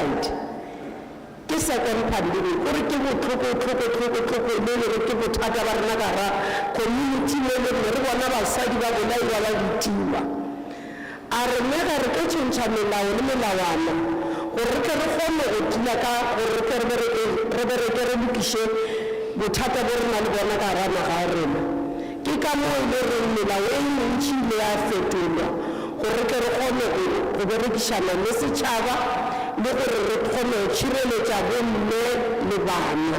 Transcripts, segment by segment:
femicide ke second pandemic gore ke botlhoko le ke bothata ba rena ka ra community le re bona basadi ba bolaiwa ba ditiwa a re mega re ke tshwantsa melao le melawana gore ke re kgone go dila ka gore ke re lokishe bothata bo rena le bona ka ra naga ya rena ke ka moo e le reng melao e mentši le ya fetolwa gore ke re kgone go berekisana le setšhaba le gore re kgone go tšhireletša bomme le bana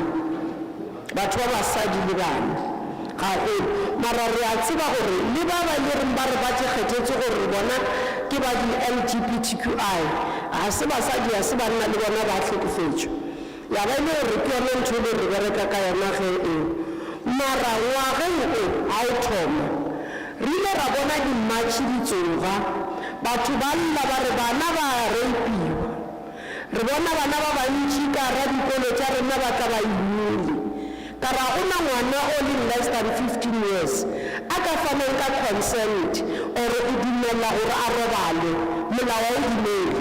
batho ba basadi le bana gagolo mara re a tseba gore le ba ba le reng ba re ba tšekgethetse gore bona ke ba di-LGBTQI ga se basadi ga se banna le bona ba hlokofetšwe ya ba e le gore ke yone ntho le re bereka ka yona ge eo mara ngwageng o a o thoma re ile ra bona dimatšhe di tsoga batho ba lla ba re bana ba reipiwa re bona bana ba bantši ka ra dikolo tša rena ba tla ba imole ka ra gona ngwana o le less than 15 years a ka faneng ka consent or o dumela gore a robale molao o dumele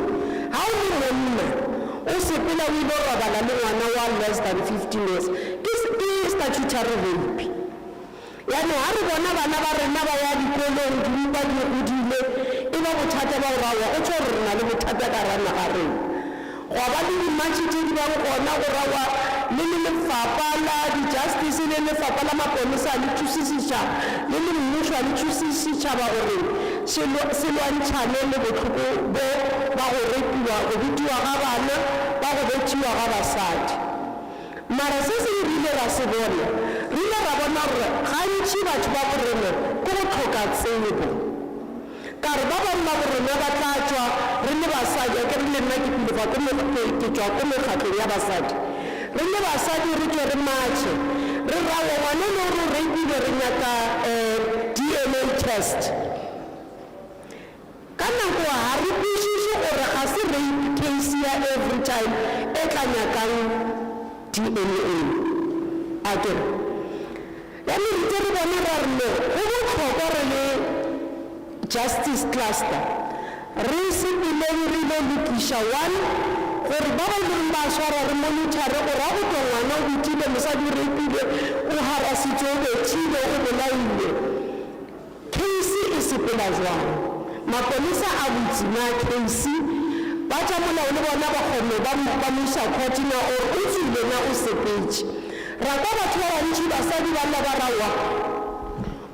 ga o le monna o sepela o ile robala le ngwana wa less than 15 years ke statutory rape yana ha re bona bana ba rena ba ya dikolong dimpa di godile e ba bothata ba rawa o tsho re na le bothata ka rana ga rena go ba le dimatšhe tse di bang gona go rawa le lefapha la di-justice le lefapha la maponisa le thusišiša le mmušo le thusišiša ba gore se lwantšhane le botlhoko bo ba go repiwa go bitiwa ga bana ba go bethiwa ga basadi mara se se rile ra se bona re ile ra bona gore gantši batho ba borena ke go tlhoka tsebo ka re ba bangwe ba borena ba tla tswa re le basadi ke re le nna ke pilefa ke tswa ko mekgatlong ya basadi re le basadi re tswe re matšhe re rago ngwane le gore re ebile re nyaka DNA test ka nako ga re kwešiše gore ga se rape case ya every time e tla nyakang DNA a kere ya merite re bone ra rene go botlhokwa re le justice cluster re sepeleng re ile lokiša one gore ba ba leng ba swara re monitore gore a go tlo ngwana o betile mosadi o repile o harasitse o bethile o bolaile case e sepela jwang maponisa a botsima case ba tša molao le bona ba kgone ba moisa courtina or o tswile na o sepetše ra ka batho ba bantši basadi ba lla ba rawa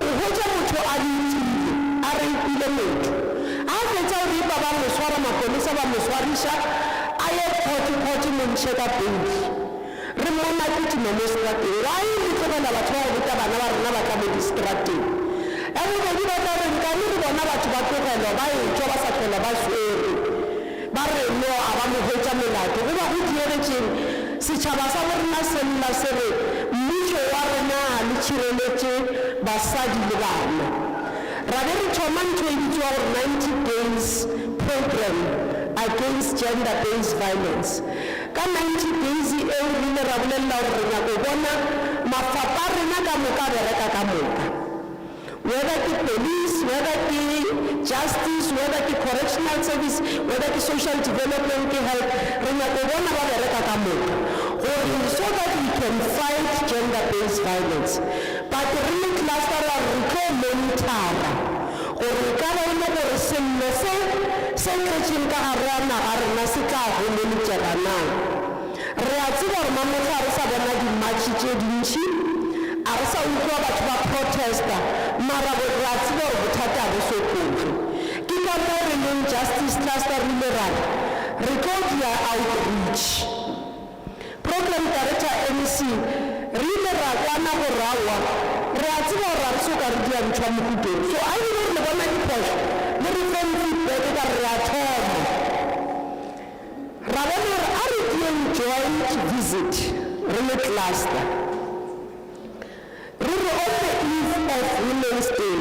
o hwetša motho a ditile a reipile motho a fetša o ripa ba mo swara maponisa ba mo swariša a ye kgoti mo ntšhe ka pedi re mona ketima mo strateng wa e re tlogela batho ba bota bana ba rena ba tla mo distrateng ya bobedi ba tla re nkane re bona batho ba tlogelwa ba etswa ba sa tlhola ba swere ba re no a ba mo hwetša melato go ba go dieretšeng setšhaba sa borena se nna se re mmušo wa rena le tšhireletše basadi le bana ra be re thoma ntho e bitswa gore 90 days program against gender-based violence ka 90 days eo re ile ra bolelela gore re nyako bona mafapha a rena ka moka bereka ka moka whether ke police whether ke justice whether ke correctional service whether ke social development ke health re nyako bona ba bereka ka moka gore so that we can fight gender-based violence but re le cluster ra re tlo monitora gore ka ba ile gore sello se tletšeng ka gare ya naga rena se tla go monitora na re a tseba gore mamotla re sa bona dimatšhe tše dintšhi a re sa utlwa batho ba protesta mara re a tseba gore bothata bo sokotle ke ka moo re leng justice cluster re ile rara re tlo dia outreach program director MEC re ile ra kwana go rawa re a tseba gore re soka re dia ntšhwa mokuteng so a ile re le bona diphoso le re feng feedback ka re a thoma ra bona gore a re dieng joint visit re le cluster re re on the eve of Women's Day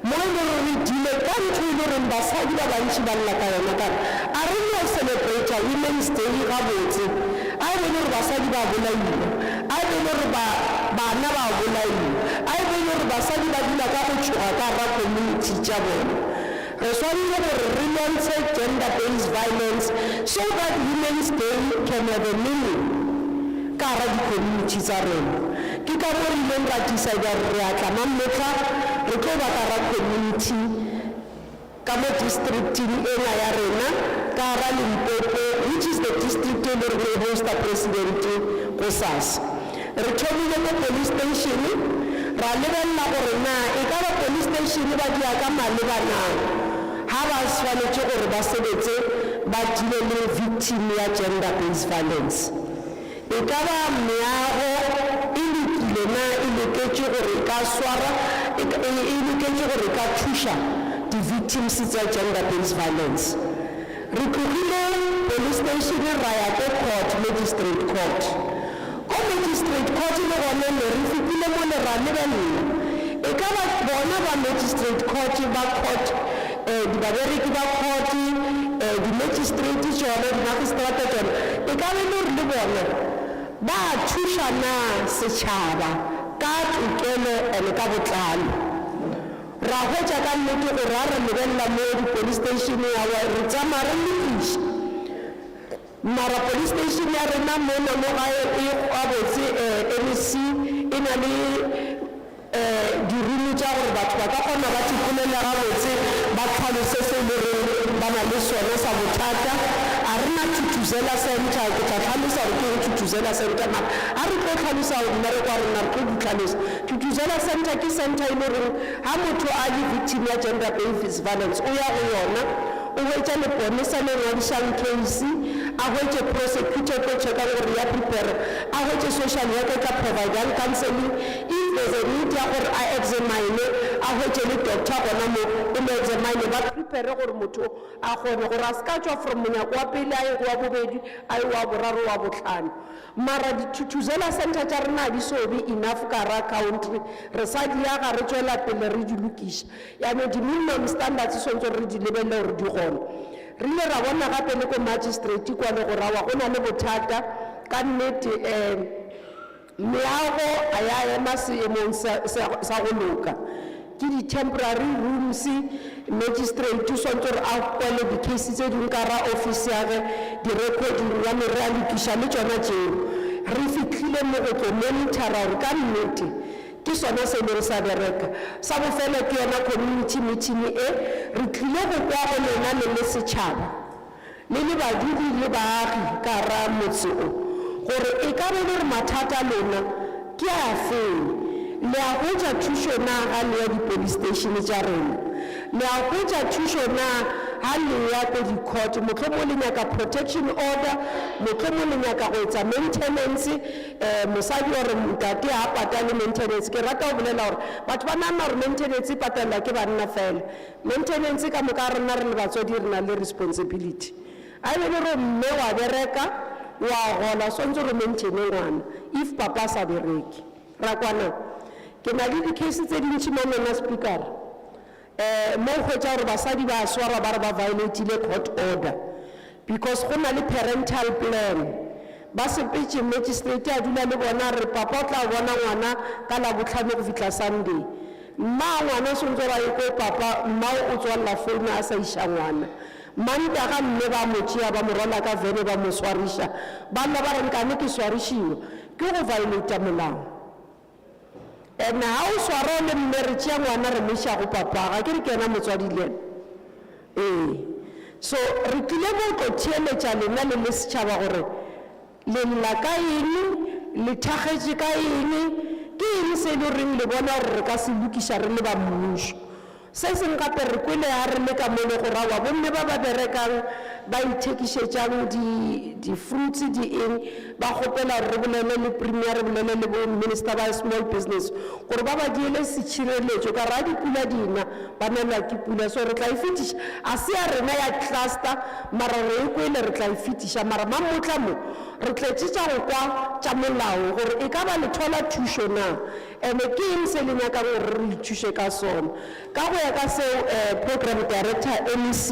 mo e leng re dile ka ntho e leng gore basadi ba bantši ba lla ka yona ka a re no celebrate Women's Day gabotse a e le gore basadi ba bolaiwa a e le gore bana ba bolaiwa a e le gore basadi ba dula ka go tšhoga ka ra community tša bona re swanile gore re lwantshe gender-based violence so that Women's Day can have a meaning ka hara di-community tsa rena. Ke ka mo re ileng ra decide re a tla mametla re tlo ba ka hara community ka mo districting ena ya rena ka hara Limpopo, which is the district e le re hosta president go SASKO. Re thomile ko police station ra lebella gore na e ka ba police station ba dia ka maleba na ha ba swanetse gore ba sebetse ba dile le victim ya gender-based violence. E ka ba meago e lekile na e leketse gore e ka swara e leketse gore e ka thusha di-victims tsa gender-based violence. Re tlogile police station ra ya ko court, magistrate court. Ko magistrate court le gone ne re fetile mo le ra lebella e ka ba bona ba magistrate court ba court di babereki ba court di magistrate tsone di magistrate tsone e ka be le le bona ba thushana setšhaba ka tokelo ene ka botlalo. Ra hwetša ka nnete gore a re lebella mo di-police station ya re tsamaya re lekiša mara police station ya rena mona mo gae e abotse MEC e na le di-room tša gore batho ba ka kgona ba tipolela gabotse ba tlhalose se le re ba na le sone sa bothata. A re na Thuthuzela Center, ke tla tlhalosa gore ke Thuthuzela Center mara a re tlo tlhalosa gore mmereko wa rena re tlo ditlhalosa. Thuthuzela Center ke center e le gore ha motho a le victim ya gender-based violence o ya go yona o hwetša leponesa le ngwadišang case a hwetše prosecutor ko checka gore ya prepare a hwetše social worker ka providang counseling if there's a need ya gore a examine a hwetše le doctor gona mo o mo examine ba prepare gore motho a kgone gore a ska tšwa from monyako wa pele a ye go wa bobedi a ye wa boraro wa botlhano. Mara di-Thuthuzela Center tša rena di so be enough ka hara country re sa di ya ga re tšwela pele re di lokiša yaanong di-minimum standards swantse re di lebelle gore di gone. Re ile ra bona gape le ko magistrate kwa le gore wa go na le bothata ka nnete meago a ya ema seemong sa go loka ke di-temporary rooms. Magistrate swantse gore a kwele di-case tse dingwe ka ra office yage di-recording ya mere a lokiša le tsona tseo. Re fitlhile mo go tlo monitora gore ka nnete ke sona se le sa bereka sa bofelo ke yona community meeting e re tlile go kwa go lena le setšhaba le le badudi le baagi ka ra motse o gore e ka be le re mathata lona ke a feng le a hwetša thušo na ga le ya di-police station tša rena le a hwetša thušo na ga le ya ko di-court motlho mo le nyaka protection order motlho mo le nyaka go etsa maintenance mosadi gore ntate a patale maintenance. Ke rata go bolela gore batho ba nana gore maintenance e patalela ke banna fela. Maintenance ka moka rena re le batswadi re na le responsibility a be le re mme wa bereka wa gola swantse re maintaine ngwana if papa sa bereke ra kwana. Ke na le di-case tse dintši mo mona speaker mo hwetša gore basadi ba swara ba re ba violatile court order because go na le parental plan ba sepetše magistrate a dula le bona re papa o tla bona ngwana ka la botlhano go fitlha Sunday mma ngwana o swantse ba ye ko papa mma o tswalela founu a sa iša ngwana mantaga mme ba motšea ba mo rwala ka vene ba mo swariša banna ba re nkane ke swarišiwa ke go violata molao. And ha o swara le mme re tšea ngwana re meša go papa ga ke re ke ena motswadi le so re tlile mo go theeletša lena le le setšhaba gore le lla ka eng le thakgetše ka eng ke eng se le reng le bona gore re ka se lokiša re le ba mmušo. Se seng gape re kwele ya re le ka mole go rawa bomme ba ba berekang ba ithekišetšang di-fruits di eng ba kgopela re bolele le premier re bolele le bo minister ba small business gore ba ba diele setšhireletšo ka ra dipula dina ba nelwa ke pula so re tla e fetiša a se ya rena ya cluster mara re e kwele re tla e fetiša mara mamotla mo re tletše tša go kwa tša molao gore e ka ba le thola thušo na ene ke eng se le nyakang gore re ithuše ka sona ka go ya ka seo program director MEC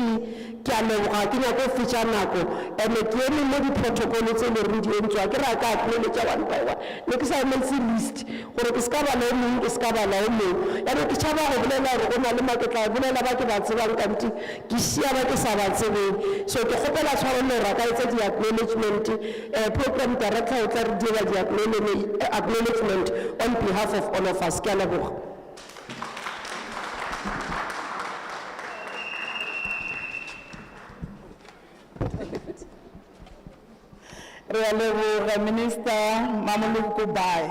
ke a leboga ke nyako fetša nako ene ke eme mo di-protocol tse le re di entswa ke ra ka acknowledge one by one ne ke sa emetse list gore ke se ka bala o mongwe ke se ka bala o mongwe yaanong ke tšhaba go bolela gore go na le maketla bolela ba ke ba tsebang kante ke šia ba ke sa ba tsebeng so ke kgopela tshwarelo ra ka etsa di-acknowledgement program director o tla re dira di-acknowledgement on behalf of all of us ke a leboga. Re Minister Mamuluku Bai.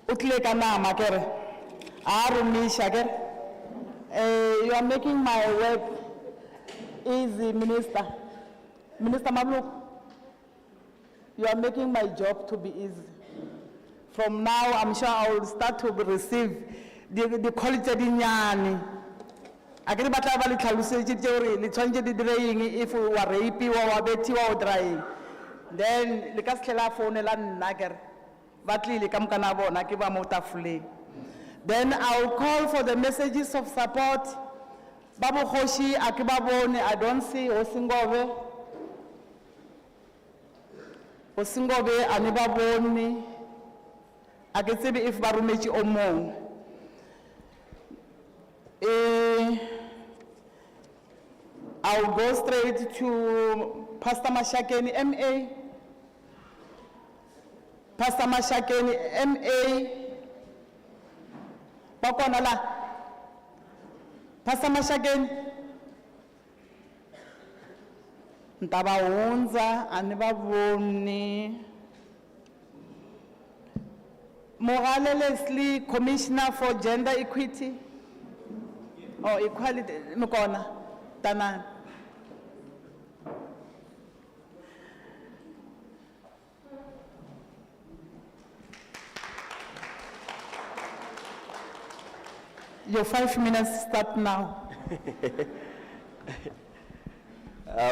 Utle kana kere. Arumisha kere. You are making my work easy, Minister. Minister Mamuluku, you are making my job to be easy. From now, I'm sure I will start to receive the quality of the Agri batla ba le tlhalosetse gore le tshwantse di direng if wa rapiwa wa betiwa o drying. Then le ka sehlela phone la nna kere ba tlile ka mokana bona ke ba mo tafoleng. Then I'll call for the messages of support. Babo Khoshi a ke ba bone, I don't see Osingove. Osingove a ne ba bone. A ke tsebe if ba rometše o mong. I'll go straight to Pastor Mashakeni, MA. Pastor Mashakeni, MA. Bakona la. Pastor Mashakeni. Ntaba unza aniba boni. Morale Leslie, Commissioner for Gender Equity. Oh, Equality, Mukona, Tanan. Your 5 minutes start now.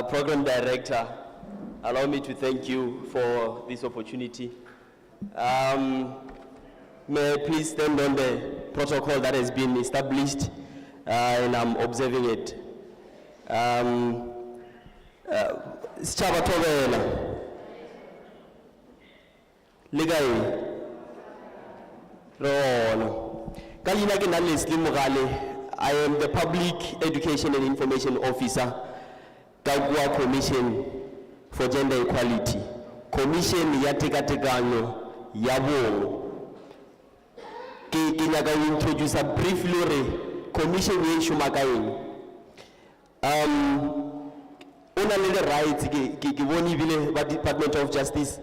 Program Director, allow me to thank you for this opportunity. May I please stand on the protocol that has been established and I'm observing it. Sitjhaba Thobela. Legae. Rono. Kalina ke nna Leslie Mogale. I am the Public Education and Information Officer, Ga-Kgapane Commission for Gender Equality. Commission ya tekatekano ya bong. Ke nyaka go introduce a briefly commission we shumakaeng. Ona le rights ke bone bile ba Department of Justice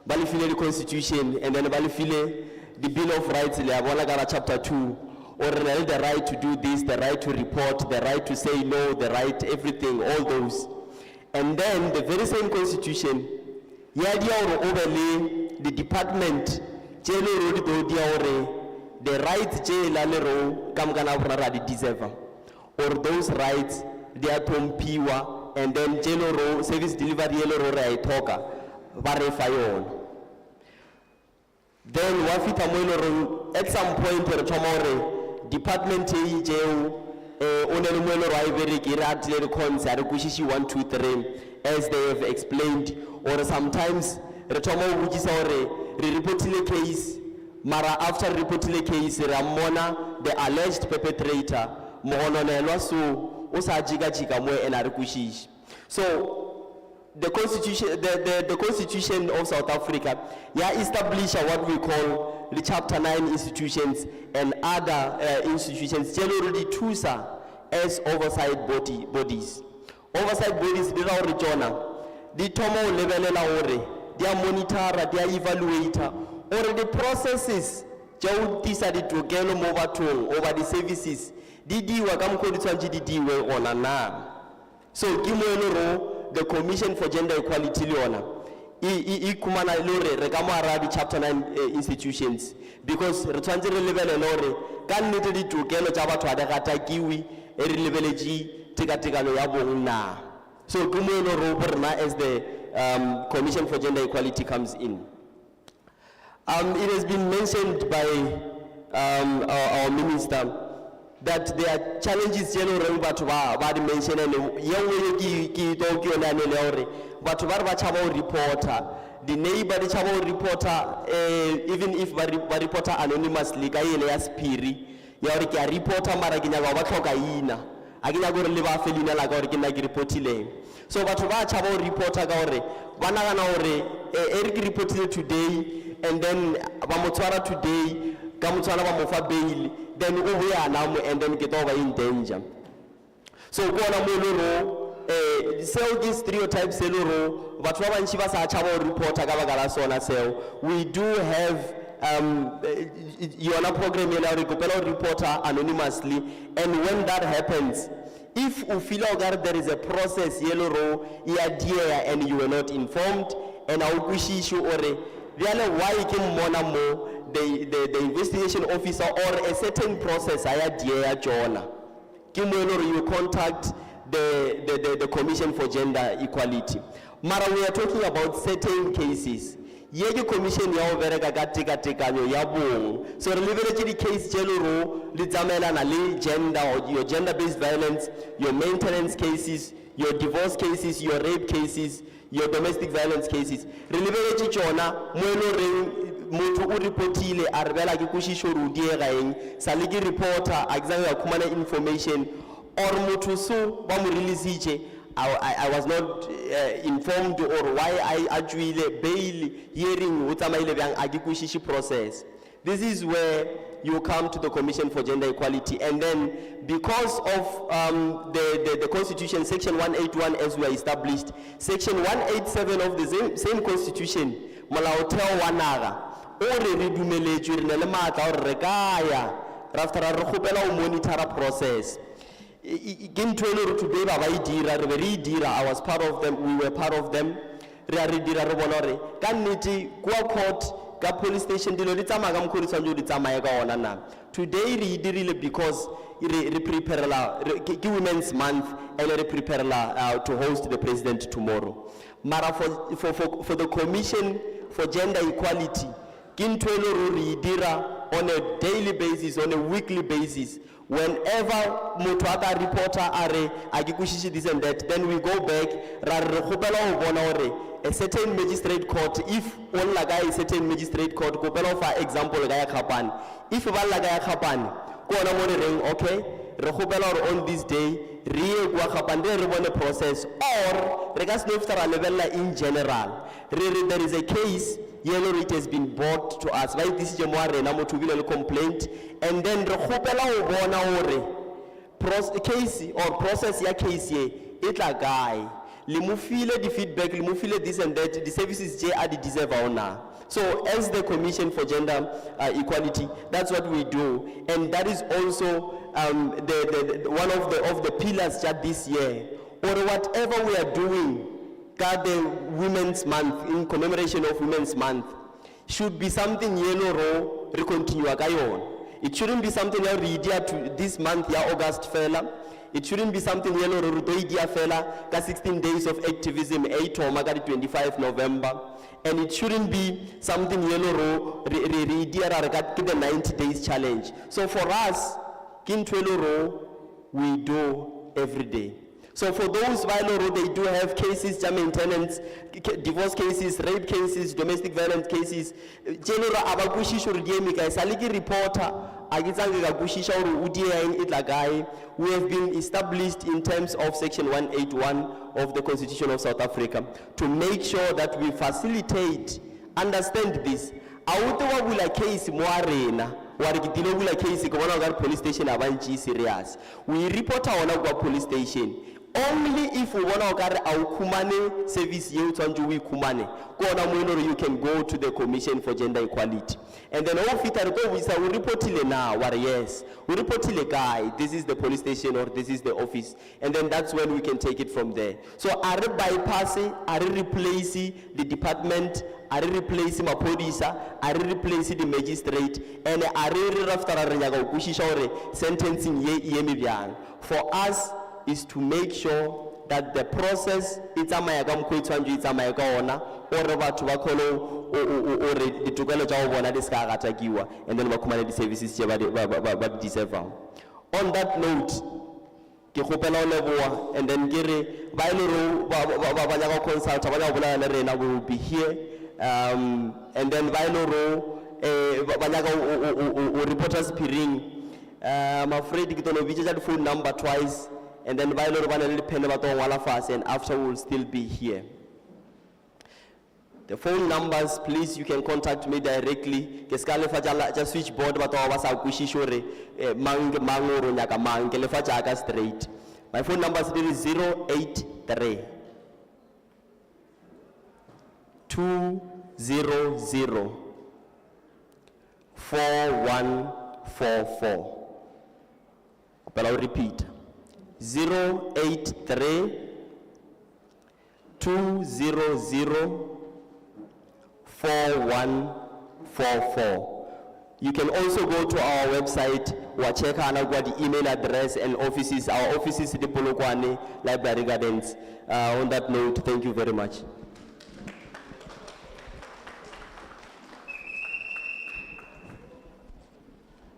ba le file the Constitution and then ba le file the Bill of Rights le bona ka chapter 2 or the right to do this, the right to report, the right to say no, the right everything, all those. And then the very same Constitution ya dia or overlay the department jelo ro di dia ore the rights je la le ro kamkana bona di deserve or those rights they are tompiwa and then jelo ro service delivery yelo ro re itoka ba re fa yona. Then wafita mo ro at some point re thoma ore department e jeo onele mo ro ai very girat le cons are kushishi 1 2 3 as they have explained, or sometimes re thoma o botsa ore re reportile case mara after reportile case ramona the alleged perpetrator mogononelwa so o sa jika mo ena re kushishi. So the constitution of South Africa established what we call the chapter 9 institutions and other institutions generally TUSA as oversight bodies. Oversight bodies they are regional. They tomo levelela ore, they monitor, they evaluate or the processes jau tisadi tokelo mobatong over the services didiwa kamkhodi tshwantse didiwe ona na. So kimwelo the Commission for Gender Equality leona I kumana lore re ka mo arabi chapter 9 institutions because re tshwantse re lebele lore ka nnete ditokelo tsa batho ba gata kiwi e re lebeleji tekatekano ya bong na. So kumwelo ro borna as the Commission for Gender Equality comes in. It has been mentioned by our minister that there are challenges tse le goreng batho ba di mention and ye nngwe ke to ke yona ne le hore batho ba re ba tshaba ho reporter, the neighbor di tshaba ho reporter, even if ba reporter anonymously ka yele ya spiri ya hore ke a reporter mara ke nyaka ba tlhoka ina a ke nyaka gore le ba felina la ka hore ke nna ke reportileng. So batho ba tshaba ho reporter ka hore ba nagana hore e ke reportile today and then ba mo tshwara today ka mo tshwana ba mo fa bail, then o boya na mo and then ke to ba in danger. So go na mo le ro seo ke stereotype se le ro batho ba bantsi ba sa tshaba ho reporter ka ba la sona seo. We do have yona program ya re kopela reporter anonymously, and when that happens, if you feel like there is a process yellow row dear and you were not informed and I will issue or why can mona mo the investigation officer or a certain process I dear Jonah you contact the Commission for Gender Equality. Mara, we are talking about certain cases. Yegi commission ya overeka ka tekatekanyo ya bong. So re leverage the case jeloro le tsamela na le gender or your gender-based violence, your maintenance cases, your divorce cases, your rape cases, your domestic violence cases. Re leverage chona mo eno reng motho o reportile a re bela ke kushisho ru diega eng sa le ke reporter a tsaya ga khumana information or motho so ba mo release I was not informed or why I actually bail hearing a process. This is where you come to the Commission for Gender Equality, and then because of the Constitution, Section 181 as we are established, Section 187 of the same Constitution, Malaoteo Wanaga, or redumelejwe re le matla or rekaya after a re monitor a process. Today, I was part of them, we were part of them. Court, police station, today, because we prepare Women's Month and we prepare to host the president tomorrow. Mara for the Commission for Gender Equality, on a daily basis, on a weekly basis. Whenever Mutuata reporter are agikushi this and that, then we go back, a certain magistrate court, if one laga a certain magistrate court, for example, Ga-Kgapane. If one Ga-Kgapane, okay, on this day, Ga-Kgapane process, or in general, there is a case. Yellow, it has been brought to us. Right, this is a complaint, and then the case or process ya case it la guy. Limufile the feedback, limufile this and that. The services J are the deserve now. So as the Commission for Gender Equality, that's what we do, and that is also one of the pillars that this year or whatever we are doing. The Women's Month, in commemoration of Women's Month, should be something yellow row recontinue agayon. It shouldn't be something you read to this month, ya August fella. It shouldn't be something yellow row idea fella, 16 days of activism, 8 or 25 November. And it shouldn't be something yellow row the 90 days challenge. So for us, Kintwelo row, we do every day. So for those violent, they do have cases, maintenance, divorce cases, rape cases, domestic violence cases. General abagushisho rudiemika saligi reporter agitanga gagushisha udia in itlagai. We have been established in terms of Section 181 of the Constitution of South Africa to make sure that we facilitate, understand this. Auto wula case moarena. Case police station abanji serious. We report our police station. Only if we want to kumane service you can go to the Commission for Gender Equality. And then all fit we report it now, yes. We report it guy, this is the police station or this is the office. And then that's when we can take it from there. So are bypassing, are replacing the department, are replacing my police, are replacing the magistrate, and are sentencing for us is to make sure that the process it's a mayagam kwetwanju it's a mayagona or batho ba kholo o re ditokelo tsa go bona di ska gatakiwa and then ba khumana di services ba deserve. On that note, ke kgopela ho leboha, and then ke re ba ile ro ba nyaka consult ba nyaka bolela le rena, we will be here, and then ba ile ro ba nyaka reporters peering. I'm afraid ke tono bitsa the phone number twice, and then ba ile ro ba le pen ba to ngwala fase, and after we will still be here. The phone numbers, please, you can contact me directly. Ke ska le fa just switchboard ba to ba sa kwishisho mang ro nyaka mang ke le fa jaaka straight. My phone number is 083 200 4144. But I'll repeat, 083 200 4144. You can also go to our website, check the email address and offices. Our offices in the Polokwane Library Gardens. On that note, thank you very much.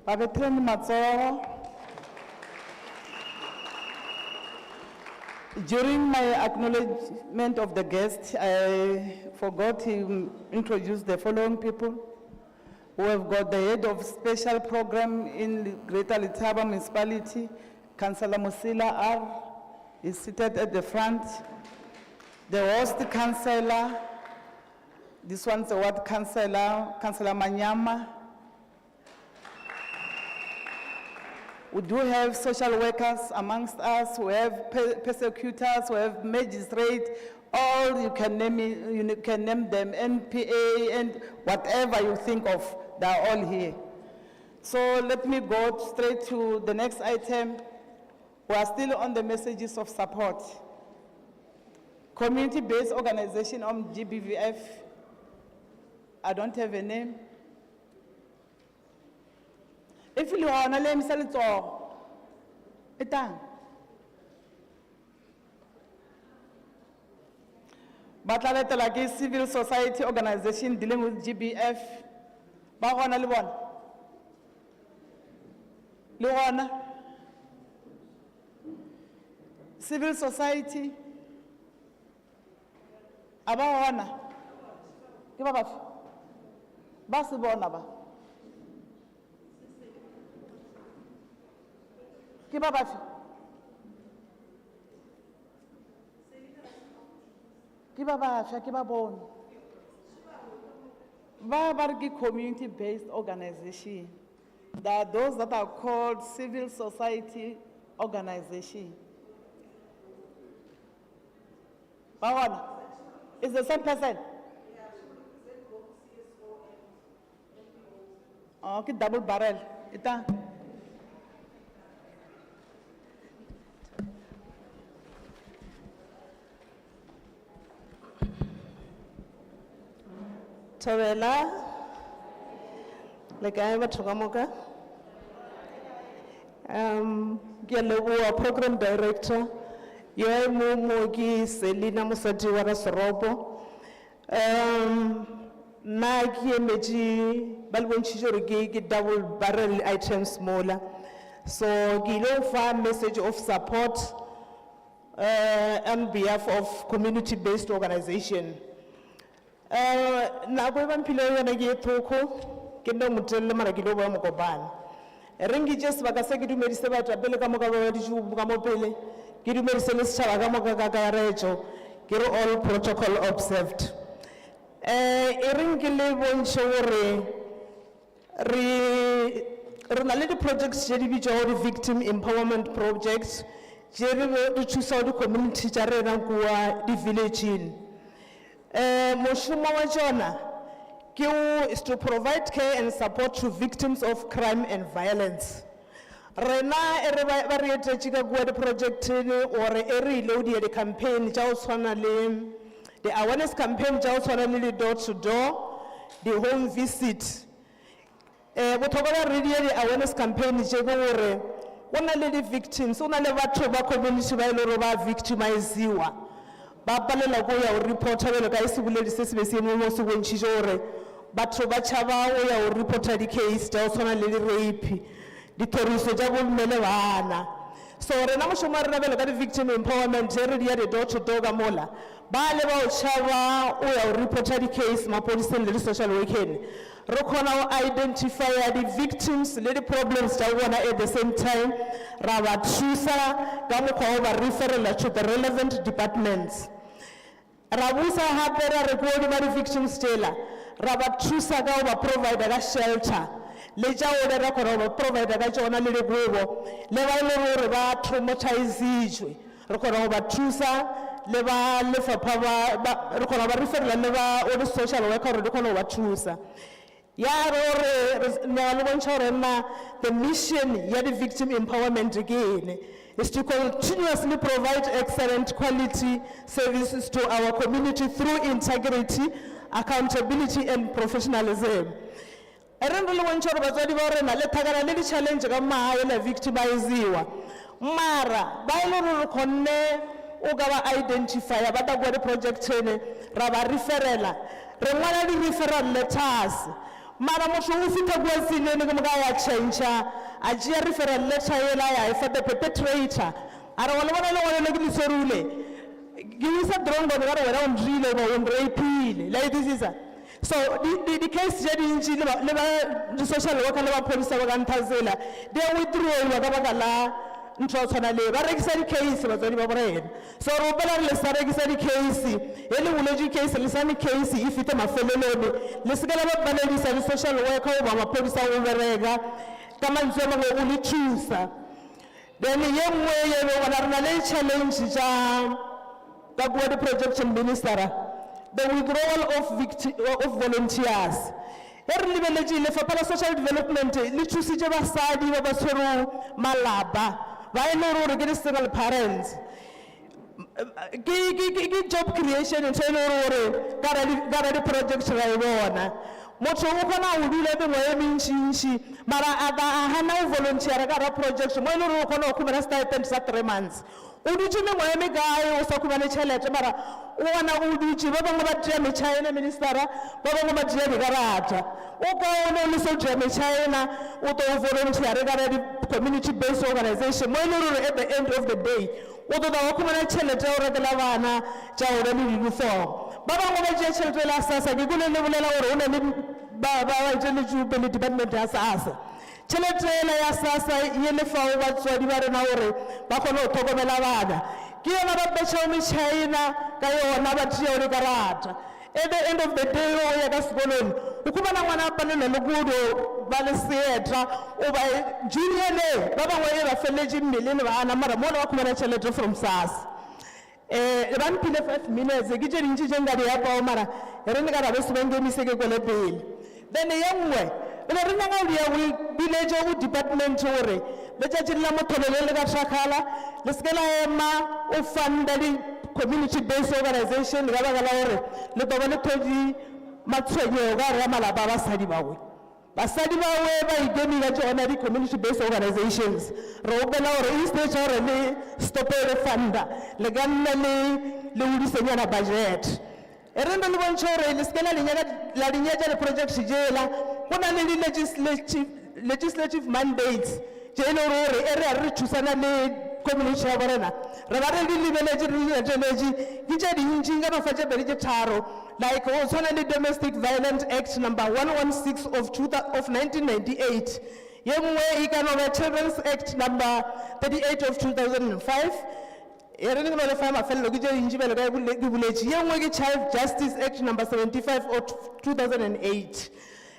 Babetreni Matsoho. During my acknowledgement of the guest, I forgot to introduce the following people. We have got the head of special program in the Greater Letaba Municipality, Councillor Musila R, is seated at the front. The host councillor, this one's the ward councillor, Councillor Manyama. We do have social workers amongst us, we have persecutors, we have magistrates, all you can name them, NPA and whatever you think of, they are all here. So let me go straight to the next item. We are still on the messages of support. Community-based organization on GBVF, I don't have a name. If you want to let me sell it all, it's done. But I let like a civil society organization dealing with GBF. But one only one. Luana. Civil society. About one. Give up. Basibonaba. Give up. Give up. Community-based organization. There are those that are called civil society organization. It's the same person. Okay, double barrel. Ita. Tawela, like I am a Togamoka. Our program director, Mogi Selina Musati Warasorobo. Nagi Meji Balwinchi double barrel items smaller. So Gilo farm message of support on behalf of community-based organization. Na kwa mpilo na yetoko kendo mutelle mara kidogo mukobana ringi just bakase kidumerise bathu abele kama kaba dijubu kama pele kidumerise lesitshaba kama kaka rejo kiro all protocol observed ringi le bontsho re na le projects je di bitso di victim empowerment projects je re thusa di community tsa rena kwa di village. Moshumo wa jona is to provide care and support to victims of crime and violence. Rena ba re etsetsa go the project or eri load the campaign ja o tshwana le the awareness campaign ja o tshwana le door to door, the home visit. Botlhokwa re the awareness campaign je go re ona le the victims, ona le batho ba community ba ile ro ba victimiziwa. Bapalela go ya reporter le ka isibuledi se sebe se mo se bontshije gore batho ba tshaba o ya reporter di case ja o tshwana le rape dithoriso tša bomme le bana. So rena mošomo wa rena bjalo ka di-victim empowerment re di ya di-door to door ka mola ba le ba o tšhaba o ya o reporta di-case mapodiseng le di-social workeng re kgona go identifya di-victims le di-problems tša bona at the same time ra ba thusa ka mokgwa o ba referela to the relevant departments ra busa gape ra re ko odima di-victims tšela ra ba thusa ka go ba provide ka shelter le tša one ra kgona go ba provide ka tšona le dikobo le ba e le gore ba traumatizitšwe re kgona go ba thusa le ba lefapha re kgona go ba referela le ba o di-social worker gore di kgona go ba thusa ya re na le bontšha gore nna the mission ya di-victim empowerment ke ene is to continuously provide excellent quality services to our community through integrity, accountability and professionalism. I don't really want to batswadi ba rena le thakana le di-challenge ka mahae la victimiziwa mara ba ile re khonne o ka ba identify ba ta kwa di-project ene ra ba referela re ngwala di-referral letters mara motho o fita kwa sinene ke moka ya change a tšea referral letter ela ya fa the perpetrator a re wale bona le ngwane le ke disorule ke isa drone bona re wena o ndrile ba o nrapile like this is so the case tše dintši le ba di-social worker le ba polisa ba ka nthazela they withdraw ka baka la ntho ya tshwana le ba rekisa di-case batswadi ba borena so re opela re le sa rekisa di-case e le ngoletse case le sane case e fete mafelelone le seke la ba baledisa di-social worker o ba mapodisa o bereka ka mantswe a mangwe o le thusa then ye nngwe ye be bona re na le challenge tša ka kua di-projection ministera the withdrawal of volunteers e re lebeletše lefapha la social development le thusitše basadi ba ba tshwerego malapa ba e le gore ke di-single parents ke job creation ntho e le gore ka ra di-project ra e bona motho o kgona go dula mengwe e mentšintši mara a gana o volunteera ka ra project mo e le gore o kgona go khumana stipend sa 3 months o dutse mengwe e mekae o sa khumane tšhelete mara o bona o dutse ba bangwe ba tia metšhaena ministera ba bangwe ba tia dikarata o kaone o le so tia metšhaena o to o volunteere ka ra di-community based organization mo e le gore at the end of the day o tota go khumana tšhelete ya o rekela bana tša ore le uniform ba bangwe ba tšea tšhelete la SASA ke kole le bolela gore o na le ba tšeletšupe le department ya SASA tšhelete ela ya SASA ye lefao batswadi ba rena gore ba kgone go tlhokomela bana ke yona ba petšhao metšhaena ka yona ba tia o dikarata at the end of the day o ya ka sekolong o khumana ngwana a palelwa le kudo ba le seetra o ba junior ba bangwe e ba feletse mmele le bana mara mo ba khumana tšhelete from SASA ba mphile 5 minutes ke tše dintši tše nka di yapao mara re ne ka rabe sebenkemise ke kwele pele then ye nngwe le re nyaka di ya go biletse go department gore letšatši la motholole le ka šakgala le seke la ema o funda di-community based organization ka baka la gore le toba le thodi matshwenyego ka re ya malapa a basadi bawe basadi bawe ba ikemi ka tšona di-community based organizations re opela gore instead ya gore le stopele funda le ka nna le odisenyana budget e re nne le bontšha gore le seke la dinyetša di-project jela go na le di-legislative mandates tše e le gore e re a re thusana le community ya borena re ba re di lebeletše re diateletše ke tše dintši nka mafa tše pedi tše tharo like go tshwana le Domestic Violence Act number 116 of 1998 ye nngwe e ka no ba Children's Act number 38 of 2005 e re ne ba le fa mafelelo ke tše dintši bele ka ke boletše ye nngwe ke Child Justice Act number 75 of 2008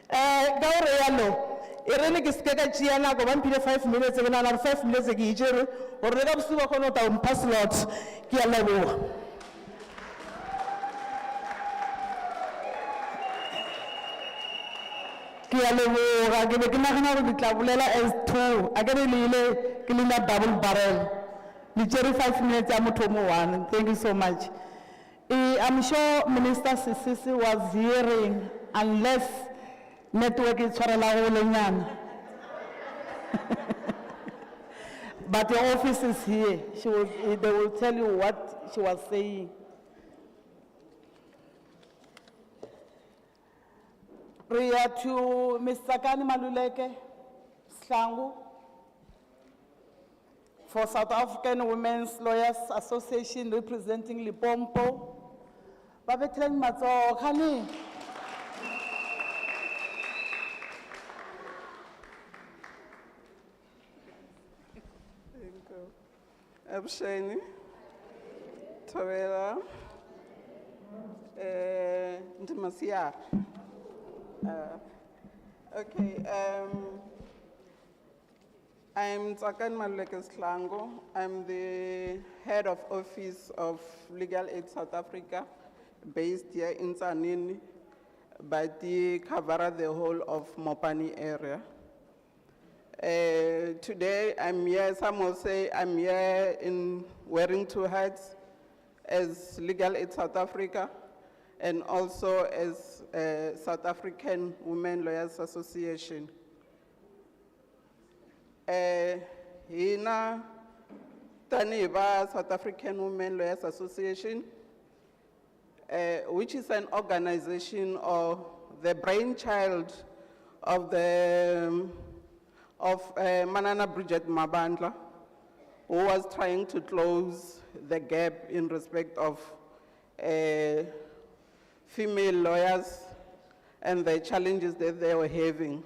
ka gore yalo e re ne ke seke ka tšea nako ba mphile 5 minutes ke nana 5 minutes ke itšere gore le ka bosigo ba kgone go ta ompha slot ke ya leboga ke ya leboga ke be ke nagana gore ke tla bolela as two a ke re le ile ke le la double barrel le tšere 5 minutes ya motho mo one thank you so much I'm sure Minister Sisisi was hearing unless network is tshwarela go lenyana but the office is here they will tell you what she was saying. Priya to Mr. Kani Maluleke Slangu for South African Women's Lawyers Association representing Limpopo. Babetlang matsoho, khani. Abusheni, Tawela, Ndimasiya. Okay, I'm Tsakan Maluleke Sihlangu. I'm the head of office of Legal Aid South Africa, based here in Tzaneen, but they cover the whole of Mopani area. Today I'm here, some will say I'm here in wearing two hats as Legal Aid South Africa and also as South African Women Lawyers Association. Hina Taniba South African Women Lawyers Association, which is an organization or the brainchild of Manana Bridget Mabandla, who was trying to close the gap in respect of female lawyers and the challenges that they were having.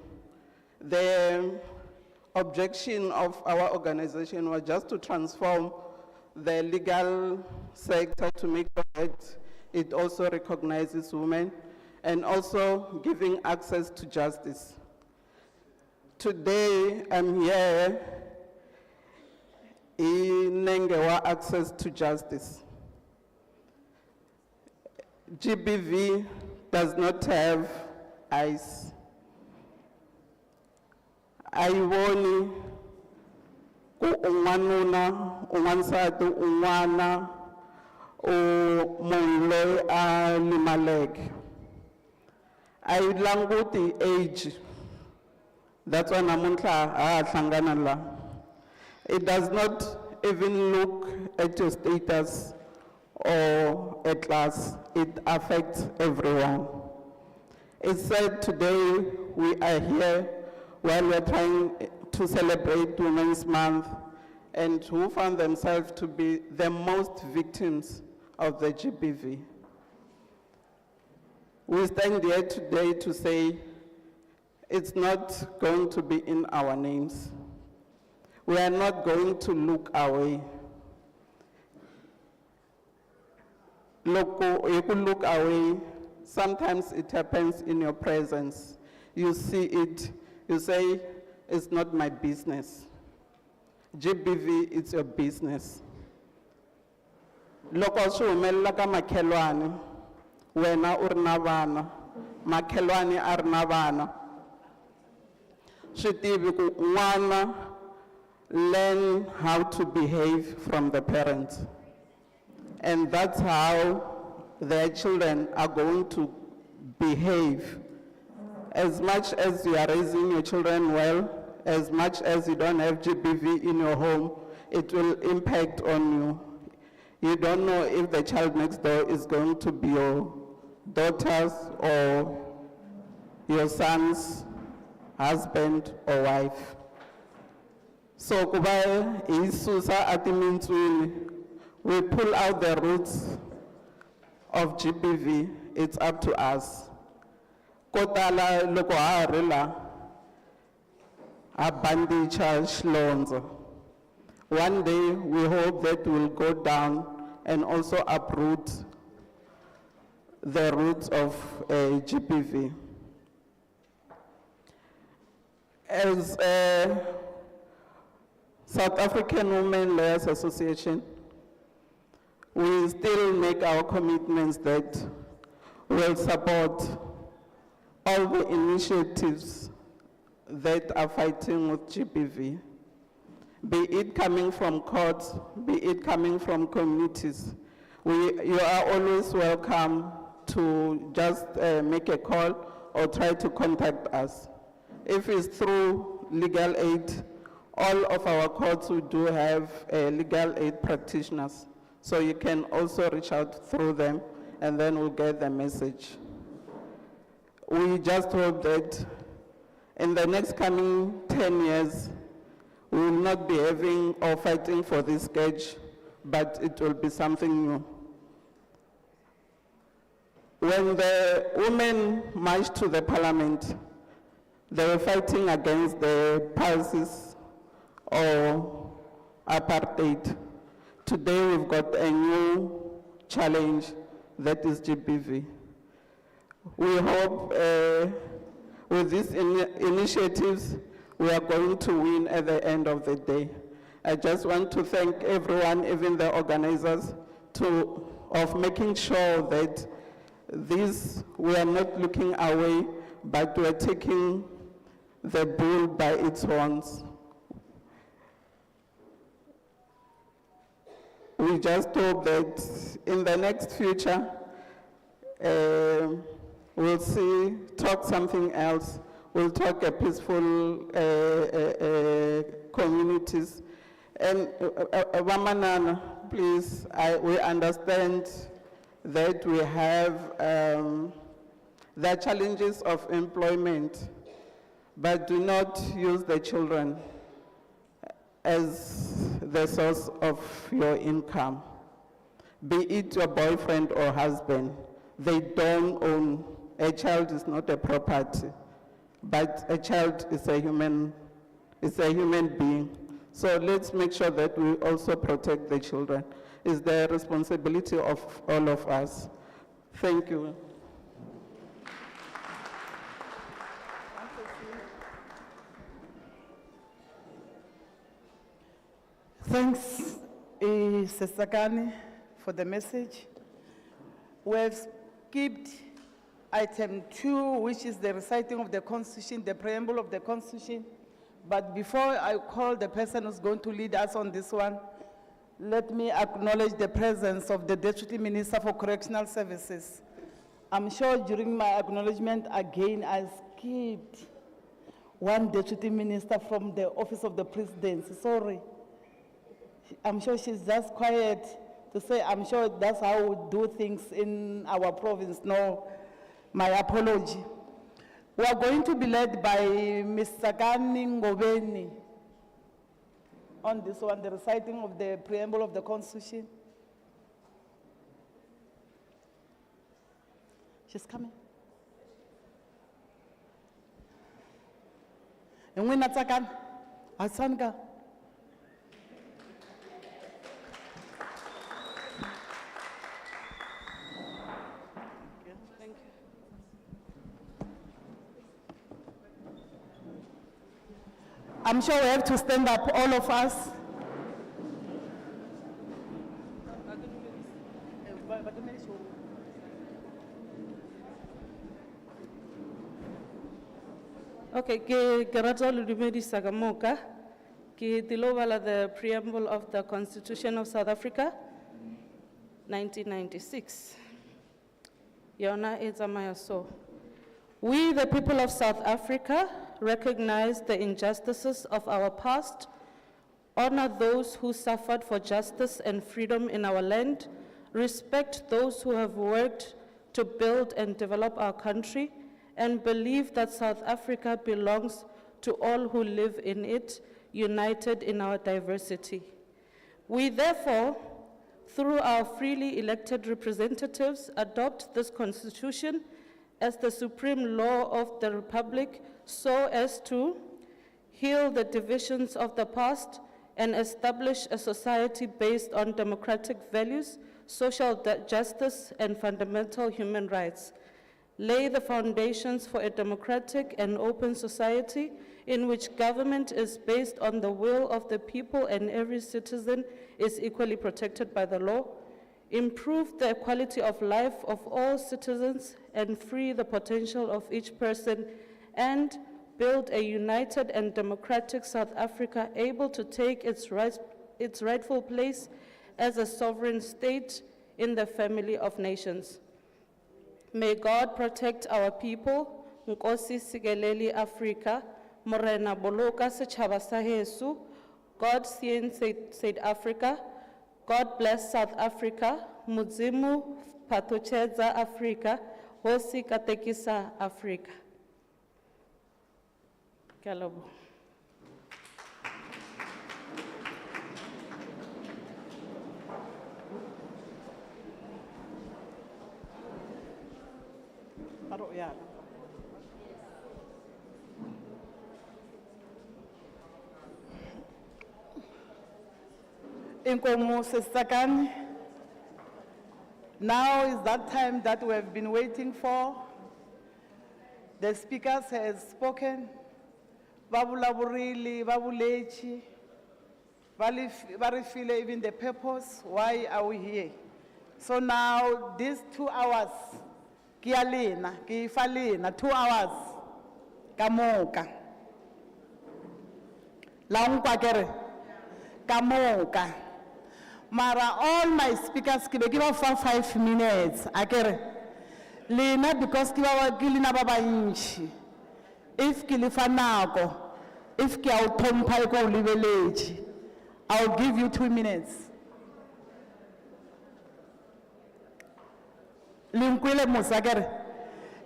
The objection of our organization was just to transform the legal sector to make sure that it also recognizes women and also giving access to justice. Today, I'm here in Nengewa Access to Justice. GBV does not have eyes. Ayiboni ku unwanuna, unwansati, unwana, umungu loyi a limaleke. Ayilanguti age. That's why namuntlha la. It does not even look at your status or a class. It affects everyone. It's said today we are here while we're trying to celebrate Women's Month and who found themselves to be the most victims of the GBV. We stand here today to say it's not going to be in our names. We are not going to look away. You could look away. Sometimes it happens in your presence. You see it, you say, it's not my business. GBV, it's your business. Loko shumelela ka makhelwane, wena urna vana, makhelwane arna vana. Shitivi ku n'wana learn how to behave from the parents. And that's how their children are going to behave. As much as you are raising your children well, as much as you don't have GBV in your home, it will impact on you. You don't know if the child next door is going to be your daughter's or your son's husband or wife. So kuba isusa atimintswini, we pull out the roots of GBV, it's up to us. Kotala loko harila, abandicha shlonzo. One day we hope that we'll go down and also uproot the roots of GBV. As a South African Women Lawyers Association, we still make our commitments that we'll support all the initiatives that are fighting with GBV, be it coming from courts, be it coming from communities. You are always welcome to just make a call or try to contact us. If it's through legal aid, all of our courts we do have legal aid practitioners. So you can also reach out through them and then we'll get the message. We just hope that in the next coming 10 years, We will not be having or fighting for this gauge, but it will be something new. When the women marched to the parliament, they were fighting against the policies or apartheid. Today we've got a new challenge, that is GBV. We hope with these initiatives, we are going to win at the end of the day. I just want to thank everyone, even the organizers, of making sure that we are not looking away, but we are taking the bull by its horns. We just hope that in the next future, we'll talk something else. We'll talk a peaceful communities. And Wamanana, please, we understand that we have the challenges of employment, but do not use the children as the source of your income. Be it your boyfriend or husband, they don't own. A child is not a property, but a child is a human being. So let's make sure that we also protect the children. It's the responsibility of all of us. Thank you. Thanks, Sesakani, for the message. We have skipped item 2, which is the reciting of the Constitution, the preamble of the Constitution. But before I call the person who's going to lead us on this one, let me acknowledge the presence of the Deputy Minister for Correctional Services. I'm sure during my acknowledgement again, I skipped one Deputy Minister from the Office of the Presidency. Sorry. I'm sure she's just quiet to say, I'm sure that's how we do things in our province. No, my apology. We are going to be led by Mr. Ga-Kgapane on this one, the reciting of the preamble of the Constitution. She's coming. And when that's again, Asanga. I'm sure we have to stand up, all of us. Okay, ke rata le dumedisa ka moka. Ke tilo bala the preamble of the Constitution of South Africa, 1996. Yona e tsamaya so. We, the people of South Africa, recognize the injustices of our past, honor those who suffered for justice and freedom in our land, respect those who have worked to build and develop our country, and believe that South Africa belongs to all who live in it, united in our diversity. We therefore, through our freely elected representatives, adopt this Constitution as the supreme law of the Republic, so as to heal the divisions of the past and establish a society based on democratic values, social justice, and fundamental human rights. Lay the foundations for a democratic and open society in which government is based on the will of the people and every citizen is equally protected by the law. Improve the quality of life of all citizens and free the potential of each person, and build a united and democratic South Africa able to take its rightful place as a sovereign state in the family of nations. May God protect our people, Nkosi Sikeleli Africa, Morena Boloka Setjhaba sa heso, God save Africa, God bless South Africa, Mudzimu Phatotshedza Africa, Hosi Katekisa Africa. Ke a leboha. Aro yana. Inkomo Sesakane, now is that time that we have been waiting for. The speakers has spoken. Babulaburili, babulechi, barifile even the purpose, why are we here? So now, these 2 hours, kialina, kiifalina, 2 hours, kamoka. Laungpa kere, kamoka. Mara, all my speakers, kibe give up for 5 minutes, akere. Lina, because kiba wakilina baba inchi. If kilifanako, if ki autompa ko liveleji, I'll give you 2 minutes. Linkwile musagere.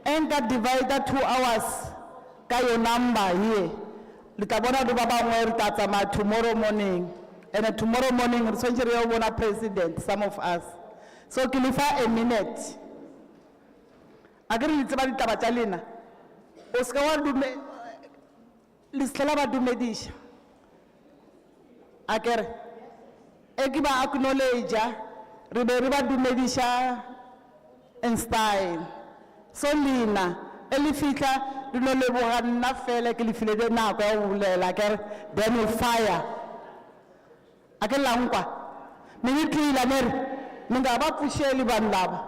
Enka divided 2 hours. Kayo number here. Litabona do baba mwer tatama tomorrow morning. And then tomorrow morning, Sonjeri wona president, some of us. So kilifa a minute. Agari litabali tabachalina. Oskawa dume, liskalaba dumedisha. Akere. Ekiba acknowledge, riba dumedisha in style. So Lina, elifika, do no lebo na fele kilifile de na kwa ulela akere, then we fire. Akere la unkwa. Minitri la neri, minga ba pusheli bandaba.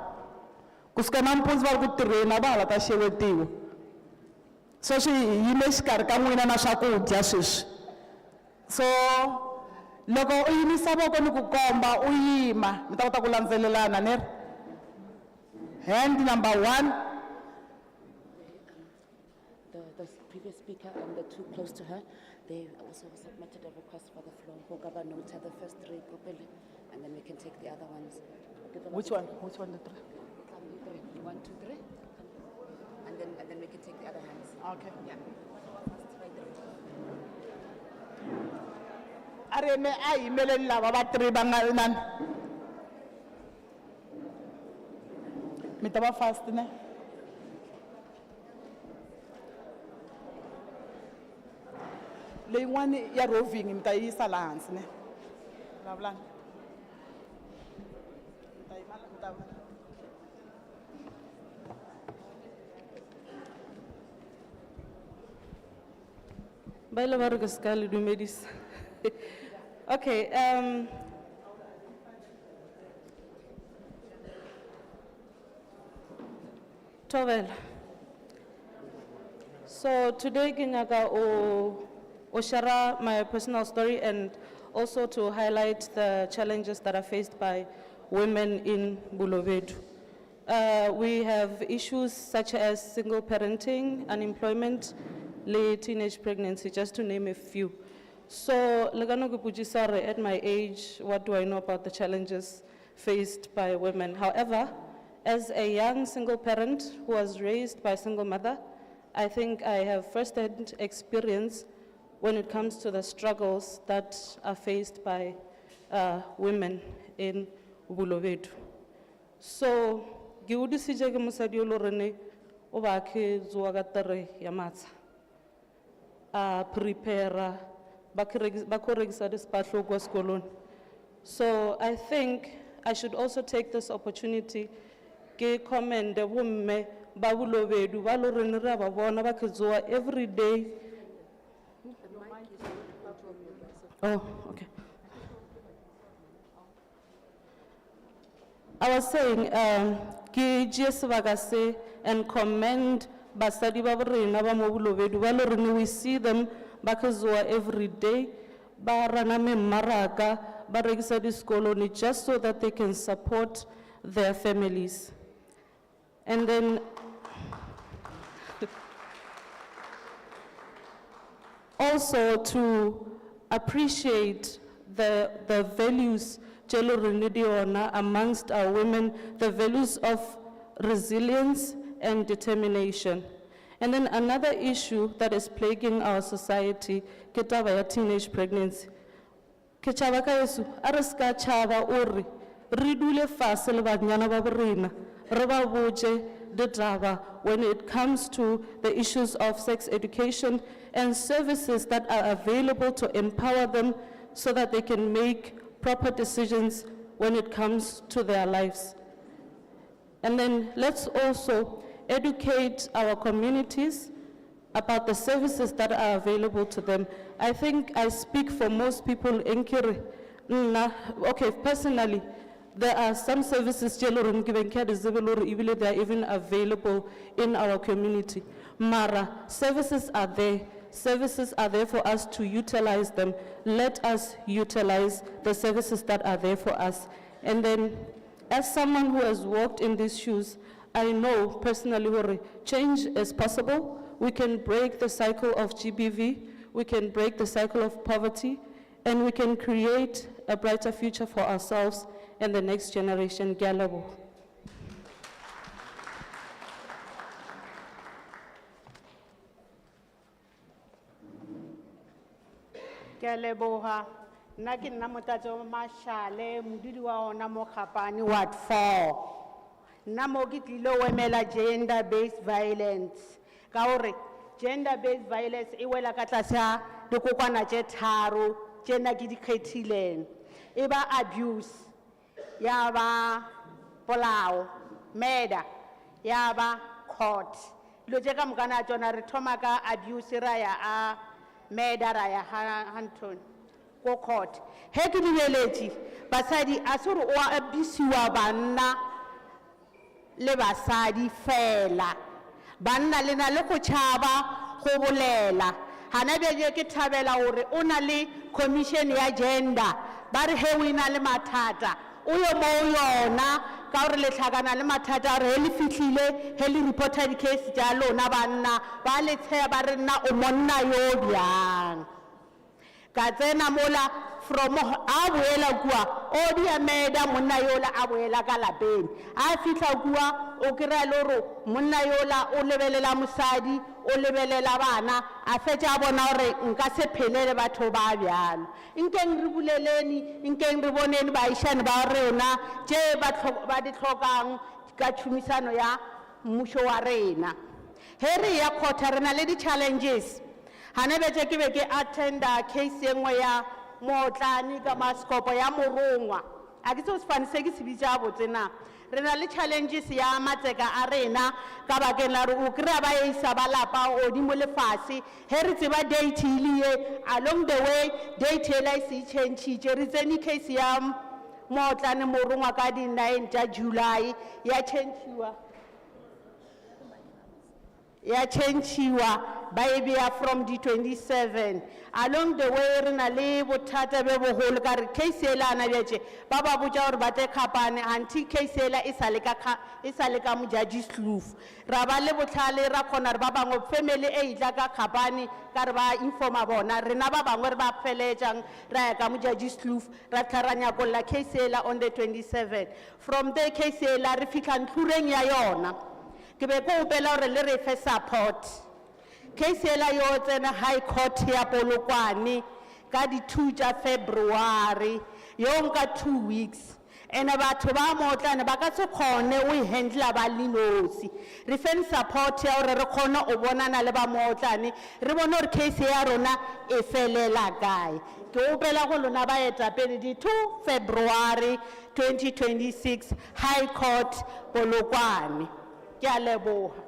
Kuskana mpuzwa kutirena ba la tashewe tiwo. So she yimeshikari kamwina na swakudya sweswi. So loko u yimisa voko ni ku komba u yima mi ta kota ku landzelelana neri. Hand number 1. The previous speaker and the 2 close to her, they also submitted a request for the floor. Ga-Kgapane will take the first 3 properly, and then we can take the other ones. Which one? Which one? The 3? 1, 2, 3. And then we can take the other hands. Okay. Yeah. Are me ai meleng lava ba 3 ba ngalnan. Mitaba fast ne. Leyin'wana ya roving mi ta yisa laha hansi ne. Vulavulani. Mi ta yima mi ta. Baila barga skali dumedis. Okay, Tovel. So today Ginyaka o share my personal story and also to highlight the challenges that are faced by women in Bulawayo. We have issues such as single parenting, unemployment, late teenage pregnancy, just to name a few. So, at my age, what do I know about the challenges faced by women? However, as a young single parent who was raised by a single mother, I think I have first-hand experience when it comes to the struggles that are faced by women in Bulawayo. So, giudisije ke mosadi yo lorene o ba ke zuwa ka tere ya matsa. Prepare ba ko rekisa dispatlo kwa sekolong. So I think I should also take this opportunity ke commend bomme ba Bulawayo ba lorene ra ba bona ba ke zuwa every day. Oh, okay. I was saying, ke JCPS se and commend basadi ba borena ba mo Bulawayo ba lorene we see them ba ke zuwa every day ba rana memmaraka ba rekisa diskoloni just so that they can support their families. And then also to appreciate the values amongst our women, the values of resilience and determination. And then another issue that is plaguing our society, ke taba ya teenage pregnancy. Ke tšhaba ka Yesu, a re ska tšhaba o re, re dule fase le banyana ba borena, re ba botše the draba when it comes to the issues of sex education and services that are available to empower them so that they can make proper decisions when it comes to their lives. And then let's also educate our communities about the services that are available to them. I think I speak for most people in Kiri. Okay, personally, there are some services they are even available in our community. Mara, services are there. Services are there for us to utilize them. Let us utilize the services that are there for us. And then, as someone who has walked in these shoes, I know personally where change is possible. We can break the cycle of GBV, we can break the cycle of poverty, and we can create a brighter future for ourselves and the next generation. Galabo. Ke a leboga. Nna ke nna Motatso Mashale, modudi wa ona mo Ga-Kgapane, Ward 4. Nna mo ke tlile ho emela gender-based violence. Ka hore gender-based violence e wela ka tlase ha dikokwana tse tharo tse nna ke di kgethileng. E ba abuse, ya ba polao, murder, ya ba court. Lo tse ka moka na tsona re thoma ka abuse ra ya a murder ra ya Hanton ko court. He ke di beletsi basadi a se re o abisiwa banna le basadi fela. Banna le na le go tshaba go bolela. Hana beke ke thabela hore o na le commission ya gender ba re he o ina le mathata o yo mo yona ka hore le tlhakana le mathata re le fihlile he le reported case ja lona banna ba le tshe ba re nna o monna yo byang ka tsena mola from a boela kua o dia meda monna yola a boela ka lapeng a fitla kua o kry-a le gore monna yola o lebelela mosadi o lebelela bana a fetša a bona gore nka se phelele batho ba bjalo nkeng re buleleni nkeng re boneni baišane ba rena tše ba di tlhokang ka tšhomišano ya mmušo wa rena he re ya kgotha re na le di-challenges gane betse ke be ke attenda case engwe ya mootlane ka maskopo ya morongwa a ke seo sefane se ke se bitša botse na re na le challenges ya matseka a rena ka bakeng la re o kry-a ba isa ba lapa godimo lefase he re tseba date ile ye along the way date ela e se changitše re tsene case ya mootlane morongwa ka di-9 tša July ya changiwa ba e beya from the 27 along the way re na le bothata be bogolo ka re case ela ana bjetše ba ba botša gore ba tle Ga-Kgapane anti case ela e sa le ka mojudge's kloof ra ba le botlhale ra kgona re ba bangwe family e itla ka Ga-Kgapane ka re ba informa bona rena ba bangwe re ba feletšang ra ya ka mojudge's kloof ra tla ra nyakolla case ela on the 27 from there case ela re fitlha ntlhureng ya yona ke be ko opela gore le re fe support case ela yo tsena high court ya Polokwane ka di 2 tša February yo nka 2 weeks and batho ba mootlane ba ka se kgone o e handla ba le nosi re feng support ya gore re kgone o bonana le ba mootlane re bone gore case ya rona e felela kae ke opela go lona ba etapele di 2 February 2026 high court Polokwane ke a leboga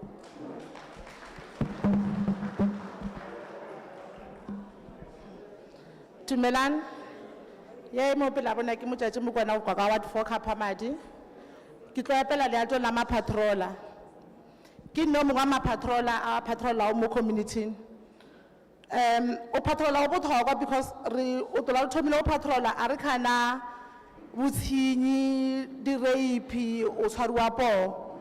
Tumelan, ye mo pela bona ke motšatši mokwana go ka Ward 4 Ga-Kgapane. Ke tlo epela leato la mapatrola. Ke no mongwe wa mapatrola a patrola o mo community. O patrola o botlhokwa because o tlola o thomile o patrola a re khana botshinyi di rape o tshwariwa po.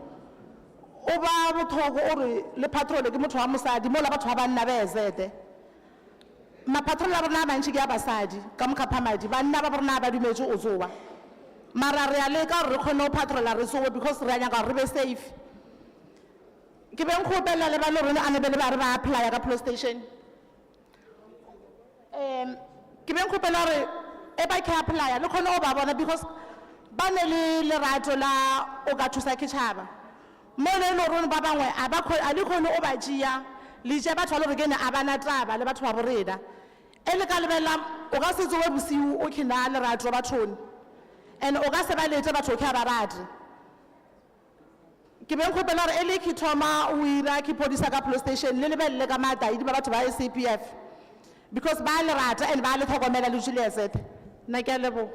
O ba botlhokwa o re le patrola ke motho wa mosadi mo la batho ba banna ba ezete. Mapatrola rona ba ntse ke ya basadi ka mo Ga-Kgapane banna ba rona ba dumetse o tsowa mara re a leka re khone o patrola re sowe because re anya re be safe ke beng go pela le ba le rona ane be le ba re ba apply ka police station ke beng go pela re e ba ke apply le khone o ba bona because ba ne le lerato la o ka thusa ke tshaba mo le no rona ba bangwe a ba a le khone o ba tšea le tše batho ba le gore ke ne a bana taba le batho ba borena e le ka lebela o ka se tsowe bosiu o khina lerato bathong and o ka se ba lete batho ke a ba rate ke be nkgopela gore e le ke thoma o ira ke podisa ka police station le lebelele ka mataidi ba batho ba SAPF because ba le rata and ba le tlhokomela le Julius nna ke a leboga.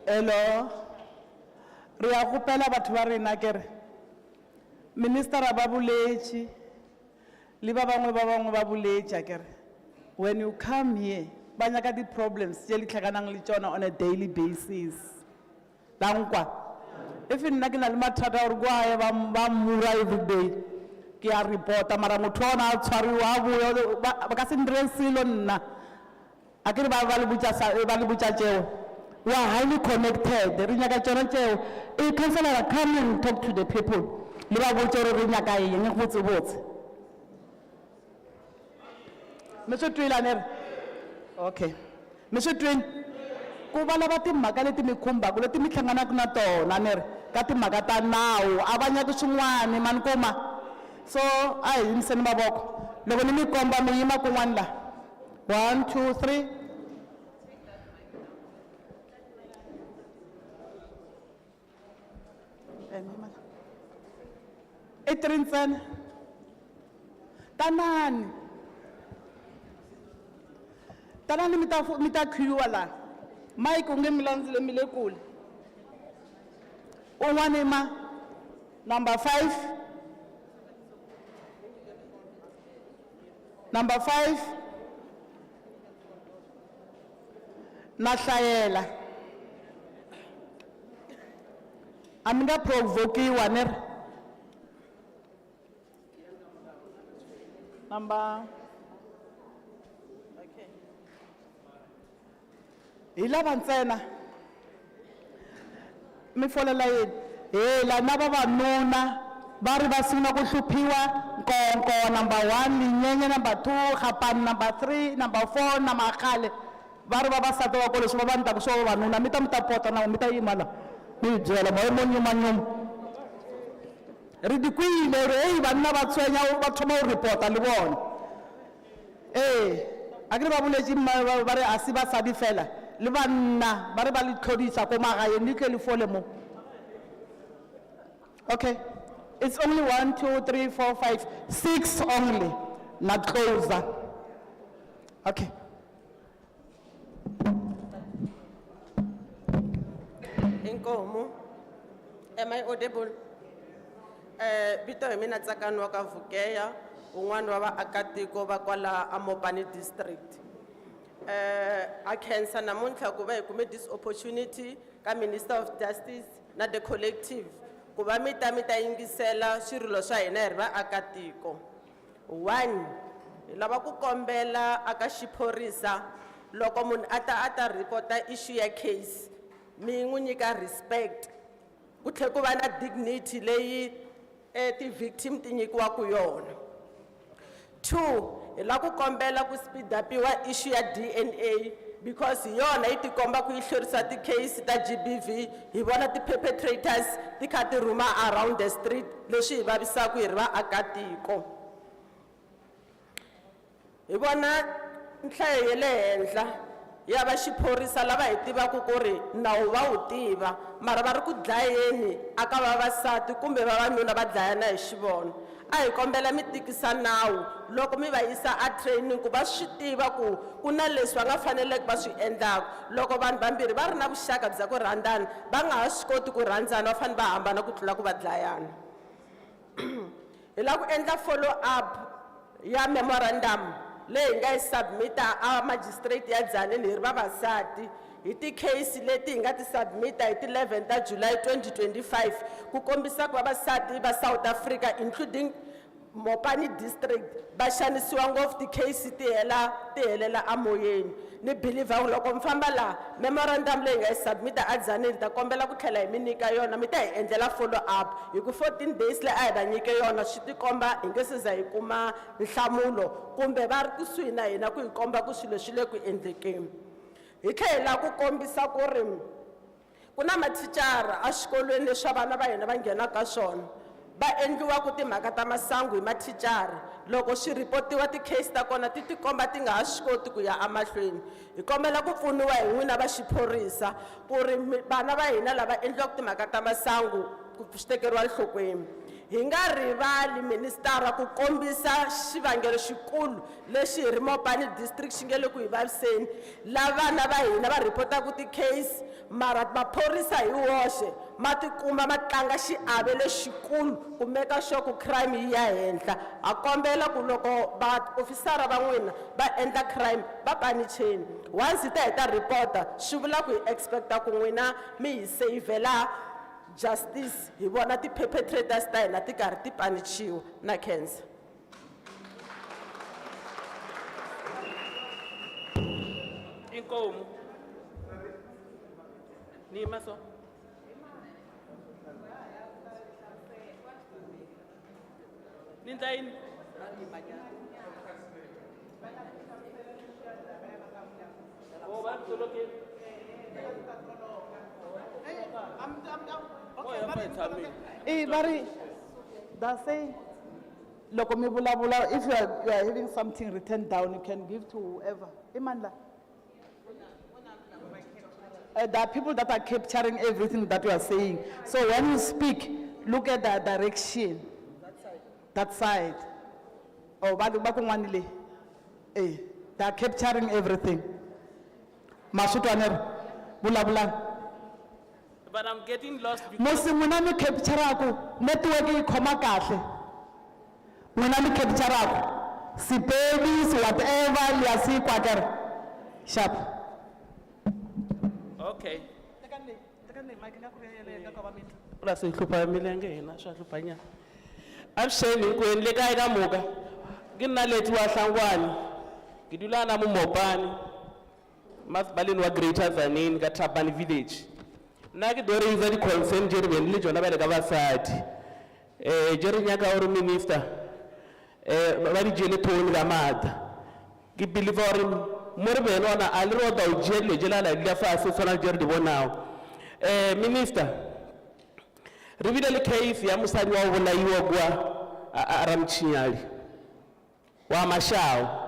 Hello, re a gopela batho ba rena kere minister ba boletše le ba bangwe ba boletša kere when you come here ba nyaka di problems tše le tlhakanang le tšona on a daily basis la nkwa if nna ke na le mathata gore kwae ba mmura everyday ke a reporta mara motho ona a tshwariwa a boya ba ka se ndire selo nna a kere ba le botša tšeo. We are highly connected. Rinyaka tšona tšeo e councillor come and talk to the people le ba botše gore rinyaka eng botsebotse Mr. Twilaner. Okay. Mr. Twin, ku bala ba timhaka leti mi khumbaka leti mi hlanganaka na tona ni ri ka timhaka ta nawu a va nyaki swin'wana mani kuma so a hi yimiseni mavoko loko ni mi komba mi yima kun'wana la 1 2 3 Etrinsen tanani mita khuyuwa la mike unge milandzile mile kule un'wana ma number 5 na hlayela a mi nga provokiwa ni ri number okay hi lava ntsena mi folela yini hela na vavanuna va ri va sungula ku hluphiwa nkonko number 1 linyenye number 2 Ga-Kgapane number 3 number 4 na Makgale va ri vavasati va ko leswi va va ndlaku swo vavanuna mi ta pota na mi ta yima la mi byela moya mo nyumanyuma ri dikwile ri hey vanna va tshwenya va thoma u reporta le vona a ke re ba boletše ba re a se basadi fela le banna ba re ba le tlhodisa ko magaeng le tle le fole mo okay it's only 1 2 3 4 5 6 only not closer okay Inkomo, am I audible? Bito mina Tsakano ka Vukeya, un'wana wa vaakatiko va kwala Mopani district. I cancer namuntlha ku va hi kume this opportunity ka Minister of Justice na the collective ku va mita yingisela swirilo swa hina hi ri vaakatiko. 1 hi lava ku kombela aka xiphorisa loko munhu ata reporta issue ya case mi n'wi nyika respect ku tlhe ku va na dignity leyi ti victim ti nyikiwaku yona. 2 hi la ku kombela ku speed upiwa issue ya DNA because yona yi tikomba ku yi hlwerisa ti case ta GBV hi vona ti perpetrators ti kha ti rhuma around the street leswi hi vavisaku hi ri vaakatiko. Hi vona nhlayo ya le henhla ya va xiphorisa lava hi tivaku ku ri nawu va wu tiva mara va ri ku dlayeni aka vavasati kumbe vavanuna va dlayana hi xivono. A hi kombela mi tikisa nawu loko mi va yisa a training ku va swi tiva ku ku na leswi va nga faneleke va swi endlaku loko vanhu vambirhi va ri na vuxaka bya ku rhandzana va nga ha swi koti ku rhandzana va fanele va hambana ku tlula ku va dlayana. Hi la ku endla follow up ya memorandum leyi nga yi submita a magistrate ya Dzaneni hi ri vavasati hi ti case leti hi nga ti submita hi ti 11 ta July 2025 ku kombisa ku vavasati va South Africa including Mopani district ba xanisiwa ngopfu ti-case ti helela amoyeni ni believe loko mi famba la memorandum leyi nga yi submita a Tzaneen ta kombela ku tlhela hi mi nyika yona mi ta hi endlela follow up hi ku 14 days leyi a hi va nyike yona swi tikomba hi nge se za hi kuma nhlamulo kumbe va ri kusuhi na hina ku hi komba ku swilo swi le ku endlekeni. Hi tlhela ku kombisa ku ri ku na mathicara a xikolweni leswi vana va hina va nghenaka swona ba endliwa ku timhaka ta masangu hi mathicara loko swi ripotiwa ti-case ta kona ti tikomba ti nga ha swi koti ku ya emahlweni. Hi kombela ku pfuniwa hi n'wina va xiphorisa ku ri vana va hina lava endliwaka timhaka ta masangu ku swi tekeriwa enhlokweni. Hi nga rivali ministara ku kombisa xivangelo xikulu lexi hi ri Mopani district xi nge le ku hi vaviseni la vana va hina va ripotaku ti-case mara maphorisa hi woxe ma tikuma ma tlanga xiave lexikulu ku meka sure ku crime yi ya henhla. A kombela ku loko vaofisara va n'wina va endla crime va panicheni once hi ta hi ta report-a swi vula ku hi expecta ku n'wina mi hi savela justice hi vona ti-perpetrators ta hina ti karhi ti panichiwa na cancer. Inkomo. Nima so. Nintayin. Oh, ba toloke. Bari, that's say, loko mi vulavula, if you are having something written down, you can give to whoever. Imandla. There are people that are capturing everything that you are saying. So when you speak, look at the direction. That side. Oh, bakumwanile. They are capturing everything. Masutwaner, bulabula. But I'm getting lost. Musi muna mi capture ako, network yi khoma kahle. Muna mi capture ako. Si babies, whatever, liya si kwakere. Sharp. Okay. Ula se hlupa milenge hina swa hlupanya. Absheni ku endle kae ka moka. Ke nna leti wa Hlangwane. Ke dula na mo Mopani. Masipaleni wa Greater Tzaneen ka Ga-Kgapane village. Na ke do raise di concern jere ben le jona ba le ka basadi. Jere nyaka o minister ba di jele thoni ka mata. Ke believe ore more beno ona a le roda o jele jela la ile fa se sona jere di bonao. Minister re bile le case ya mosadi wa go bolaiwa kwa Aramchinyali wa Mashao.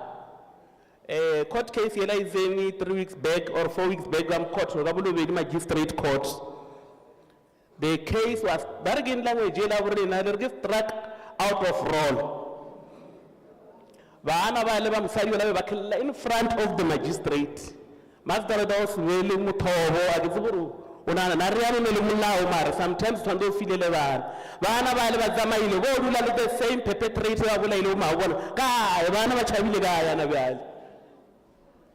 Court case yela is 3 weeks back or 4 weeks back am court no gabolo magistrate court. The case was bargain language jela gore na le get struck out of roll. Bana ba le ba mosadi ba ba khella in front of the magistrate. Master da was really muthobo a ditseburu ona na re yana le molao mara sometimes tshwando file le bana ba le ba tsamaile go dula le the same perpetrator wa bolaile ma bona ka bana ba chabile ka yana bjale.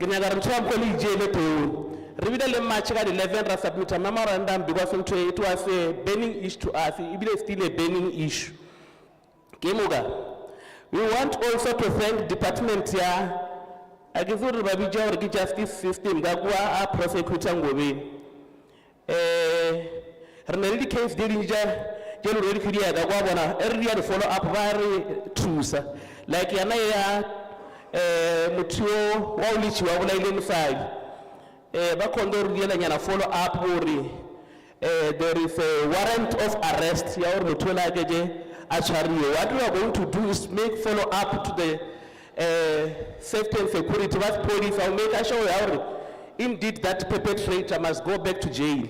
Ke nyaga re tswa go le jele to re bile le match ka 11 ra submit a memorandum because it was a burning issue to us, it is still a burning issue. Kemuga, we want also to thank department ya agizuri babija or justice system ga kwa a prosecutor ngobe. Renali case dirinja jelo re khiria ga kwa bona area follow up ba re trusa like yana ya mutio wa ulichi wa bula ile msali ba kondo riela nyana follow up uri there is a warrant of arrest ya or mutula geje achariyo. What we are going to do is make follow up to the safety and security what police will make sure that indeed that perpetrator must go back to jail.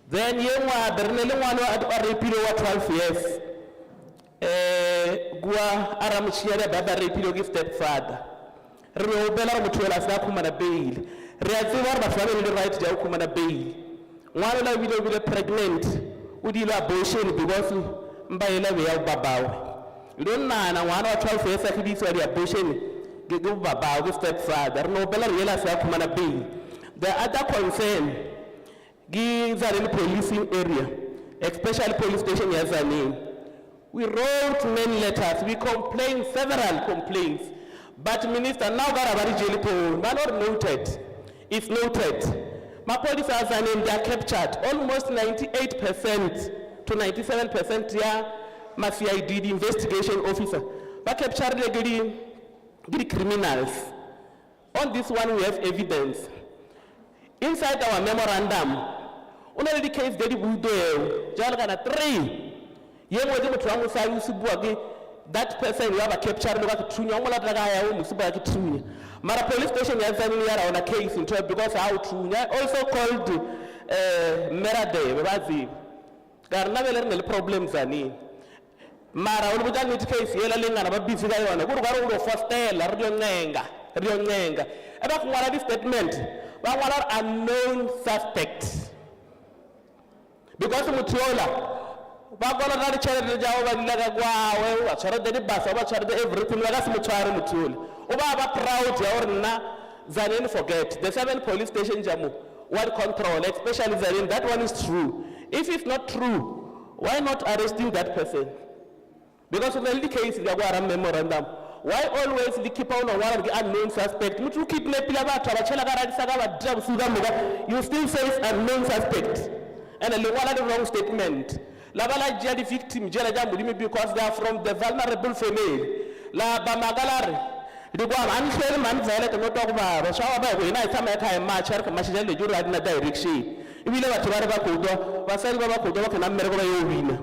Then yengwa bernele ngwana a rapilo wa 12 years gwa aramchiya baba rapilo ke stepfather re o bela re motho la sa khumana bail re a tseba ba fana le right ja khumana bail ngwana la bile pregnant o dile abortion because mbaela be ya babawe le nana ngwana wa 12 years a khidiswa di abortion ke babawe ke stepfather re no bela re la sa khumana bail. The other concern gives a policing area, especially police station ya Tzaneen. We wrote many letters, we complained several complaints. But Minister, now Ga-Kgapane, not noted. It's noted. My police are in their captured. Almost 98% to 97% here, my CID, the investigation officer. But captured the criminals. On this one, we have evidence. Inside our memorandum, only the case that we do, Jalgana 3. That person you have a capture Mara police station on a case in because how true also called Merade Garnavel problems ani Mara will case yelling about busy on a good first Rionenga about what statement but what are unknown suspects because Mutiola Bagola na charity jawa nilaga gwa charity de basa ba charity everything laga simuchari mutuli uba ba proud ya orna zanin forget the 7 police station jamu what control especially zanin that one is true. If it's not true, why not arresting that person? Because in the case the Gwara memorandum, why always the keep on one of the unknown suspect? Mutu kidnap you still say unknown suspect and a wrong statement. La bala the victim because they are from the vulnerable female. La bamagalare. The one unfair man violate no talk about shower by when I come at a match or commercial you ride in a direction. If you never to Kudo, Vasari Baba Kudo can America win.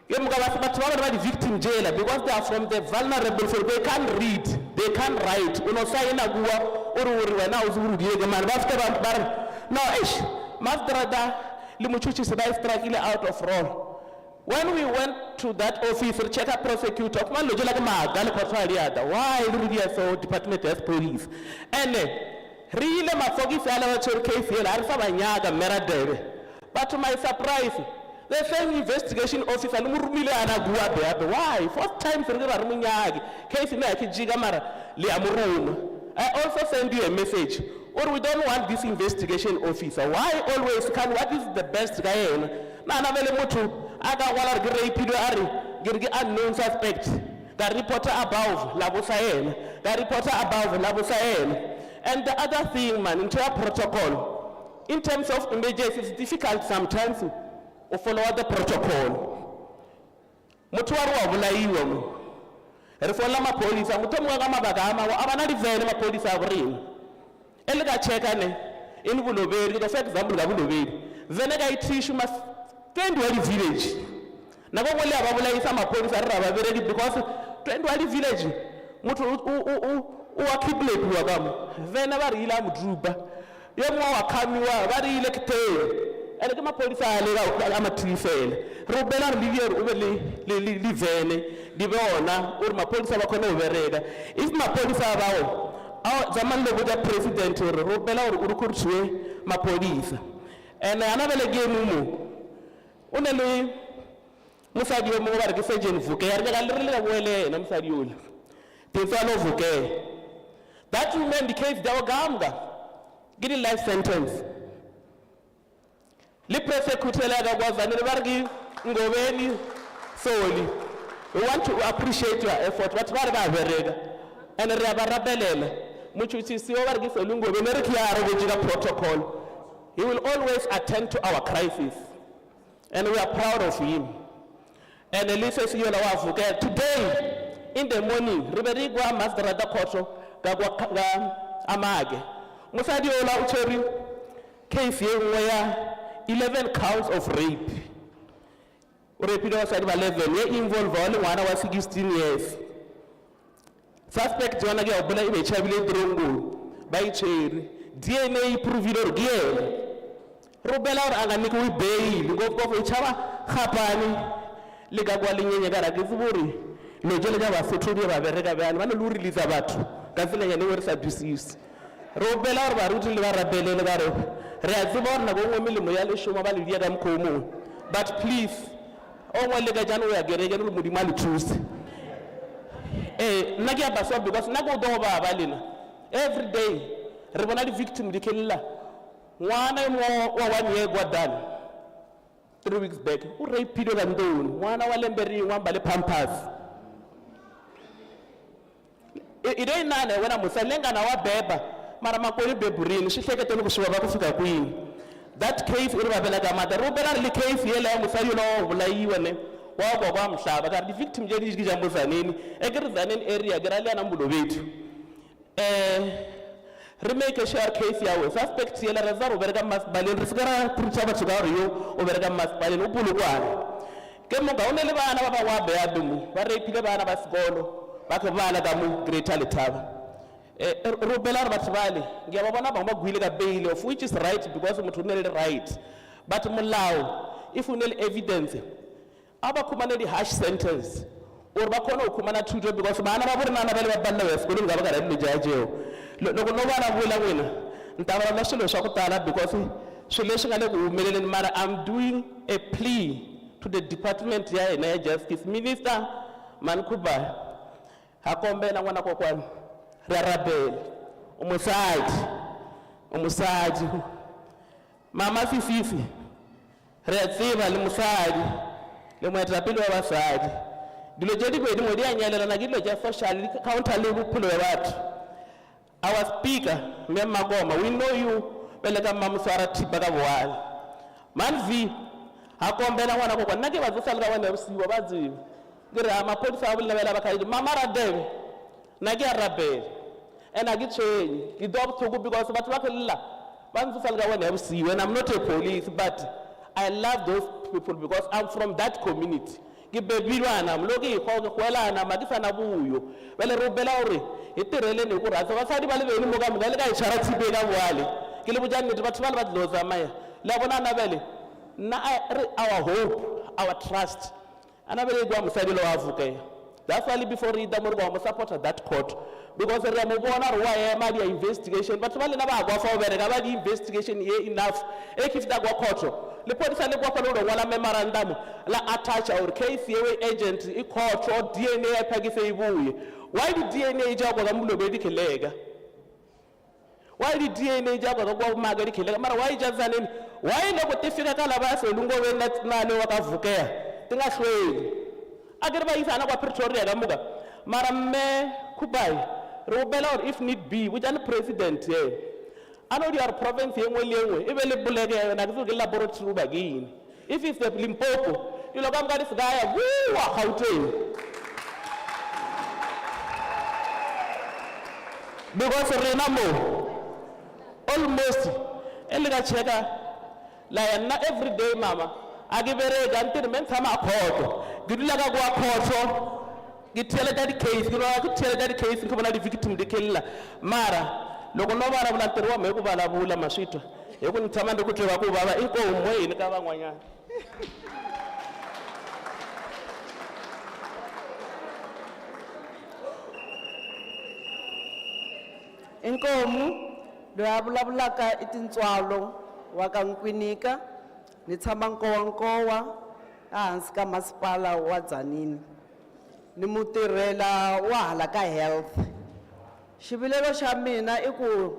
You about the victim jailer because they are from the vulnerable female. They can't read, they can't write. You know, say in a gua or now Zuru man after no ish. Masterada Limuchuchi Sabai out of role. When we went to that office, check up prosecutor, why do so department as police? And really, my focus is case but to my surprise, the same investigation officer, why? First time case I also send you a message. Or we don't want this investigation officer. Why always can what is the best guy? Unknown suspect. The reporter above Labusayen. The reporter above Labusayen. And the other thing, man, into a protocol. In terms of emergency, it's difficult sometimes to follow the protocol. Mutuaru abulaiwo. Refolama police, mutomwagama bagama, abanadi vene police abrin. Elga chekane in Buloberi, the fact example of Buloberi. Venega issue must tend to any village. Never will have some police are ready because tend to any village. Mutu are kidnapped Wagam. Whenever Ilam Druba, Yamu Kamua, very elected. And the police are laid out tree fail. Rubella Livia Livene, Divona, or my police are over. If my police are about zaman le buda president robela urukurchwe ma police and another again mu unele musadio mo barke sejen vuke yarga lirle wele na musadio tefano vuke that woman the case dawa gamga getting life sentence le prosecutor la gwaza ni bargi ngobeni soli. We want to appreciate your effort but what about verega and rababelela protocol. He will always attend to our crisis, and we are proud of him. And today, in the morning, Riberigua Masterada Koto, Amage, Musadi Ola Ucheri, case where 11 counts of rape. Rapido said 11, involved only 1 hour 16 years. Suspect John Ga-Kgapane in a chabile drongo by chair DNA providor gear. Robella and Niku Bay, go for Ga-Kgapane, Legawali Garagizuri, Lojela was Futuria Verega, and Luri Lizabat, Gazilla and Never Subduces. Robella Baruti Lavabelle Lagaro, Razumon, Nago Milimoyal Shumabal Yadam Komu. But please, all one Legajan we are getting Mudimali truth. Nagia Baso because Nago Dova Valina. Every day, Rebonali victim de Killa. 1 year got done. 3 weeks back, urapile kantoni, n'wana wa lembe rin'we a mbale pampers. I don't know when I'm saying wa beba, mara makoni beburini, swi hleketeni ku swi vava ku fika kwini. That case uri vavela ka mata, ri bela le case yela ya musadi lo vulayiwa ne, wa go kwa mhlaba, ka di victim je di jambo zaneni, e ke zaneni area ke ra le na mbulo bethu. Re make sure case yawe, suspect yela ra za ro bereka masipaleni, ri fika ra putsa batho ka ri yo o bereka masipaleni o pulukwana. Ke mo ga o ne le bana ba ba wa beya dumu, ba rapile bana ba sekolo. Baka bala ka mu greater letaba rubela re batho bale ngia ba bona ba gwile ka bail, of which is right because motho o ne le right, but molao if une le evidence aba khumana di harsh sentence or ba khona o khumana thuto because bana ba borena na bale ba balla wa sekolo nga ba ka re jajeo loko no bana bula wena ntaba la swilo swa ku tala because swilo leswi nga le ku humeleleni mara I'm doing a plea to the department ya ena ya justice minister Mankuba hakombe na n'wana kokwani ra rabela umusadi mama fififi re tseba le musadi le moetapele wa basadi dilo je di bedi mo di anyelela na dilo je social counter le bophelo ba batho. Our speaker Memma Goma, we know you bele ka mamuswara thipa ka boale man v hakombe na n'wana kokwani nna ke ba tsala ka bona bosiwa ba dziwa gira maphodisa a bolebela ba kaidi mama ra debe na ke a rapela and a ke tshwenye ke do botlhoko because batho ba khella ba ntse ga wena bosiwe and I'm not a police but I love those people because I'm from that community ke bebilwana mlo ke go gwelana ma ke sana buyo bele robela hore e tirele ne go ratsa basadi ba le bene mo ka mo le ka itshara thipe ka boale ke le bojane batho ba le ba tloza maya la bona na bele na our hope, our trust. And I believe I'm saying that's why before read the more support that court because there are more investigation, but while never go for the investigation here enough. If that go court, the police and the government wala memorandum la attach our case here agent e court or DNA pagise ibuye. Why the DNA job was amulo bedi kelega? Why the DNA job was go magari kelega? Mara why just zanin? Why no go tifika kala ba so lungo we na le wakavukea? Tinga sweli agerba isana kwa Pretoria gamuga mara me kubai robela or if need be which an president here ano di our province yengwe lengwe ebele bulege na kuzo ke laboratory bagini if it's the Limpopo you look am ga disgaya wa Gauteng because rena mo almost elika cheka la na every day mama agibere gantir men sama khoto gidula ka kwa khoto githele that case githele that case ngibona di victim dikella mara loko no bara bula ntirho wa me ku vulavula maswitwa hi ku ni tshama ndi ku tiva ku baba inkomo yini ka van'wanyana inkomo loyi a vulavulaka i tintswalo wa ka Nkwinika ni tshama Nkowankowa ehansi ka masipala wa Tzaneen ni mutirhela wa hala ka health. Xivilelo xa mina i ku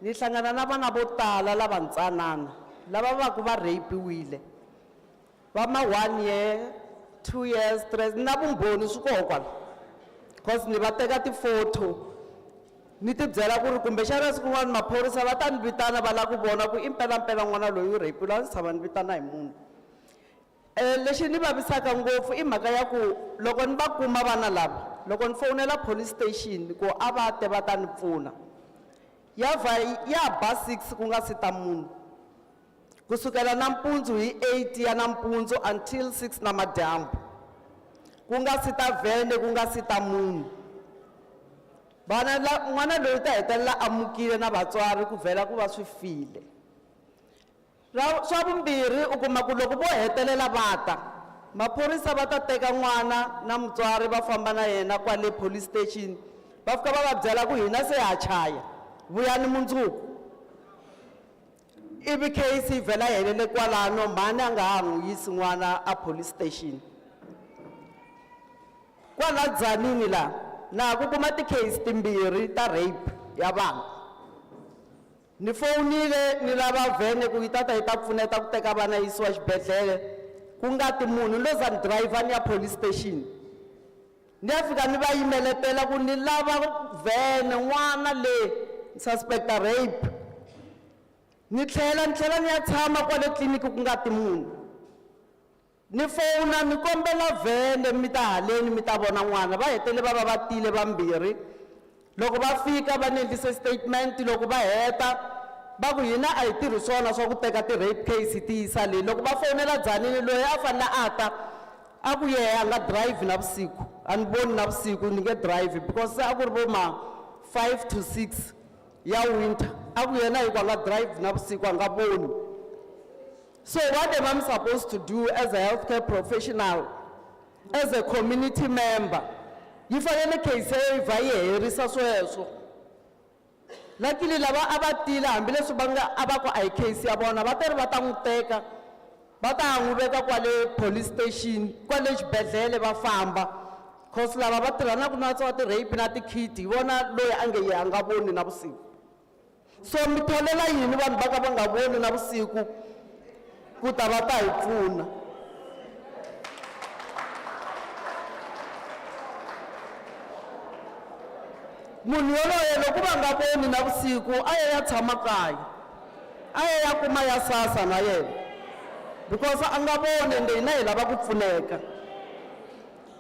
ni hlangana na vana vo tala lava ntsanana lava va ku va rapiwile va ma 1 year 2 years 3 na vumbhoni swi koho kwala because ni va teka ti-photo ni ti byela ku ri kumbe xana siku n'wana maphorisa va ta ni vitana va lava ku vona ku i mpelampela n'wana loyi u rapiwile a ndzi tshama ni vitana hi munhu. Lexi ni vavisaka ngopfu i mhaka ya ku loko ni va kuma vana lava loko ni fonela police station ku a va te va ta ni pfuna ya ba 6 ku nga si ta munhu kusukela nampundzu hi 8 ya nampundzu until 6 namadyambu ku nga si ta vhene ku nga si ta munhu. Vana n'wana loyi ta hetelela amukile na vatswari ku vhela ku va swi file. Swa vumbirhi u kuma ku loko vo hetelela vata maphorisa va ta teka n'wana na mutswari va famba na yena kwale police station va fika va va byela ku hina se ha chaya vuyani mundzuku ivi case yi vhela helele kwalano mhani a nga ha n'wi yisi n'wana a police station. Kwala Tzaneen la na ku kuma ti-case timbirhi ta rape ya vana Ni fonile ni lava vhene ku yi tata yi ta pfuneta ku teka vana yisiwa xibedhlele ku nga ti munhu lo za ni driver ni ya police station ni ya fika ni va yimeletela ku ni lava vhene n'wana le suspecta rape ni tlhela ni ya tshama kwale tliliniki ku nga ti munhu ni fona ni kombela vhene mi ta haleni mi ta vona n'wana va hetele va va va tile vambirhi loko va fika va ni endlise statement loko va heta va ku hina a hi tirhi swona swa ku teka ti-rape case ti yisa le loko va fonela Dzanini loyi a fanele a ta a ku yehe a nga drive navusiku a ni voni navusiku ni nge drive because se a ku ri vo ma 5 to 6 ya winter a ku yena hi ku a nga drive navusiku a nga voni. So what am I supposed to do as a healthcare professional, as a community member? Yi fanele case yi va yi herisa sweswo. Luckily lava a va tile hambileswi va nga a va ku a hi case ya vona va teri va ta n'wi teka va ta n'wi veka kwale police station kwale xibedhlele va famba cause lava va tirhanaka na swa ti-rape na ti-kid hi vona loyi a nge ye a nga voni navusiku. So mi tholela yini vanhu va ka va nga voni navusiku ku ta va ta hi pfuna? Munhu yoloye loko va nga voni navusiku a ya tshama kaya a ya kuma ya SASA na yena because a nga voni ende hina hi lava ku pfuneka.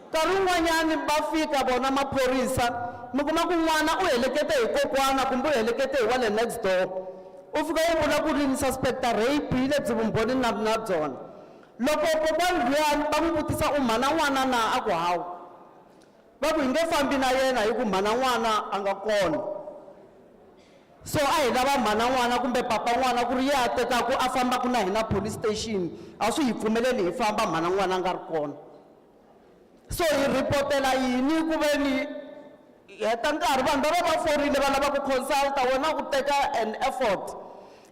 Nkarhi wun'wanyani va fika vona maphorisa mi kuma ku n'wana u helekete hi kokwana kumbe u helekete hi wa le next door u fika u vula ku ri ni suspecta rape hi lebyi vumbhoni na byona loko kokwana luyani va n'wi vutisa u mhana n'wana na a ku hawu va ku hi nge fambi na yena hi ku mhana n'wana a nga kona. So a hi lava mhana n'wana kumbe papa n'wana ku ri ye a tekaku a fambaku na hina police station a swi hi pfumeleli hi famba mhana n'wana a nga ri kona. So hi ripotela yini ku ve ni heta nkarhi vanhu va va va forile va lava ku consulta wena ku teka an effort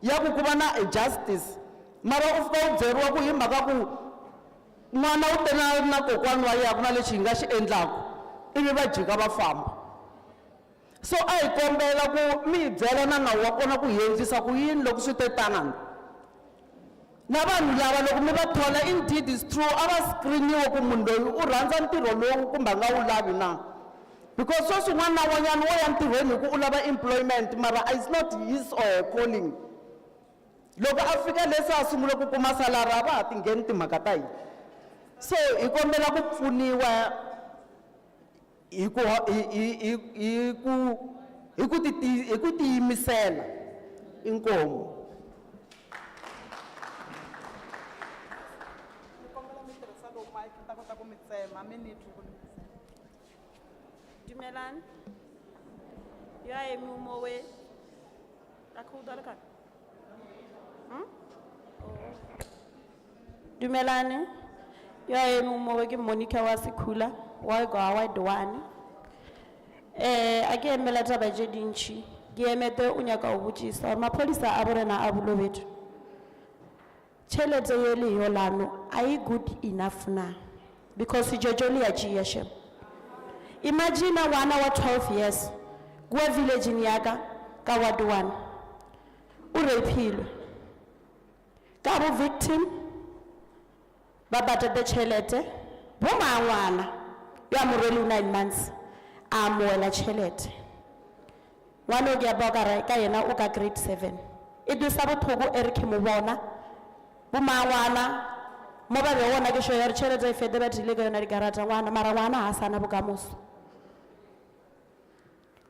ya ku va na a justice mara u fika u byeriwa ku hi mhaka ku n'wana u te na kokwani wa yena ku na lexi hi nga xi endlaku ivi va jika va famba. So a hi kombela ku mi hi byela na nawu wa kona ku hi endlisa ku yini loko swi te tanani na vanhu lava loko mi va thola indeed is true a va screeniwa ku munhu loyi u rhandza ntirho lowu kumbe a nga wu lavi na because sweswi n'wana na n'wanyana wo ya ntirhweni hi ku u lava employment mara it's not his or her calling. Loko a fika leswi a sungule ku kuma salari a va ha tingheni timhaka ta hina. So hi kombela ku pfuniwa hi ku tiyimisela. Inkomu. Dumelan, ya emi umowe, akudalaka. Dumelan, ya emi umowe ke Monica Wasikula, wa go awa Dwani. Ake emela taba je dinchi, ke emete unyaka ubutshisa, mapolisa aborena abulobetu. Tšhelete yele yolano, are you good enough now? Because Jojoli achieve. Imagine a 1 hour 12 years, go village in Yaga, Kawaduan, Urepil, Gabo victim, Babata de Chelete, Boma 9 months, Amuela Chelete. One of your bogara, Kayana Uka grade 7. It was Sabotogo Eric Mubona, Bumawana, Mobile one I show your Chelete Federal Legal and Garata, Marawana, Asana Bugamus.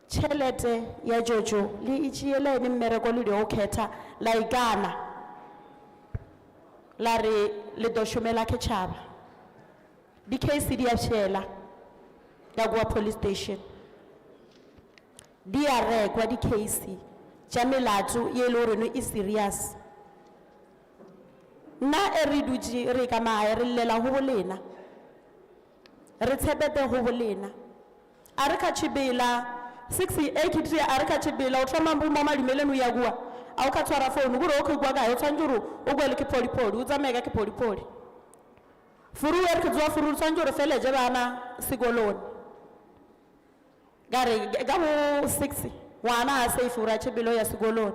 Chelete ya Jojo, li ichiele ni mmerekoli de oketa, la igana, la re le doshumela kechaba. Di case di achela, Dagua police station. Di are kwa di case, Jamilatu yelo reno is serious. Na eriduji rekama lela hubolena. Retebete hubolena. Arika chibela 68 arika chibela utrama mama limelenu yagua au katwara phone guro okugwaga yotanjuru ogwele ke polipoli uzameka ke polipoli furu erkuzwa furu tanjuru feleje bana sigoloni gare gabo 6 wana ase fura chibelo ya sigoloni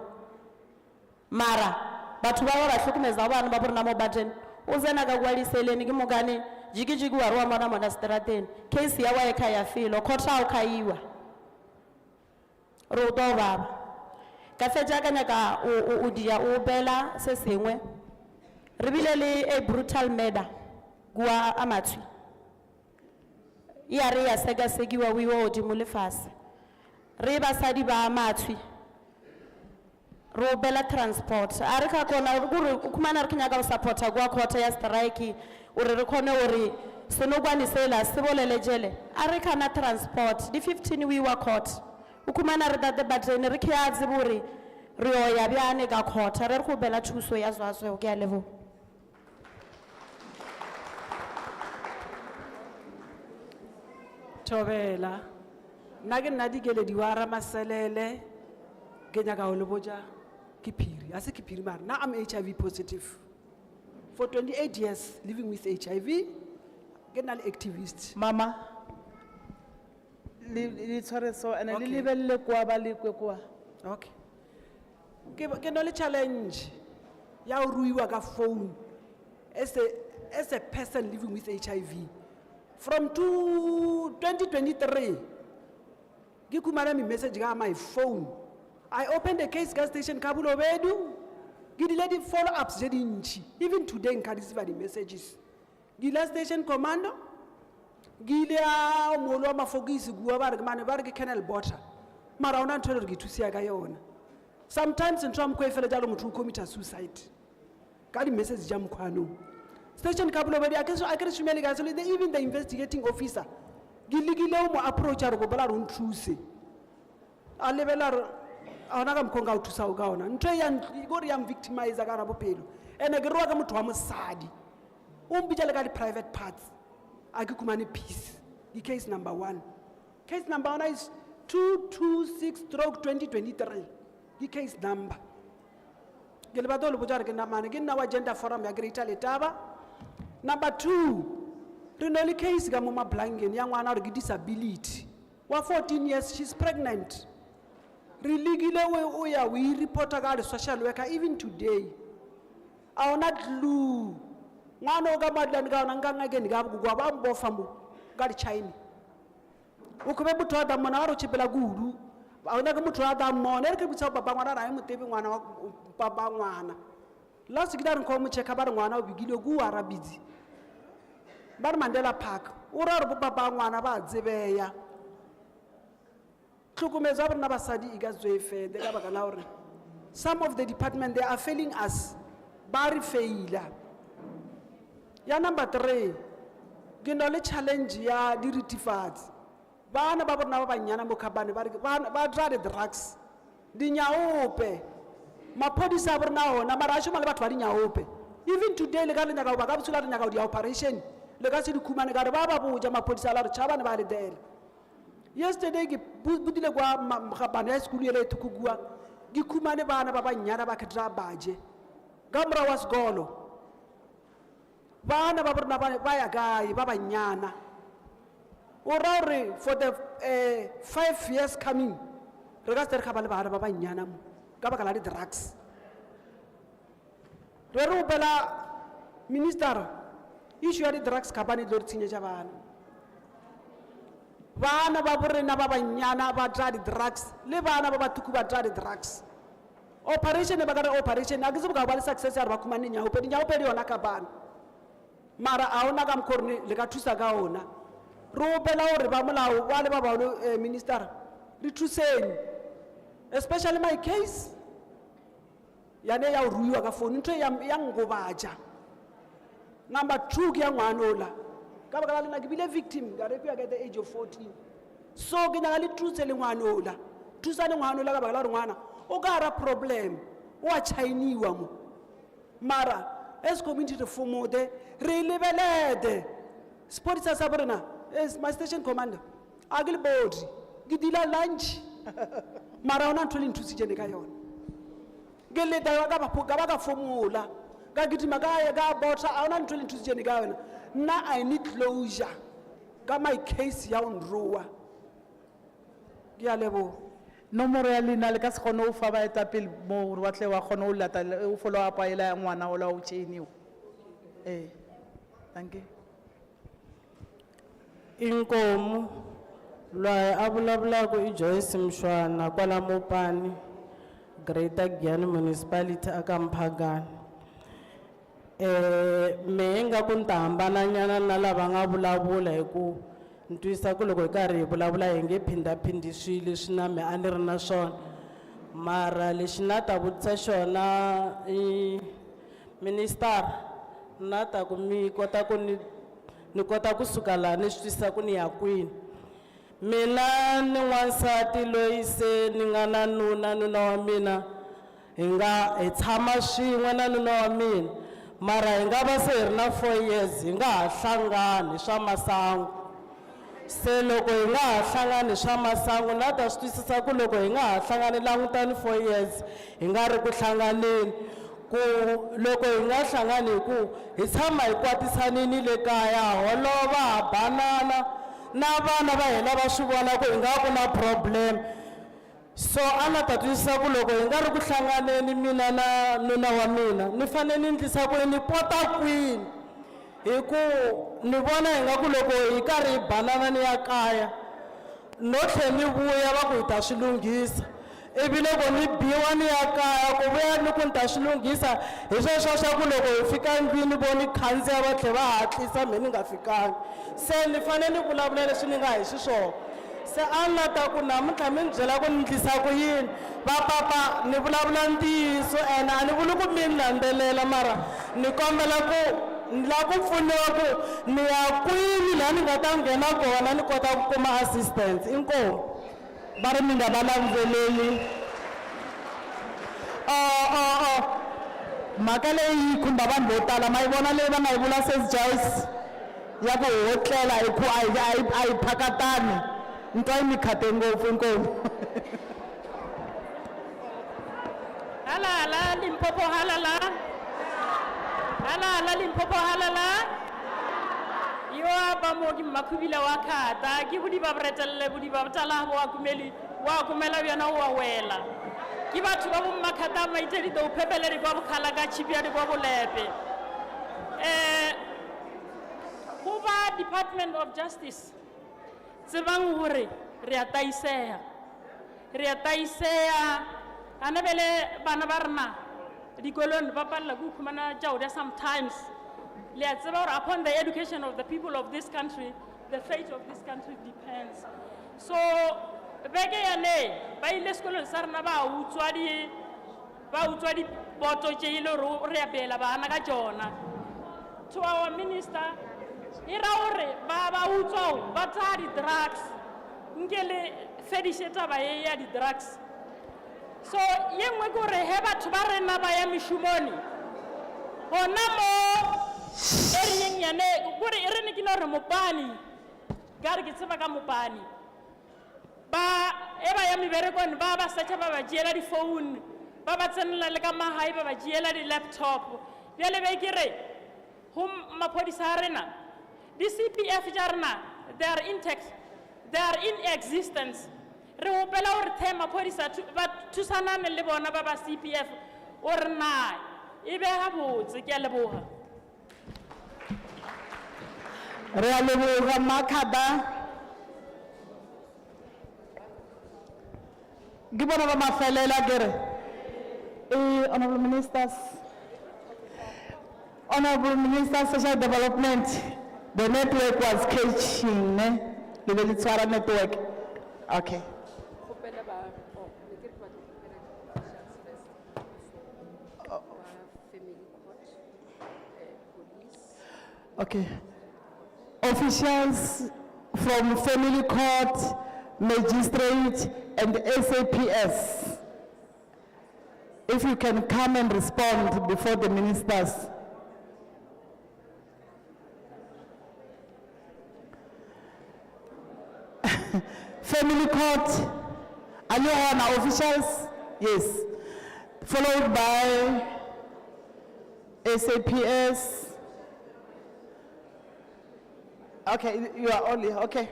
mara batho ba ba hlokomeza bana ba borena mo batten o tsena ka kwaliseleni ke mogane jiki wa rwa mona mona strateng case ya wa ekha ya filo khotha o khaiwa ro to baba ka fetja ka nyaka o dia o bela se sengwe re bile le a brutal murder gwa amatswi ya re ya sega segiwa wiwo odimo lefase re basadi ba amatswi ro bela transport a re ka kona gore o khumana re kenyaka go supporta gwa khota ya strike o re khone o re senokwane sela se bolele jele a re kana transport di 15 we wa court o khumana re date batrene re khya tsebore re o ya bjane ka khota re go bela thuso ya zwaswe o ke a levo Thobela nna ke nna dikeledi wa Ramaselele ke nyaka go le botsa ke phiri a se ke phiri mara now I'm HIV positive for 28 years living with HIV ke nna le activist Mama, le tshware so ene le Okay. lebelle kwa ba le kwe kwa. okay ke no le challenge ya o ruiwa ka phone as a person living with HIV from 2023 ke kumana mi message ga my phone I opened the case gas station Kabulo Bedu ke di lady follow ups je dintši even today nka receive the messages di station commando gile a molo wa mafokisi gua ba re ke mane ba re ke Colonel Bota mara ona ntho re ke thusia ka yona sometimes ntho am koefela jalo motho o commit suicide ka di message ja mkhwano station Kabulo Bedu a ke re shumele ka so even the investigating officer giligile mo approach re go bala re nthuse a lebela re ona ka mkhonga o thusa o ka ona ntho ya gore ya victimize ka ra bopelo ene ke rwa ka motho wa mosadi o mbitjale ka di private parts a ke kumane peace the case number 1 case number 1 is 226/2023 the case number ke le batlo le botsa re ke nna mane ke nna wa gender forum ya Greater Letaba number 2 re no le case ka mo mablankeng ya ngwana re ke disability wa 14 years she's pregnant re legile o ya we reporta ka le social worker even today a ona clue ngwana o ka madlane ka ona nka ngakeni ka bukwa ba mbofa mo ka di China o khube motho wa damona wa ro tshepela kudu a ona ka motho wa damona re ke butsa papa ngwana ra motebi ngwana wa papa ngwana last ke da re ko mo checka ba re ngwana o bigile ku wa rabizi ba re Mandela Park o ra re papa ngwana ba tsebeya tlokomeza ba rena basadi e ka tswefe de ka baka la hore some of the department they are failing us ba re faila ya number 3 ke no le challenge ya di retifatsi bana ba bona ba banyana mo Ga-Kgapane ba try the drugs di nyaope maphodisa ba rena ona mara a shoma le batho ba di nyaope even today le ka le nyaka ba ka btsula le nyaka di operation le ka se di khumane ka re ba boja maphodisa la re chabane ba le dele yesterday ke budile kwa Ga-Kgapane high school ile tukugua ke khumane bana ba banyana ba khatra baje ka mora wa sekolo bana ba bona ba ya gae ba banyana o ra re for the 5 years coming re ka se ba le bana ba banyana mo ka baka la di drugs re re bela minister issue ya di drugs Ga-Kgapane lo tshinye ja bana ba borena ba banyana ba try di drugs le bana ba batuku ba try di drugs operation ba ka re operation a ke se boka ba le success ya re ba khumane nyaope di yona Ga-Kgapane mara a ona ka mkorne le ka thusa ka ona ro bela hore ba molao wa le ba baolo minister re thuseni especially my case yane ya ruiwa ka phone ntwe ya ngobaja number 2 ke ya ngwanola ka baka la lena ke bile victim ka rape at the age of 14 so ke nyaka le thuse le ngwanola thusa le ngwanola ka baka la re ngwana o ka ra problem wa chainiwa mo mara as community reform de re lebelede sportsa sa borena as my station commander agil body ke dila lunch mara ona ntho le nthusi jene ka yona ke le da ka ba ka formula ka gitima ka ga botsa ona ntho le nthusi jene ka yona na I need closure ka my case ya unruwa ke ya lebo nomoro ya leina le ka se kgone ho fa baetapele moo hore ba tle ba kgone ho lata o follow up a ela ya ngwana o la o chainiwa. Thank you. Inkomo loyi a vulavulaka I Joyce Mshwana kwala Mopani Greater Giyani Municipality aka Mphakani. Me nga ku nta hambananyana na lava nga vulavula hi ku ntwisa ku loko hi karhi hi vulavula hi nge phindaphindi swilo leswi na me a ni ri na swona mara lexi na ta vutisa xona I minister na ta ku mi kota ku ni kota ku suka laha ni swi twisisa ku ni ya kwini. Mina ni n'wansati loyi se ni nga na nuna wa mina hi tshama swin'we na nuna wa mina mara hi nga va se hi ri na 4 years hi nga ha hlangani swa masangu. Se loko hi nga ha hlangani swa masangu na ta swi twisisa ku loko hi nga ha hlangani langutani 4 years hi nga ri ku hlanganeni ku loko hi nga hlangani hi ku hi tshama hi kwatisanini le kaya holova ha banana na vana va hina va swi vona ku hi nga ku na problem. So a na ta twisisa ku loko hi nga ri ku hlanganeni mina na nuna wa mina ni fanele ni endlisa ku ni pota kwini hi ku ni vona hi nga ku loko hi karhi hi banana ni ya kaya no tlhe ni vuya va ku hi ta swi lunghisa ivi loko ni biwa ni ya kaya ku vuya ni ku ni ta swi lunghisa hi sweswo swa ku loko hi fika ndlwini vo ni khandziya va tlhe va hatlisa me ni nga fikangi. Se ni fanele ni vulavula leswi ni nga hi xiswona. Se a ni ta ku namuntlha mi ni byela ku ni endlisa ku yini va papa ni vulavula ntiyiso and a ni vuli ku mi ni landzelela mara ni kombela ku ni lava ku pfuniwa ku ni ya kwini laha ni nga ta nghena kona ni kota ku kuma assistance. Inkomu va ri mi nga va landzeleli mhaka leyi khumba vanhu vo tala ma yi vona leyi va nga yi vula Sis Joyce ya ku ho tlela hi ku a yi phakatani ni twa yi mi khate ngopfu. Inkomu. Halala Limpopo halala. Halala Limpopo halala. Yo ba mo ki makhubila wa khata ki budi ba bretelle budi ba tala wa kumela bjana wa wela. Ki batho ba bo makhata maitedi do phepeleri ba bokhala ka chipia di ba bolepe. Go ba Department of Justice tsebang hore re a taiseha ana bele bana ba rena dikolong ba palla go khumana jauda sometimes le a tseba hore upon the education of the people of this country the fate of this country depends. So beke yane ba ile sekolong sa rena ba utswa di boto tse ile re apela bana ka jona. To our minister ira hore ba utswa ba tsa di drugs ngele fedisheta ba ya di drugs. So yengwe gore he batho ba rena ba ya mishumoni hona mo eri yane gore ere ne kilo re Mopani gare ke tseba ka Mopani ba eba ya miberekoni ba searcha ba jiela di phone ba tsenela le ka mahai ba jiela di laptop bjale be kere hum maphodisa rena di CPF jarna they are in existence. Re hopela hore the maphodisa ba thusanane le bona ba CPF or na ebe ha botse ke a leboga. Re a leboga Makhada ke bona ba mafelela kere Honorable Minister Social Development, the network was catching the Velitswara network. Okay. Okay. Officials from family court, magistrate, and SAPS, if you can come and respond before the ministers. Family court, are you on our officials? Yes. Followed by SAPS. Okay, you are only, okay.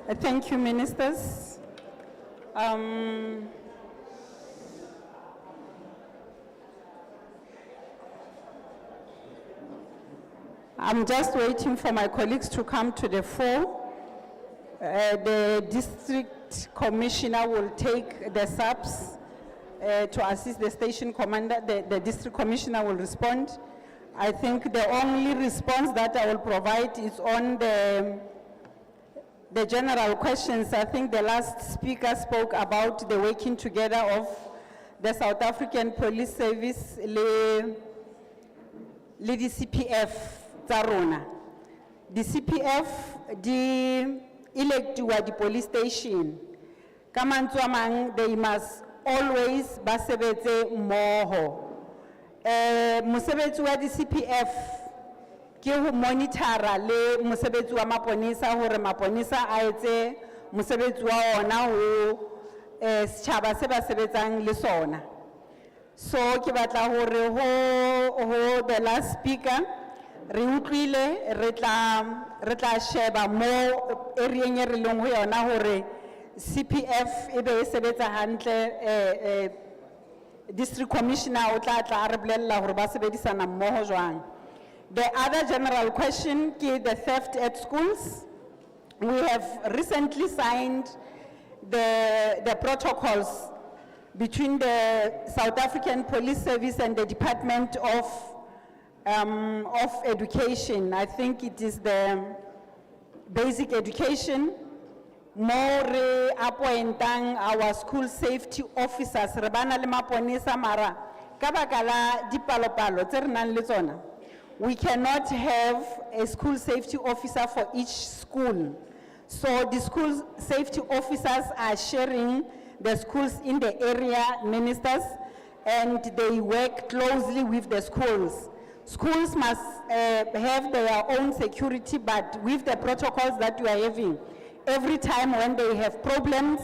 Thank you, ministers. I'm just waiting for my colleagues to come to the fore. The district commissioner will take the subs to assist the station commander. The district commissioner will respond. I think the only response that I will provide is on the general questions. I think the last speaker spoke about the working together of the South African Police Service, le JCPF tsa rona. The CPF, the electua the police station. Ka mantswe a mang, they must always ba sebetse mmoho. Mosebetsi wa di CPF ke ho monitora le mosebetsi wa maponisa hore maponisa a etse mosebetsi wa ona ho setjhaba se ba sebetsang le sona. So ke batla hore ho the last speaker re utlwile re tla sheba mo area e re leng ho yona hore CPF e be e sebetsa hantle. District Commissioner o tla a re bolella hore ba sebedisana mmoho jwang. The other general question ke the theft at schools. We have recently signed the protocols between the South African Police Service and the Department of Education. I think it is the basic education. More appointing our school safety officers. Rebana le maponisa mara. Kabakala di palo tse re nang le tsona. We cannot have a school safety officer for each school. So the school safety officers are sharing the schools in the area, ministers, and they work closely with the schools. Schools must have their own security, but with the protocols that we are having, every time when they have problems,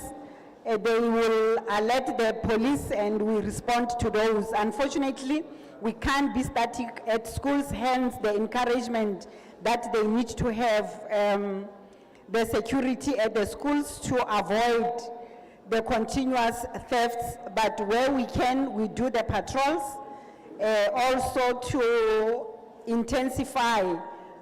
they will alert the police and we respond to those. Unfortunately, we can't be static at schools, hence the encouragement that they need to have the security at the schools to avoid the continuous thefts, but where we can, we do the patrols, also to intensify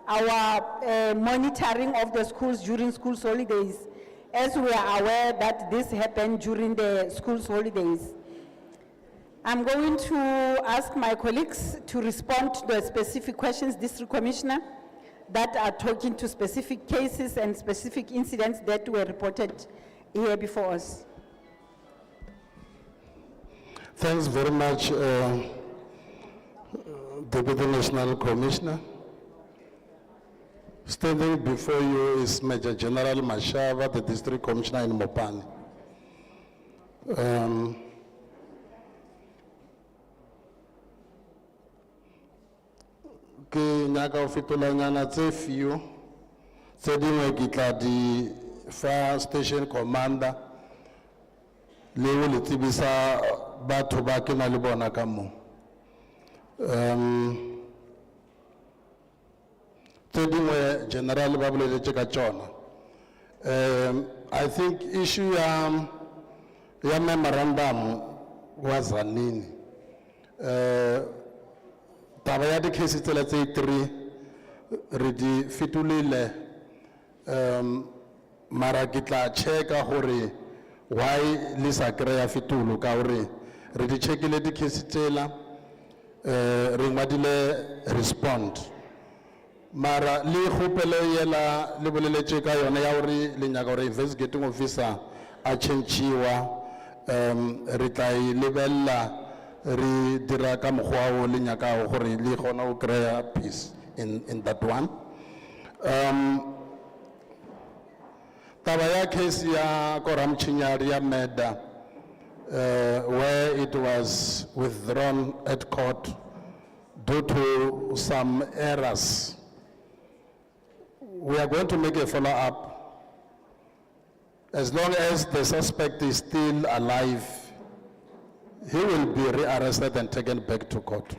our monitoring of the schools during school holidays, as we are aware that this happened during the school holidays. I'm going to ask my colleagues to respond to the specific questions, District Commissioner, that are talking to specific cases and specific incidents that were reported here before us. Thanks very much, Deputy National Commissioner. Standing before you is Major General Mashava, the District Commissioner in Mopani. Ke nyaka o fetolanyana tse few tse dingwe ke tla di fa station commander le o le tsebisa batho ba ke na le bona ka mo. Tse dingwe general ba boleletse ka tsona. I think issue ya memorandum was Zanini. Taba ya di cases tse 3 re di fetolile mara ke tla checka gore why le sa kry-a fetolo ka gore re di checkile di cases tsela re ngwadile respond mara le kgopelo yela le boleletse ka yona ya gore le nyaka gore investigating officer a change-iwa re tla e lebella re dira ka mokgwa o le nyaka gore le gona o kry-a peace in that one. Taba ya case ya Koramchinyari ya Meda where it was withdrawn at court due to some errors. We are going to make a follow-up. As long as the suspect is still alive, he will be rearrested and taken back to court.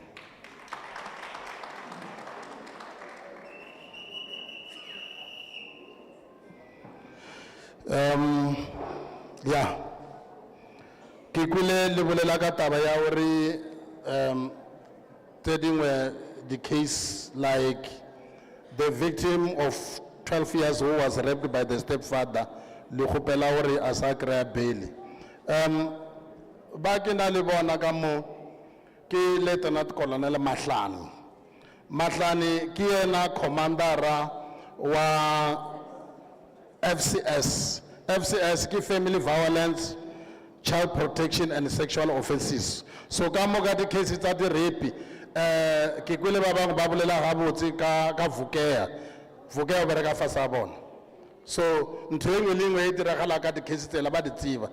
Yeah. Ke kwile le bolela ka taba ya hore tse dingwe the case like the victim of 12 years who was raped by the stepfather le kgopela hore a sa kry-a bail. Ba ke na le bona ka mo ke Lieutenant Colonel Mahlani. Mahlani ke yena commandera wa FCS. FCS ki Family Violence, Child Protection and Sexual Offenses. So ka mo ka di cases tsa di rape ke kwele ba bang ba bolela ga botse ka Vukea. Vukea ba re ka fasa bona. So ntho engwe le engwe e diragala ka di cases tsela ba di tsiba.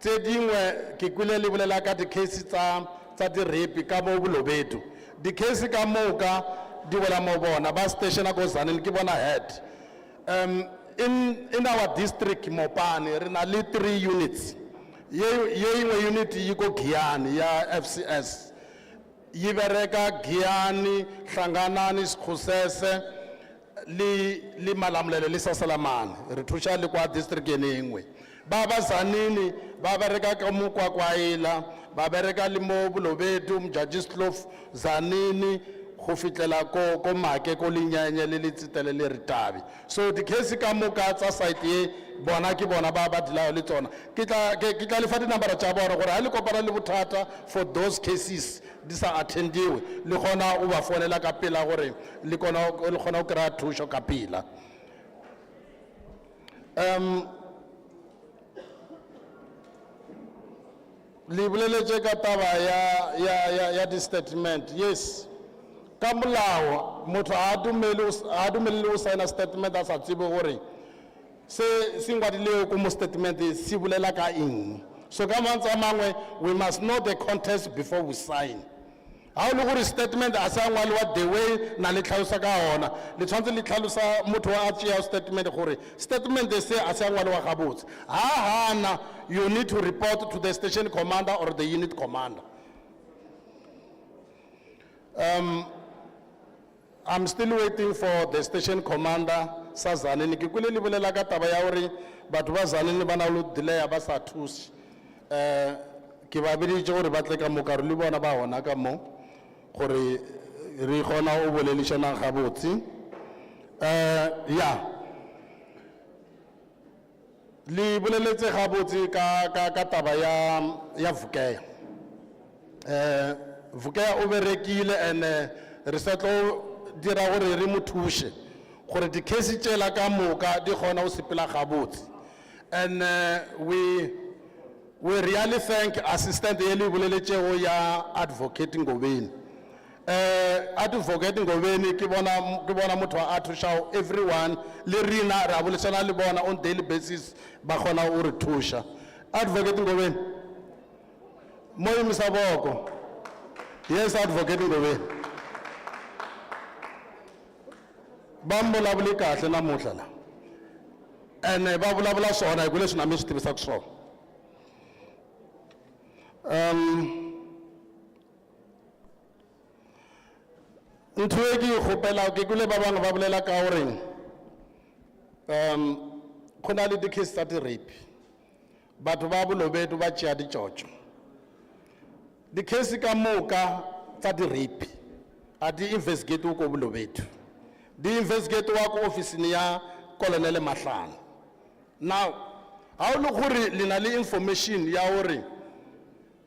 Tse dingwe ke kwele le bolela ka di cases tsa di rape ka mo Bolobedu. Di case ka mo ka di bola mo bona ba station a go Zanini ke bona head. In our district Mopane re na le 3 units. Ye unit yi go Giyani ya FCS. Yi bereka Giyani, Hlanganani, Sikhosese li Malamulele li Sasalamane. Re thusha le kwa district enengwe. Baba Zanini ba bereka ka Mokwakwayela, ba bereka le mo Bolobedu, Mjajislof, Zanini go fitlela ko make ko lenyanya le letsitele le Ritabi. So the case ka mo ka tsa site e bona ke bona ba dilao le tsona ke tla le fa di number tsa bona gore ha le kopana le bothata for those cases di sa attendiwe le gona o ba fonela ka pela gore le gona o kra thusho ka pela. Le boleletse ka taba ya di statement. Yes, ka molao motho a dumele o sign a statement a sa tsebe gore se ngwadile ko mo statement se bolela ka eng. So ka mantse a mangwe we must know the context before we sign. Ha o le gore statement a sa ngwalwa the way na le tlhalosa ka ona le tshwantse le tlhalosa motho a tšea statement gore statement se a sa ngwalwa ga botse. Ha you need to report to the station commander or the unit commander. I'm still waiting for the station commander sa Zanini. Ke kwele le bolela ka taba ya hore batho ba Zanini ba na lo delay ba sa thusi. Ke ba biditse gore ba tle ka mo ka re le bona ba hona ka mo gore re gona o bolelishana ga botse. Yeah. Le boleletse ga botse ka taba ya Vukea. Vukea o berekile and re setlo dira gore re mothushe gore di case tsela ka moka di gona o sepela ga botse. And we really thank assistant Eli Bulelechego ya advocate Ngobeni. Advocate Ngobeni ke bona motho a thusha everyone le rina ra boletsana le bona on daily basis ba gona o re thusha. Advocate Ngobeni mo imisaboko. Yes, advocate Ngobeni. Ba mbolabule kahle namuhla la. And ba bulabula sona ikule sina mi stivisa kusona. Ntwe ke khopela ke kule ba bang ba bolela ka hore khona le di case tsa rape. Batho ba Bolobedu ba tšea ditšotšo. Di case ka moka tsa di rape a di investigate ko Bolobedu. Di investigate wa ko office ya Colonel Mahlani. Now how lo gore le na le information ya hore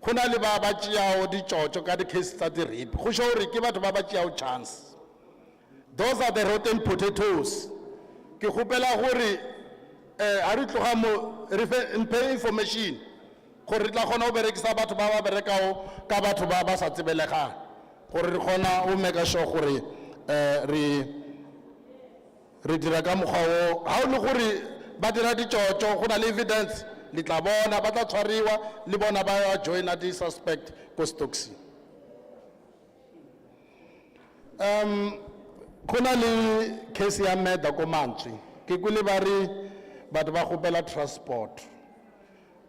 khona le ba tšeago ditšotšo ka di case tsa di rape go sho gore ke batho ba tšeago chance. Those are the rotten potatoes. Ke gopela gore a re tloga mo re fe information gore re tla gona o berekisa batho ba berekao ka batho ba sa tsebelegang gore re gona o make sure gore re dira ka mogwa o ha o le gore ba dira ditšotšo go na le evidence le tla bona ba tla tshwariwa le bona ba joina di suspect ko Stoksi. Khona le case ya Meda ko Mantswi ke kwele ba re batho ba gopela transport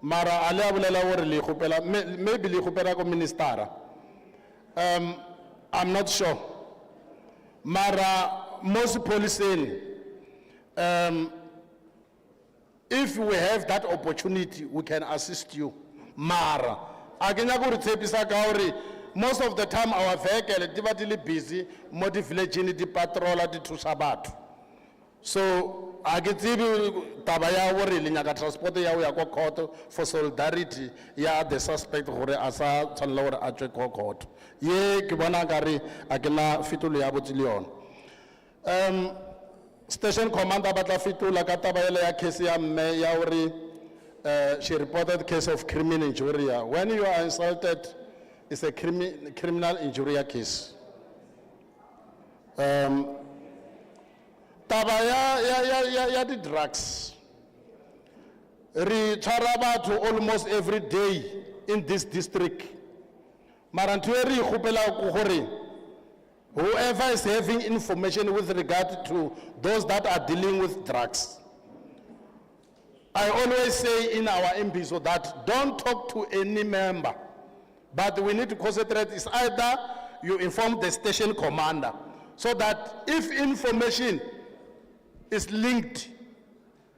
mara a le a bolela gore le gopela maybe le gopela ko ministera. I'm not sure mara most policing If we have that opportunity, we can assist you. Mara, most of the time our vehicle is dividedly busy, modi village in the patrol at the Tusabat. So, I get tabaya worry linyaga transport ya ya court for solidarity ya the suspect hore asa tsanlora atwe court. Ye kibana gari akena fitulu ya botilion. Station commander batla fitula katabayele ya case ya me ya uri she reported case of criminal injury. When you are insulted, it's a criminal injury case. Tabaya ya the drugs. Ri charaba to almost every day in this district. Marantueri khupela kuhori. Whoever is having information with regard to those that are dealing with drugs. I always say in our Imbizo that don't talk to any member, but we need to concentrate. It's either you inform the station commander, so that if information is linked,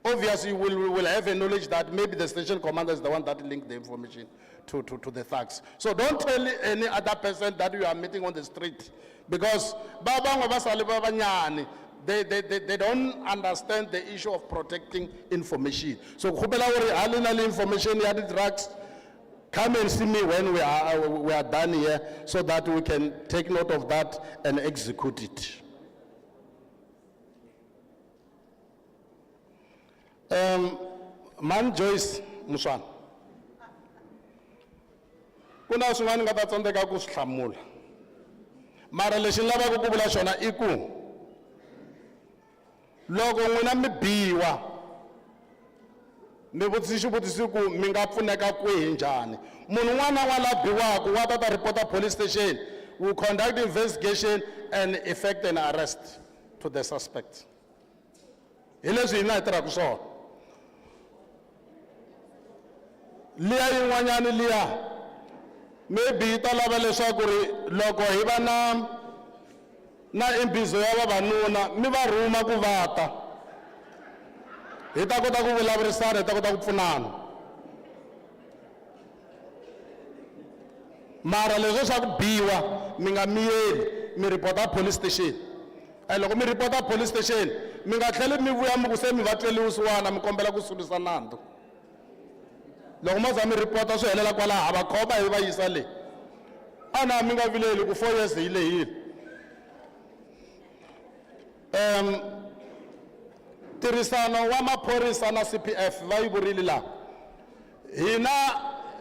obviously we will have a knowledge that maybe the station commander is the one that linked the information to the thugs. So don't tell any other person that you are meeting on the street, because they don't understand the issue of protecting information. So information the drugs, come and see me when we are done here, so that we can take note of that and execute it. Man Joyce Muswan. Kuna swin'wana nga ta tsandzeka ku swi hlamula. Mara lexi ni lavaka ku vula xona I ku loko n'wina mi biwa mi vutisi xivutiso ku mi nga pfuneka kwihi njhani. Munhu n'wana wa la biwaka wa ta report police station, will conduct investigation and effect an arrest to the suspect. Hi leswi hina hi tirhaka swona. Liya yin'wanyani liya maybe ta lava leswaku ri loko hi va na Imbizo ya vavanuna mi va rhuma ku vata hi ta kota ku vulavurisana, hi ta kota ku pfunana. Mara leswo swa ku biwa mi nga miyeli mi reporta police station. Loko mi reporta police station mi nga tlheli mi vuya mi ku se mi va tweliwisiwana mi kombela ku sulusa nandzu. Loko mo za mi reporta swi helela kwala hava khoma hi va yisa le. Ana mi nga vileli ku 4 years hi lehile. Tirhisano wa maphorisa na CPF va yi vurile la. Hina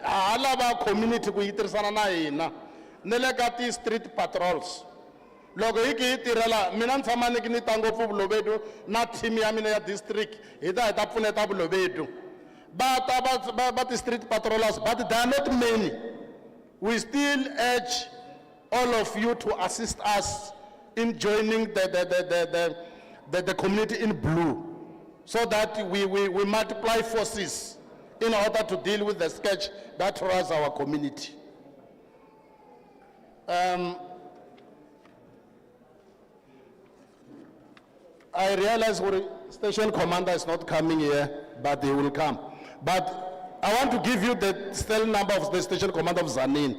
hala va community ku yi tirhisana na hina nele ka ti street patrols. Loko hi ki hi tirhela mina ni tshama ni ta ngopfu Bulobedu na team ya mina ya district hi ta pfuneta Bulobedu. But the street patrollers, but they are not many. We still urge all of you to assist us in joining the community in blue, so that we multiply forces in order to deal with the scourge that harass our community. I realize the station commander is not coming here, but he will come. But I want to give you the cell number of the station commander of Zanin.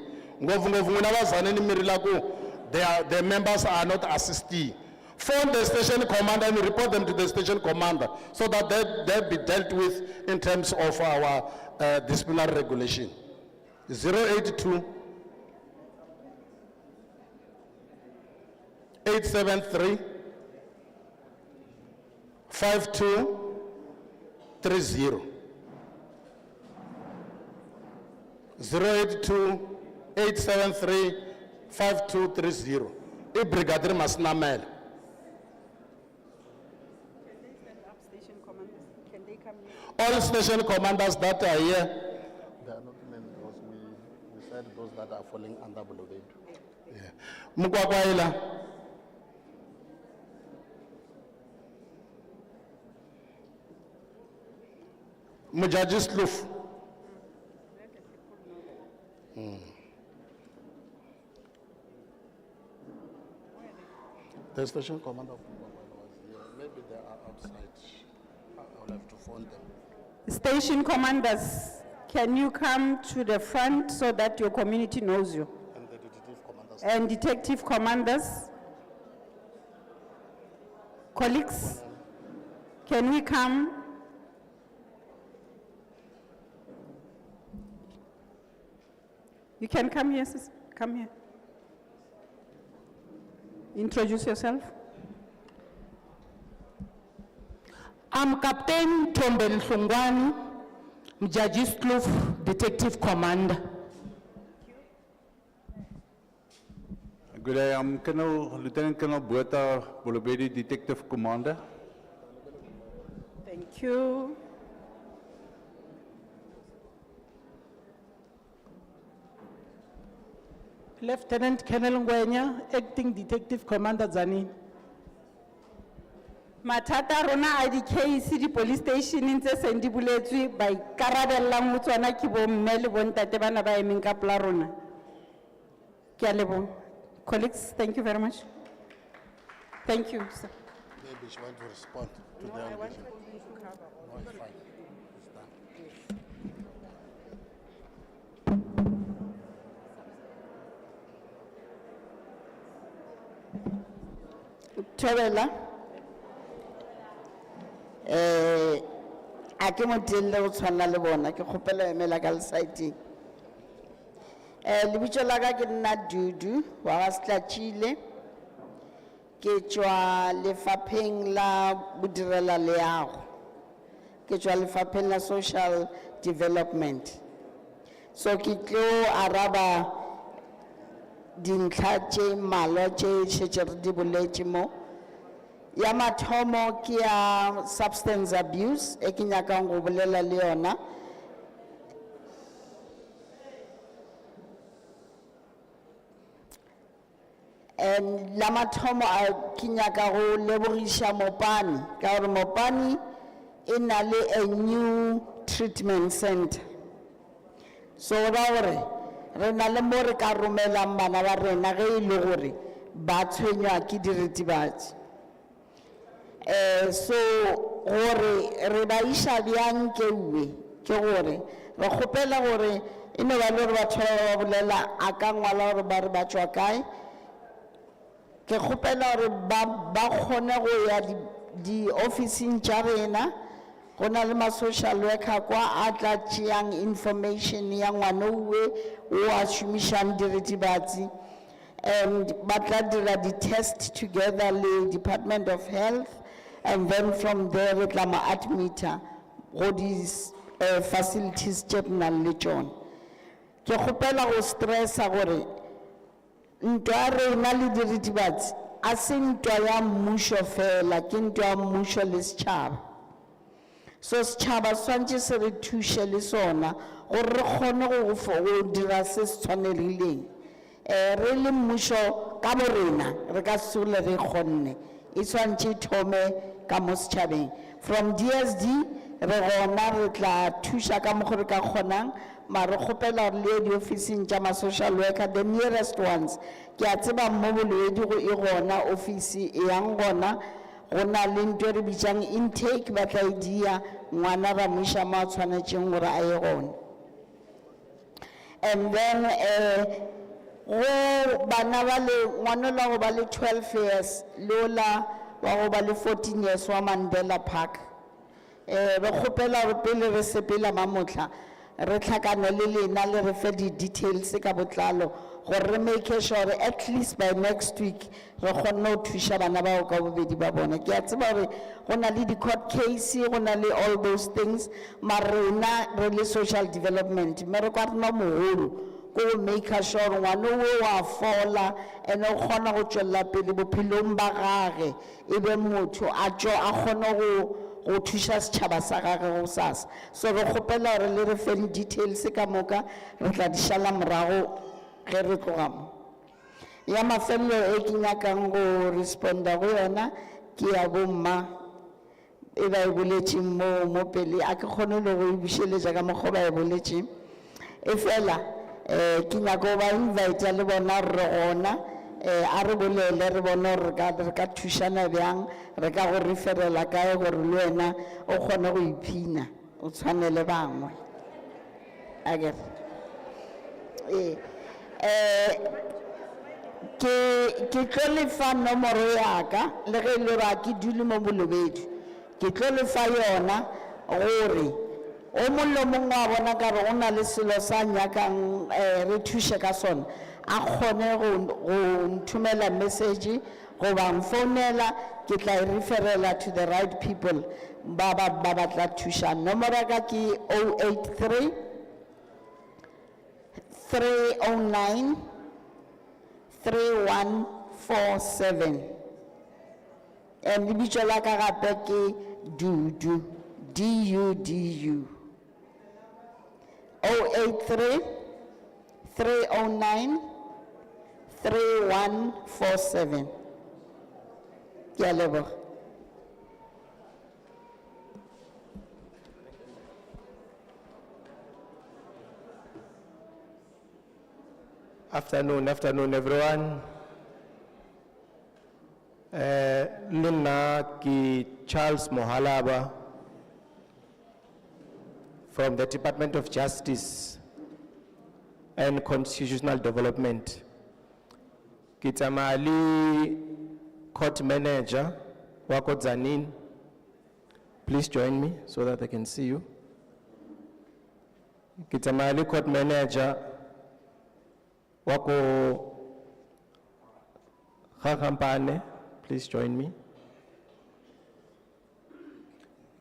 Their members are not assisting. Phone the station commander and report them to the station commander, so that they'll be dealt with in terms of our disciplinary regulation. 082 873 5230. 082 873 5230. Brigadier Masnamel. All station commanders that are here, they are not men because we said those that are falling under Bulobedu. Yeah. Mukwakwaila. Mujajis Luf. The station commander of Limpopo was here. Maybe they are outside. I'll have to phone them. Station commanders, can you come to the front so that your community knows you? And detective commanders. Colleagues, can we come? You can come here, sis. Come here. Introduce yourself. I'm Captain Tombel Hlungwani, Mjajis Kloof Detective Commander. Good day, I'm Lieutenant Colonel Botha Bolobedi, Detective Commander. Thank you. Lieutenant Colonel Ngwenya, Acting Detective Commander Zanin. Matata rona a di case di police station ntse seng di buletswe ba ikarabellang ho tsona ke bo mme le bo ntate bana ba emeng ka pela rona. Ke a leboha. Colleagues, thank you very much. Thank you, sir. Maybe she want to respond to the allegation. No, it's fine. It's done. Thobela, a ke motelle o tshwana le bona ke kgopela ho emela ka leside. Lebitso la ka ke nna Dudu wa ga Setlatšhile, ke tšwa lefapheng la bodirela leago, ke tšwa lefapheng la social development. So ke tlo araba dintlha tše mmalwa tše šetše re di boletše mo. Ya mathomo ke ya substance abuse e ke nyakang go bolela le yona. And la mathomo a ke nyaka go lebogiša Mopani ka gore Mopani e na le a new treatment center. So ra gore re na le mo re ka romelang bana ba rena ge e le gore ba tshwenywa ke diritibatsi. So gore re ba iša bjang keuwe ke gore re kgopela gore e no ba le gore batho ba bolela a ka ngwala gore ba re ba tšwa kae. Ke kgopela gore ba kgone go ya di officing tša rena, go na le ma social worker kwa a tla tšeang information ya ngwana uwe o a šomišang diritibatsi, and ba tla dira di test together le Department of Health, and then from there re tla ma admita go di facilities tše re nang le tšone. Ke kgopela go stressa gore ntwa rena le diritibatsi a se ntwa ya mmušo fela, ke ntwa ya mmušo le setšhaba. So setšhaba swantše se re thuše le sona gore re kgone go dira se se tshwanelegileng. Re le mmušo ka borena re ka sole re kgonne, e swantše thome ka mo setšhabeng. From DSD re gona re tla thuša ka mokgwa re ka kgonang, mara kgopela gore le di officing tša ma social worker, the nearest ones. Ke a tseba mo Boledi go e gona office e yang gona, go na le ntwe re bitšang intake, ba tla idia ngwana ba moiša mo a tshwanetšeng gore a ye gona. And then go bana ba le ngwana la go ba le 12 years le ola wa go ba le 14 years wa Mandela Park. Re kgopela gore pele re sepela mamotla re tlhakane le lena le re fe di details ka botlalo gore re make sure at least by next week re kgone go thuša bana bao ka bobedi ba bona. Ke a tseba gore go na le di court case, go na le all those things, mara rena re le social development mme kwa rena mogolo ko go make sure ngwana o wa fola ene o kgona go tšwelela pele bophelong ba gage, e be motho a tšo a kgone go thuša setšhaba sa gage go sasa. So re kgopela gore le re feng details ka moka re tla di šala morago ge re tloga mo. Ya mafelelo e ke nyakang go responda go yona ke ya bomma e ba e boletšeng mo pele, a ke kgone le go e bušeletša ka mokgwa ba e boletšeng. E fela ke nyaka go ba invite le bona re gona a re bolele re bone gore re ka thušana bjang, re ka go referela kae gore le wena o kgone go iphina. o tshwanele bangwe akere ke tlo lefa nomoro yaka le ge le ra ke dule mo Bolobedu ke tlo lefa yona gore o mollo mongwe wa bona ka re o na le selo sa nyakang re thushe ka sona a kgone go nthumela message go ba mfounela ke tla e referela to the right people ba batla thusha nomoro ka ke 083 309 3147 and lebitso la ka gape ke Dudu DUDU 083 309 3147 ke a leboga. Afternoon, everyone. Luna ki Charles Mohalaba from the Department of Justice and Constitutional Development. Kitamali Court Manager Wako Zanin. Please join me so that I can see you. Kitamali Court Manager Wako Ga-Kgapane, please join me.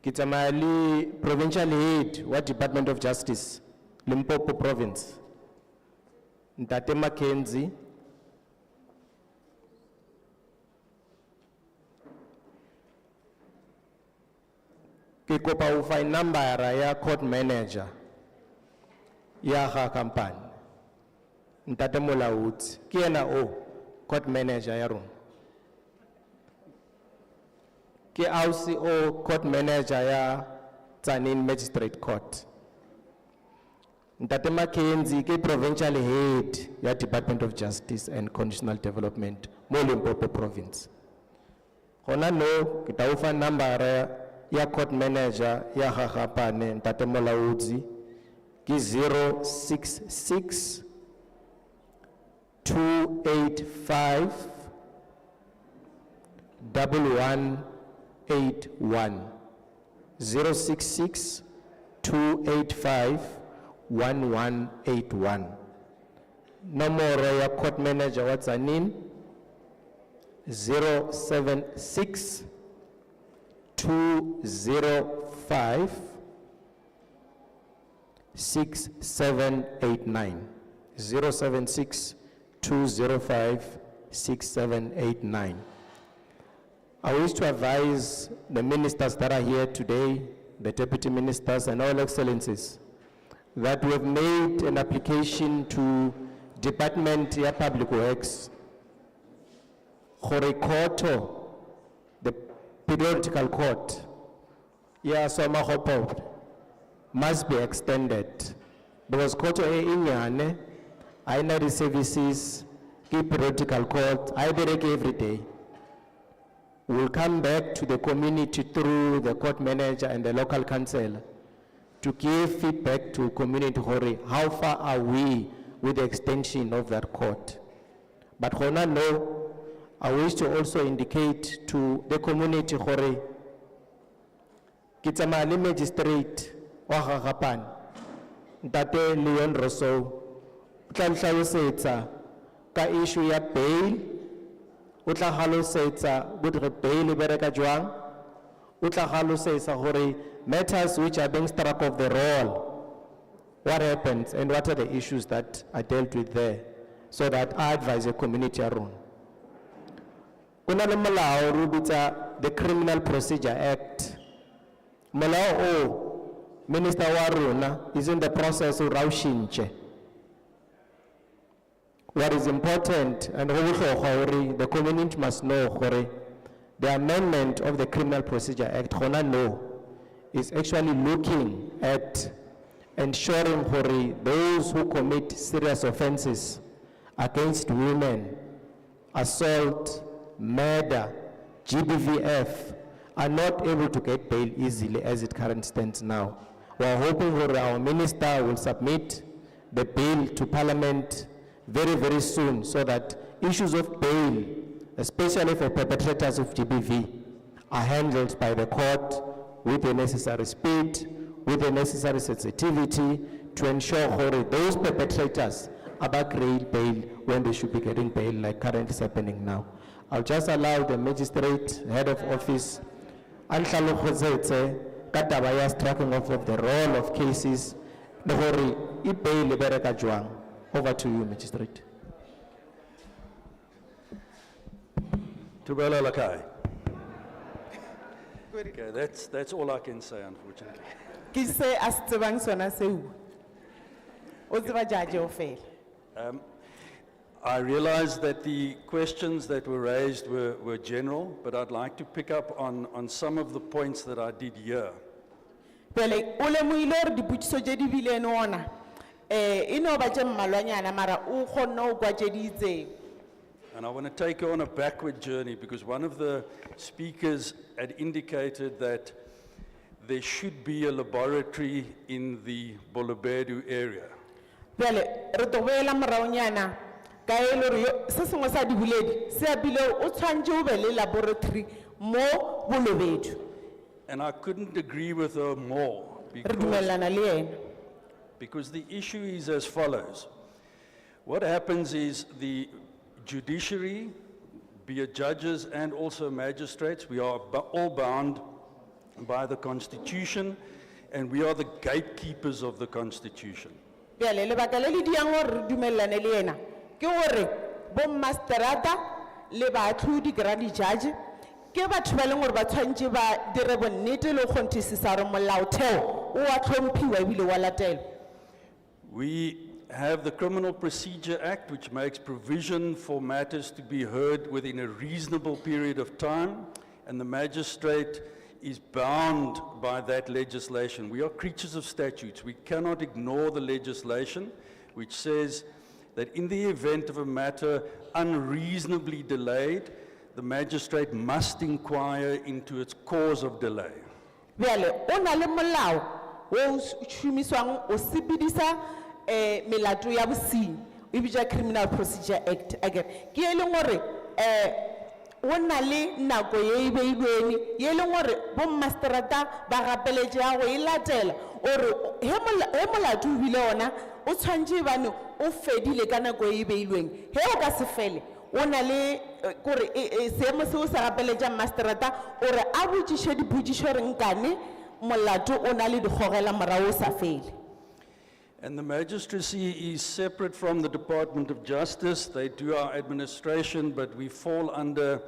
Kitamali Provincial Head, what Department of Justice, Limpopo Province. Ntate Mackenzie. Ke kopa o find number ya court manager ya Ga-Kgapane. Ntate Molaudi ke ena o court manager ya rona ke ausi o court manager ya Tzaneen Magistrate Court. Ntate Mackenzie ke provincial head ya Department of Justice and Constitutional Development mo Limpopo Province. Gona no ke ta ufa number ya court manager ya Ga-Kgapane Ntate Molaudi ke 066 285 1181 066 285 1181. Nomoro ya court manager wa Tzaneen 076 205 6789 076 205 6789. I wish to advise the ministers that are here today, the deputy ministers and all excellencies, that we have made an application to Department of Public Works Ga-Kgapane, the periodical court, Soma must be extended because court inyane I know the services, keep periodical court, I break every day. We'll come back to the community through the court manager and the local council to give feedback to community how far are we with the extension of that court. But Hona no, I wish to also indicate to the community Kitsamali Magistrate wa Ga-Kgapane, Ntate Leon Rousseau, utla hlalosetsa ka issue ya bail, utla hlalosetsa gore bail e bereka jwang, utla hlalosetsa gore matters which are being struck off the roll, what happens and what are the issues that are dealt with there, so that I advise the community around. Una le molao re bitsa the Criminal Procedure Act. Molao o Minister wa rona is in the process of raushinche. What is important and the community must know the amendment of the Criminal Procedure Act is actually looking at ensuring those who commit serious offenses against women, assault, murder, GBVF, are not able to get bail easily as it currently stands now. We are hoping that our minister will submit the bill to Parliament very, very soon so that issues of bail, especially for perpetrators of GBV, are handled by the court with the necessary speed, with the necessary sensitivity to ensure that those perpetrators are back bail when they should be getting bail, like currently is happening now. I'll just allow the magistrate, head of office, Anhlalo Khosetse, Katabaya's tracking off of the role of cases, the hori, bail libereka juang. Over to you, magistrate. Tubela Lakai. Okay, that's all I can say, unfortunately. Ki se a se tsebang sona seo. O tseba judge o fela. I realize that the questions that were raised were general, but I'd like to pick up on some of the points that I did hear. Pele o lemohile hore dipotšišo tše di bileng ona e no ba tše mmalwanyana mara o kgonne ho kwa tše di itseng. And I want to take you on a backward journey because one of the speakers had indicated that there should be a laboratory in the Bolobedu area. Pele re to boela moraonyana ka e le hore se sengwe sa diboledi se a bile o tshwantse o be le laboratory mo Bolobedu. And I couldn't agree with her more Re dumellana le yena. because the issue is as follows. What happens is the judiciary, be it judges and also magistrates, we are all bound by the Constitution and we are the gatekeepers of the Constitution. Pele lebaka le le diang hore re dumellane le yena ke hore bo masterata le baatlhodi grand judge ke batho ba leng hore ba tshwantse ba dire bonnete le go kgonthisisa hore molaotheo o a tlhomphiwa ebile wa latelwa. We have the Criminal Procedure Act, which makes provision for matters to be heard within a reasonable period of time, and the magistrate is bound by that legislation. We are creatures of statutes. We cannot ignore the legislation, which says that in the event of a matter unreasonably delayed, the magistrate must inquire into its cause of delay. Bjale o na le molao o šomišwang o sepedisa melato ya bosenyi e bitša Criminal Procedure Act ke e leng gore o na le nako ye e beilweng ye e leng gore bommasterata ba gapeletše ya go e latela ore he molato o bile ona o tshwantše bane o fedile ka nako ye e beilweng he o ka se fele o na le gore seemo seo se gapeletša masterata ore a botšiše dipotšišo re nkane molato o na le dikgogela morago o sa fele. And the magistracy is separate from the Department of Justice. They do our administration, but we fall under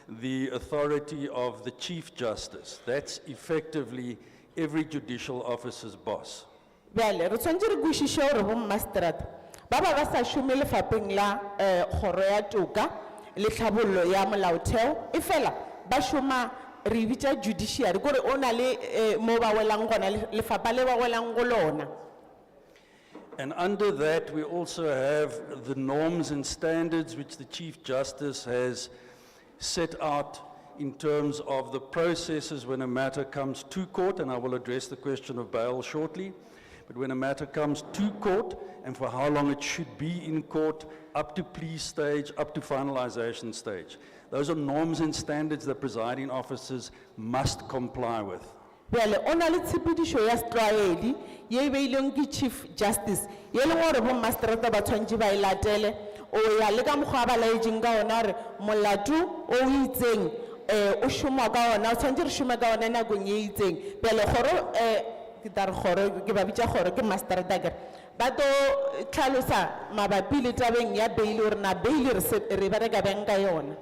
the authority of the Chief Justice. That's effectively every judicial officer's boss. Bjale re tshwantse re kwešiše gore bommasterata ba ba sa šome lefapheng la kgoro ya toka le tlhabollo ya molaotheo e fela ba šoma re bitša judiciary kore o na le mo ba welang gona lefapha le ba welang go lona. And under that, we also have the norms and standards which the Chief Justice has set out in terms of the processes when a matter comes to court, and I will address the question of bail shortly. But when a matter comes to court, and for how long it should be in court, up to plea stage, up to finalization stage. Those are norms and standards that presiding officers must comply with. Bjale o na le tshepedišo ya setlwaedi ye e beilweng ke Chief Justice ye leng gore bommasterata ba tshwantse ba e latele o ya le ka mokgwa ba laetšeng ka ona gore molato o itseng o šoma ka ona o tshwantse re šome ka ona nakong ye itseng pele kgoro ke tare kgoro ke ba bitša kgoro ke masterata kere ba to tlhalosa mabapi le tabeng ya bail gore na bail re bereka bjang ka yona.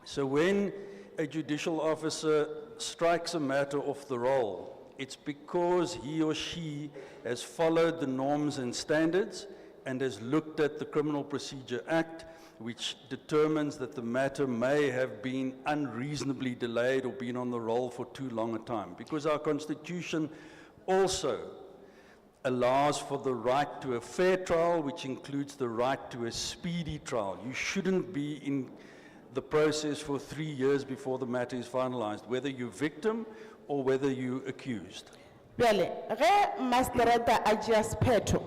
So when a judicial officer strikes a matter off the roll, it's because he or she has followed the norms and standards and has looked at the Criminal Procedure Act, which determines that the matter may have been unreasonably delayed or been on the roll for too long a time. Because our Constitution also allows for the right to a fair trial, which includes the right to a speedy trial. You shouldn't be in the process for 3 years before the matter is finalized, whether you're victim or whether you're accused. Bjale, ge masterata a tšea sephetho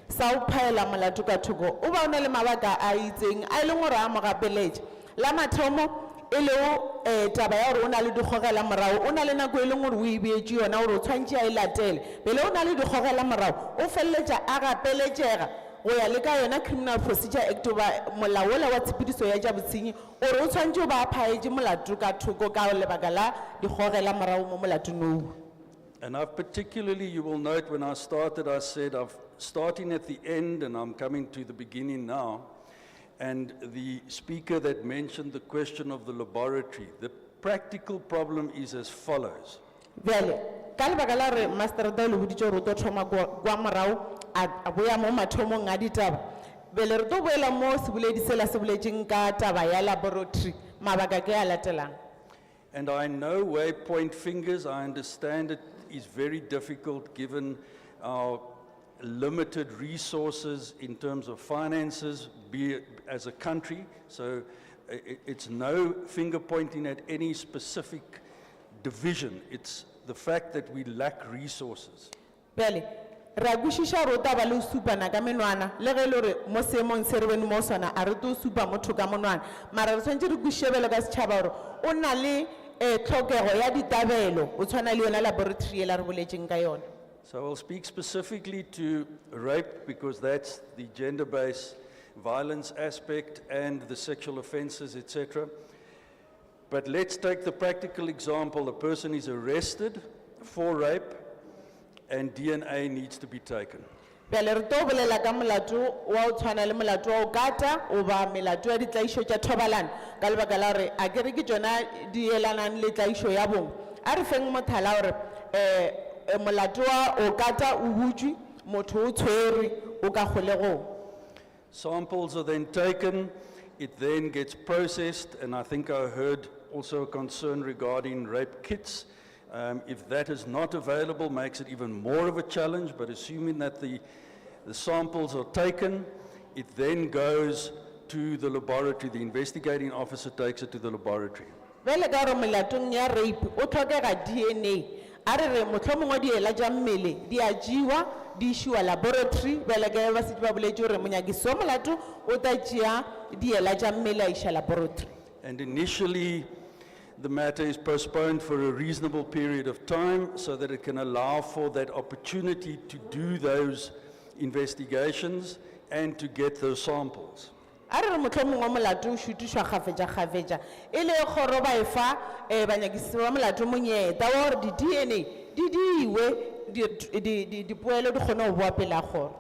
sa go phaela molato ka thoko, o ba o na le mabaka a itseng a e leng gore a mo gapeletše. La mathomo e lego taba ya gore o na le dikgogela morago, o na le nako e leng gore o e beetše yona gore o tshwantše a e latele, pele o na le dikgogela morago o feleletša a gapeletšega go ya le ka yona Criminal Procedure Act goba molao ola wa tshepedišo ya tša botshenyi gore o tshwantše o ba a phaetše molato ka thoko ka lebaka la dikgogela morago mo molatong oo. And I've particularly, you will note when I started, I said I'm starting at the end and I'm coming to the beginning now. And the speaker that mentioned the question of the laboratory, the practical problem is as follows. Bjale, ka lebaka la re masterata o le boditše gore o tlo thoma kwa morago a boya mo mathomong a ditaba, bele re tlo boela mo se boledi sela se boletšeng ka taba ya laboratory, mabaka ke a latelang. And I know where point fingers, I understand it is very difficult given our limited resources in terms of finances, be it as a country. So it's no finger pointing at any specific division. It's the fact that we lack resources. Bjale, re a kwešiša gore o taba le o supana ka menwana le ge e le gore mo seemong se re bone mo sona a re tlo supa motho ka monwana, mara re tshwanetse re kwešišebele ka setšhaba gore o na le tlhokego ya ditabelo o tshwana le yona laboratory e la re boletšeng ka yona. So I'll speak specifically to rape because that's the gender-based violence aspect and the sexual offenses, etc. But let's take the practical example. A person is arrested for rape and DNA needs to be taken. Bjale re tlo bolela ka molato wa o tshwana le molato wa o kata goba melato ya ditlaišo tša thobalano ka lebaka la gore a kere ke tšona di elanang le tlaišo ya bong. A re feng mothala gore molato wa o kata o butšwe motho o tshwerwe o ka kgolegong. Samples are then taken, it then gets processed, and I think I heard also a concern regarding rape kits. If that is not available, makes it even more of a challenge, but assuming that the samples are taken, it then goes to the laboratory. The investigating officer takes it to the laboratory. Bjale ka gore molatong ya rape o tlhokega DNA, a re re mohlomongwe diela tša mmele di a tšewa di išiwa laboratory, bjale ke ba setši ba boletše gore monyakiši wa molato o tla tšea diela tša mmele a iša laboratory. And initially, the matter is postponed for a reasonable period of time so that it can allow for that opportunity to do those investigations and to get those samples. A re re mohlomongwe wa molato o šutišwa kgafetša-kgafetša e le kgoro ba e fa banyakiši ba molato monyeta wa gore di-DNA di diwe dipoelo di kgone go boa pele a kgoro.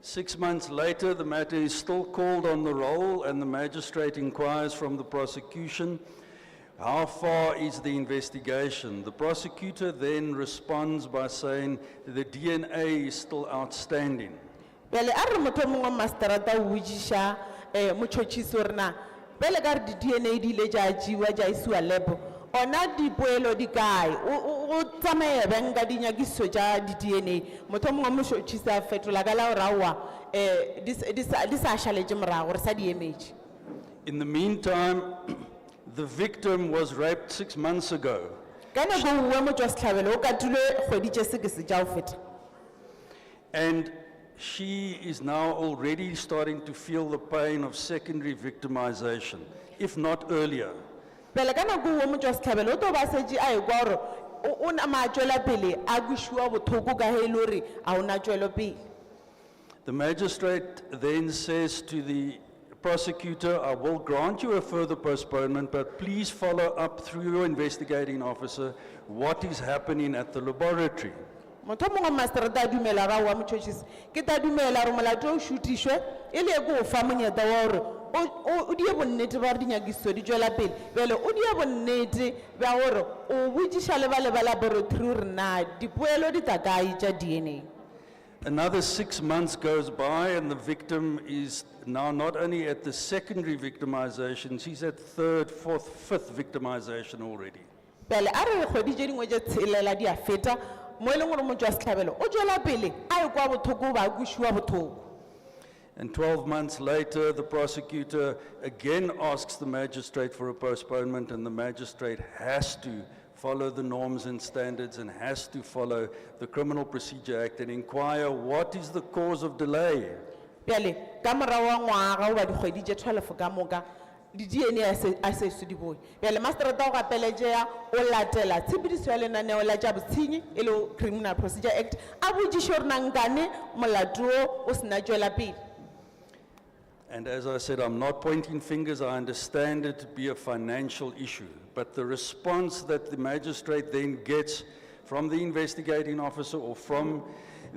6 months later, the matter is still called on the roll and the magistrate inquires from the prosecution, how far is the investigation? The prosecutor then responds by saying the DNA is still outstanding. Bjale a re motho mongwe masterata o botšiša motšhotšhisi gore na bjale ka re di-DNA di ile tša tšewa tša isiwa lebo ona dipoelo di kae o tsamaye bjang ka dinyakišišo tša di-DNA. Motho mongwe motšhotšhisi a fetola ka la gore aowa di sa šaletše morago gore sa di emetše. In the meantime, the victim was raped 6 months ago. Ka nako nngwe motho wa setlhabelo o katilwe kgwedi tše sekese tša go feta. And she is now already starting to feel the pain of secondary victimization, if not earlier. Pele ka nako nngwe motho wa setlhabelo o tlo ba setše a ekwa gore o na matšwela pele a kwešiwa bothoko ka ge e le gore a o na tšwelo pele. The magistrate then says to the prosecutor, I will grant you a further postponement, but please follow up through your investigating officer what is happening at the laboratory. Motho mongwe masterata a dumela ra wa motšhotšhisi ke ta dumela gore molato o šutišwe e le ko o fa monyeta wa gore o die bonnete ba gore dinyakišišo di tšwela pele bjale o die bonnete bja gore o botšiša le ba le ba laboratory gore na dipoelo di tla kae tša DNA. Another 6 months goes by and the victim is now not only at the secondary victimization, she's at third, fourth, fifth victimization already. Bjale a re kgwedi tše dingwe tše tshelela di a feta mo e leng gore motho wa setlhabelo o tšwela pele a ekwa bothoko ba a kwešiwa bothoko. And 12 months later, the prosecutor again asks the magistrate for a postponement and the magistrate has to follow the norms and standards and has to follow the Criminal Procedure Act and inquire what is the cause of delay. Bjale, ka morao wa ngwaga goba dikgwedi tše 12 ka moka, di-DNA a se se di bone. Bjale masterata o gapeletšea o latela tshepedišo ya lenaneo la tša botshenyi e le Criminal Procedure Act a botšiše gore nankane molato o o se na tšwela pele. And as I said, I'm not pointing fingers, I understand it to be a financial issue. But the response that the magistrate then gets from the investigating officer or from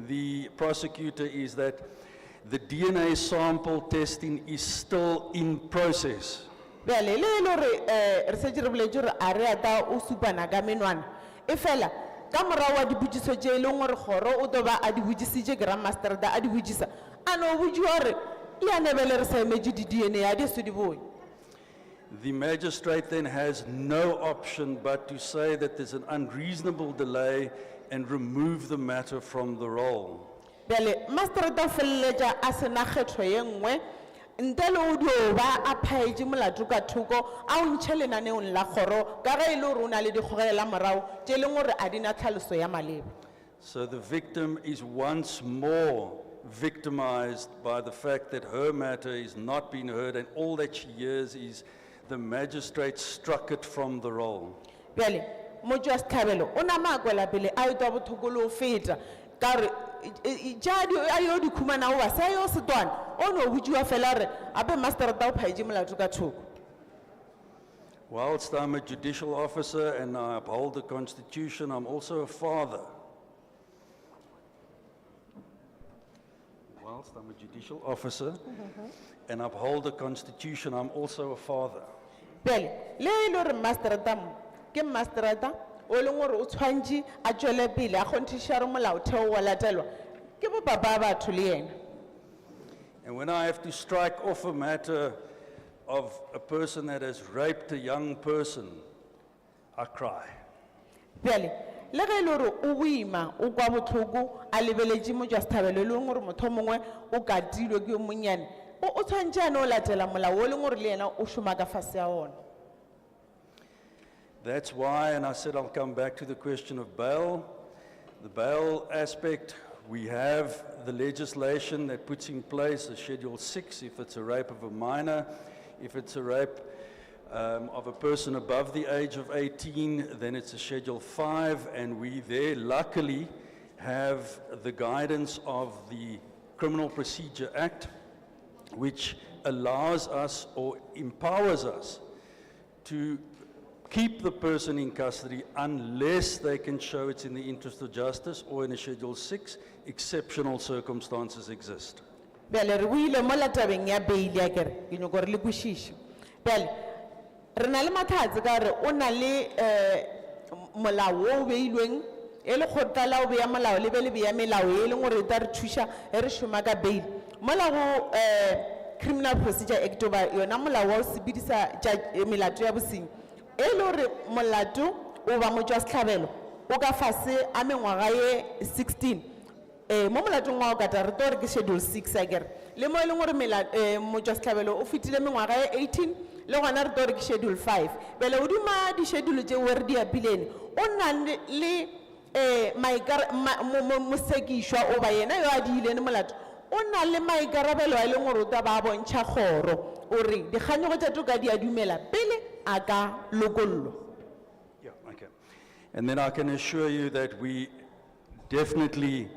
the prosecutor is that the DNA sample testing is still in process. Bjale, le lo re se dire boletše gore a re ata o supana ka menwana. E fela, ka morao wa dipotšišo tše e leng gore kgoro o tlo ba a di botšišitše Grand Masterata a di botšiša, a no botšiwa gore le a nebele re sa emetše di-DNA a di se di bone. The magistrate then has no option but to say that there's an unreasonable delay and remove the matter from the roll. Bjale, masterata o feleletša a se na kgetho ye nngwe ntle le o dio ba a phaetše molato ka thoko a o ntšhe lenaneong la kgoro ka ge e le gore o na le dikgogelela morago tše e leng gore a di na tlhaloso ya maleba. So the victim is once more victimized by the fact that her matter is not being heard and all that she hears is the magistrate struck it from the roll. Bjale, motho wa Setlhabelo o nama a kwela pele a etwa bothoko le o feta ka gore jadi a yo di khumana o ba sa yo setwana o no botšiwa fela re ape masterata o phaetše molato ka thoko. Whilst I'm a judicial officer and I uphold the Constitution, I'm also a father. Whilst I'm a judicial officer and uphold the Constitution, I'm also a father. Bjale, le e le gore masterata mo ke masterata o leng gore o tshwantše a tšwele pele a kgonthiša gore molaotheo wa latelwa ke bopapa ba batho le yena. And when I have to strike off a matter of a person that has raped a young person, I cry. Bjale, le ge e le gore o boima o kwa botlhoko a lebeletše motho wa Setlhabelo e leng gore motho o mongwe o katilwe ke yo monnyane o tshwantše ane o latela molao o leng gore le yena o šoma ka fase ya ona. That's why, and I said I'll come back to the question of bail. The bail aspect, we have the legislation that puts in place a Schedule 6 if it's a rape of a minor. If it's a rape of a person above the age of 18, then it's a Schedule 5, and we there luckily have the guidance of the Criminal Procedure Act, which allows us or empowers us to keep the person in custody unless they can show it's in the interest of justice, or in a Schedule 6, exceptional circumstances exist. Bjale, re buile mo tabeng ya bail ya kere ke nyaka gore le kwešiše. Bjale, re na le mathata ka gore o na le molao o beilweng e le kgotla la o beya molao le be le beya melao e leng gore e tla re thuša e re šoma ka bail. Mola go Criminal Procedure Act oba yona molao wa o sebedisa melato ya bosenyi e le gore molato o ba motho wa Setlhabelo o ka fase a mengwaga ye 16 mo molatong wa o kata re tlo re ke Schedule 6 a kere le mo e leng gore motho wa Setlhabelo o fetile mengwaga ye 18 le gona re tlo re ke Schedule 5 bele hodima di-schedule tšeo re di apilene o na le mosekišwa oba yena yo a diilene molato o na le maikarabelo a e leng gore o tla ba bontšha kgoro ore dikganyego tša toka di a dumela pele a ka lokollo. Yeah, okay. And then I can assure you that we definitely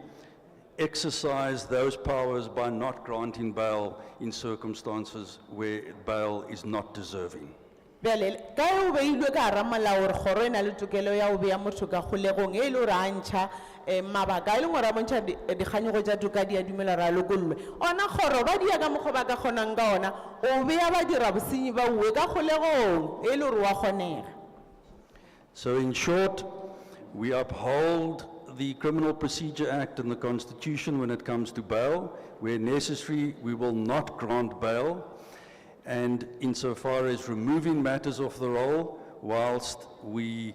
exercise those powers by not granting bail in circumstances where bail is not deserving. Bjale, ka e o beilwe ka hara molao gore kgoro e na le tokelo ya o beya motho ka kgolegong e le gore a ntšha mabaka e leng gore a bontšha dikganyego tša toka di a dumela re a lokollwe ona kgoro ba dia ka mokgwa ba ka kgonang ka ona o beya ba dira bosenyi ba ue ka kgolegong e le gore wa kgonega. So in short, we uphold the Criminal Procedure Act and the Constitution when it comes to bail. Where necessary, we will not grant bail. And insofar as removing matters off the roll, whilst we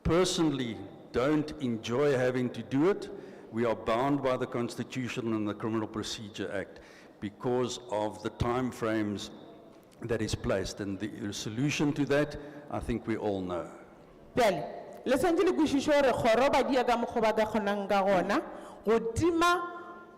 personally don't enjoy having to do it, we are bound by the Constitution and the Criminal Procedure Act because of the time frames that is placed. And the solution to that, I think we all know. Bjale, le sentse le kwešišo gore kgoro ba dia ka mokgwa ba ka kgonang ka gona go tima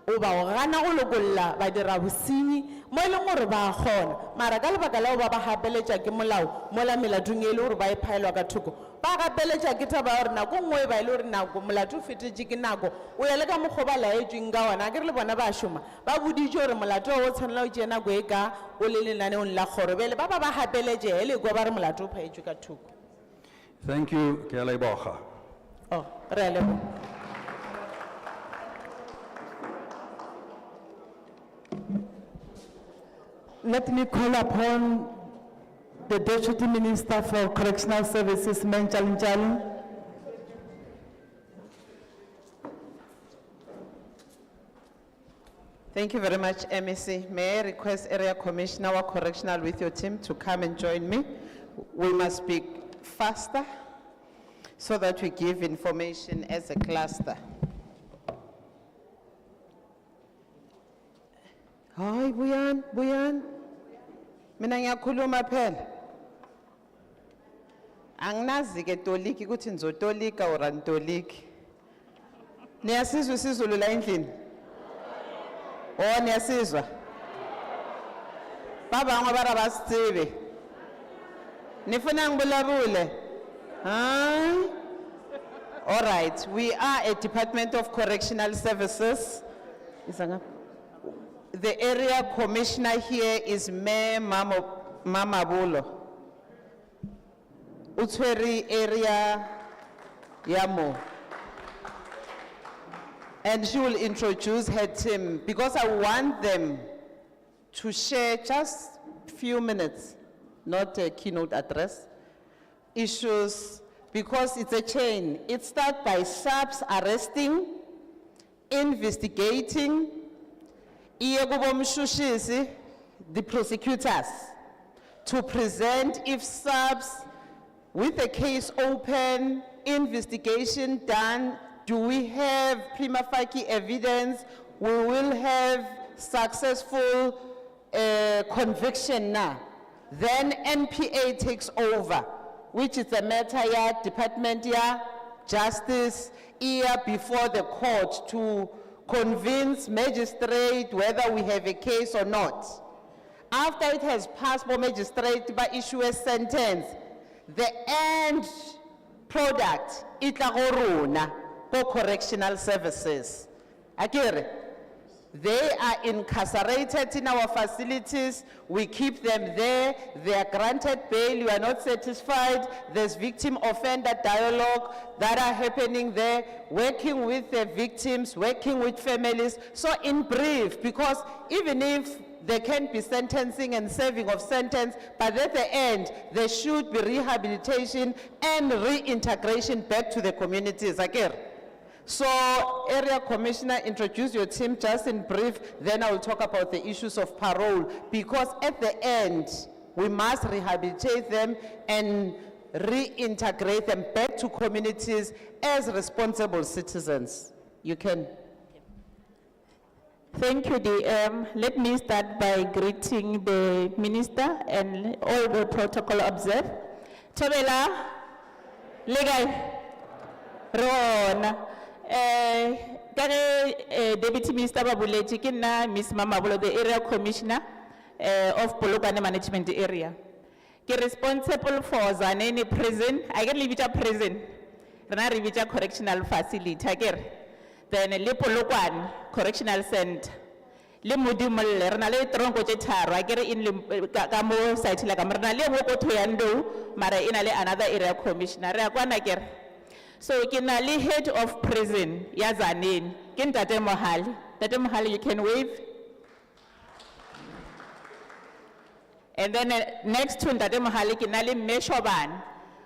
o ba o gana go lokolla ba dira bosenyi mo e leng gore ba kgona mara ka lebaka lao ba ba gapeletša ke molao mola melatong e le gore ba e phaelwa ka thoko ba gapeletša ke taba ya gore nako nngwe ba e le gore nako molato o fetetše ke nako o ya le ka mokgwa ba laetsweng ka ona a ke re le bona ba šoma ba boditše gore molato o tshwanela o tšea nako e ka o le lenaneong la kgorobele ba ba ba gapeletše ele kwa ba re molato o phaetšwe ka thoko. Thank you, Ga-Kgapane. Oh, re a leboga. Let me call upon the Deputy Minister for Correctional Services, Menjalinjali. Thank you very much, MEC. May I request Area Commissioner or Correctional with your team to come and join me? We must speak faster so that we give information as a cluster. Hayi buyani mina ngiyakhuluma phela anginazi ke toliki ukuthi nizotolika or antoliki niyasizwa isizulu la endlini niyasizwa babangwe bara basitsebe nifuna ngibularule hayi all right, we are a Department of Correctional Services. The area commissioner here is Mayor Mamabulo. Utweri area Yamo. And she will introduce her team because I want them to share just a few minutes, not a keynote address, issues, because it's a chain. It starts by SAPS arresting, investigating, the prosecutors, to present if SAPS, with the case open, investigation done, do we have prima facie evidence, we will have successful conviction now. Then NPA takes over, which is a matter ya Department ya Justice year before the court to convince magistrate whether we have a case or not. After it has passed for magistrate by issue a sentence, the end product itla go rona go correctional services. Akere, they are incarcerated in our facilities, we keep them there, they are granted bail, you are not satisfied, there's victim-offender dialogue that are happening there, working with the victims, working with families. So in brief, because even if there can be sentencing and serving of sentence, but at the end, there should be rehabilitation and reintegration back to the communities. Again. So, Area Commissioner, introduce your team just in brief, then I will talk about the issues of parole, because at the end, we must rehabilitate them and reintegrate them back to communities as responsible citizens. You can. Thank you, DM. Let me start by greeting the Minister and all the protocol observed. Tobela, Legai, Rona. Deputy Minister Babuleti, kina Miss Mamabulo, the Area Commissioner of Polokwane Management Area. Ke responsible for Zaneni Prison. I get Livita Prison. Rana Rivita Correctional Facility. Then Le Polokwane Correctional Center. Le Mudimol, Rana Le Tronco Chetaro. I get in Kamo site like Amarna Le Woko Toyando, Mara Inale, another Area Commissioner. Rakwana. So, kinali head of prison, Yazanin, kin Tate Mohali. Tate Mohali, you can wave. And then next to Tate Mohali, kinali Meshoban.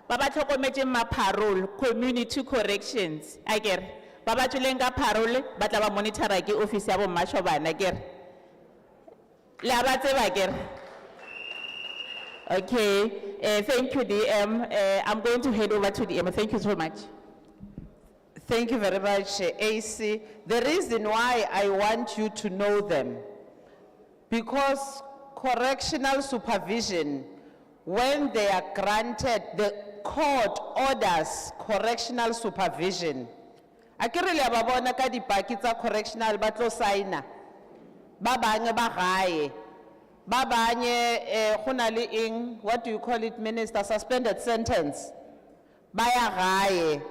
Baba Toko Meje ma parole, community corrections. I get. Baba Chulenga parole, but lava monitor like office yabo Mashoban. I get. Labate Bager. Okay, thank you, DM. I'm going to head over to DM. Thank you so much. Thank you very much, AC. The reason why I want you to know them, because correctional supervision, when they are granted, court orders correctional supervision, akere le ba bona ka dipaki tsa correctional ba tlo signa, ba banye ba gae, ba banye go na le eng, what do you call it, minister, suspended sentence, ba ya gae.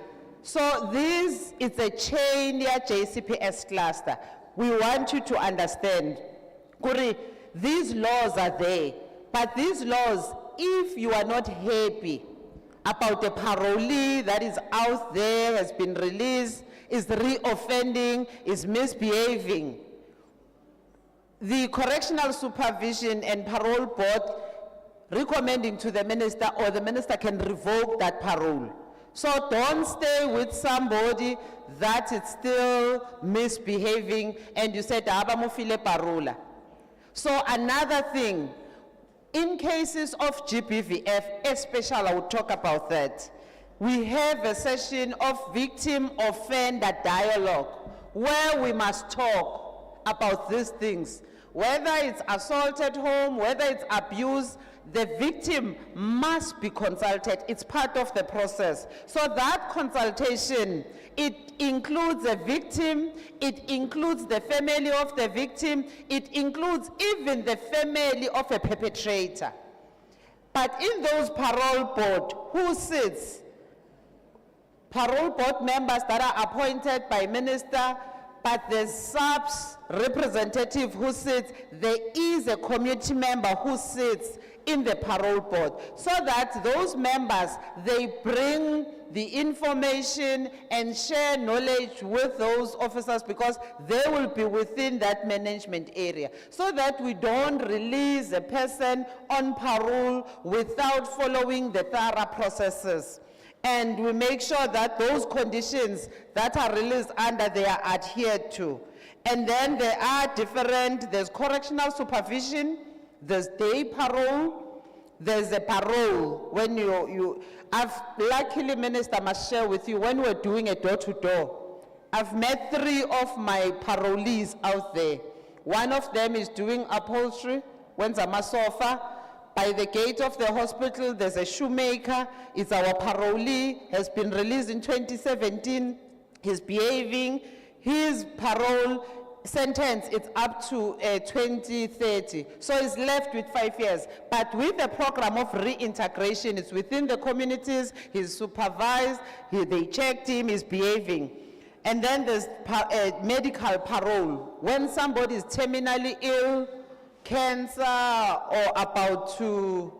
So this is a chain ya JCPS cluster. We want you to understand, Kuri, these laws are there, but these laws, if you are not happy about a parolee that is out there, has been released, is re-offending, is misbehaving, the Correctional Supervision and Parole Board recommending to the minister, or the minister can revoke that parole. So don't stay with somebody that is still misbehaving and you said, "Aba mo file parola." So another thing, in cases of GBVF, especially I will talk about that, we have a session of victim-offender dialogue where we must talk about these things. Whether it's assault at home, whether it's abuse, the victim must be consulted. It's part of the process. So that consultation, it includes the victim, it includes the family of the victim, it includes even the family of a perpetrator. But in those parole board, who sits? Parole board members that are appointed by minister, but the SAPS representative who sits, there is a community member who sits in the parole board, so that those members, they bring the information and share knowledge with those officers, because they will be within that management area, so that we don't release a person on parole without following the thorough processes. And we make sure that those conditions that are released under, they are adhered to. And then there are different, there's correctional supervision, there's day parole, there's a parole. When I've luckily, Minister, must share with you, when we're doing a door-to-door, I've met 3 of my parolees out there. One of them is doing upholstery, when's a sofa. By the gate of the hospital, there's a shoemaker. It's our parolee, has been released in 2017. He's behaving. His parole sentence, it's up to 2030. So he's left with 5 years. But with the program of reintegration, it's within the communities, he's supervised, they checked him, he's behaving. And then there's medical parole. When somebody is terminally ill, cancer, or about to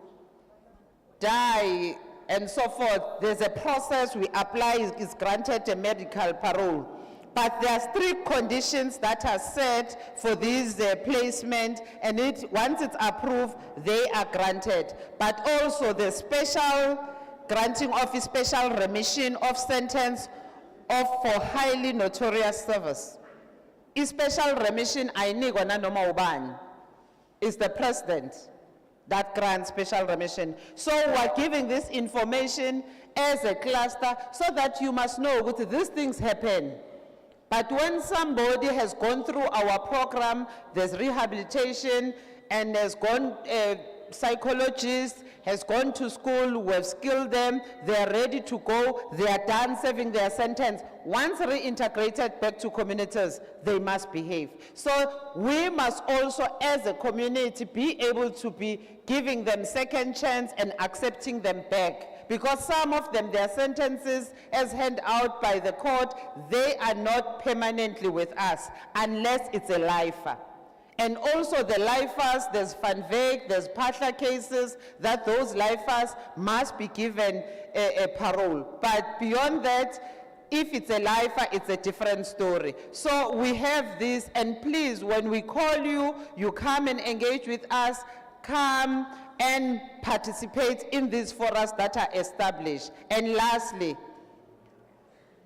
die, and so forth, there's a process we apply, is granted a medical parole. But there are strict conditions that are set for this placement, and once it's approved, they are granted. But also the special granting of a special remission of sentence for highly notorious service. A special remission, I need one noma ubani. Is the president that grants special remission. So we're giving this information as a cluster so that you must know that these things happen. But when somebody has gone through our program, there's rehabilitation, and has gone, psychologist has gone to school, we have skilled them, they are ready to go, they are done serving their sentence. Once reintegrated back to communities, they must behave. So we must also, as a community, be able to be giving them second chance and accepting them back. Because some of them, their sentences as handed out by the court, they are not permanently with us unless it's a lifer. And also the lifers, there's Van Wyk, there's Pasha cases, that those lifers must be given a parole. But beyond that, if it's a lifer, it's a different story. So we have this, and please, when we call you, you come and engage with us, come and participate in these forums that are established. And lastly,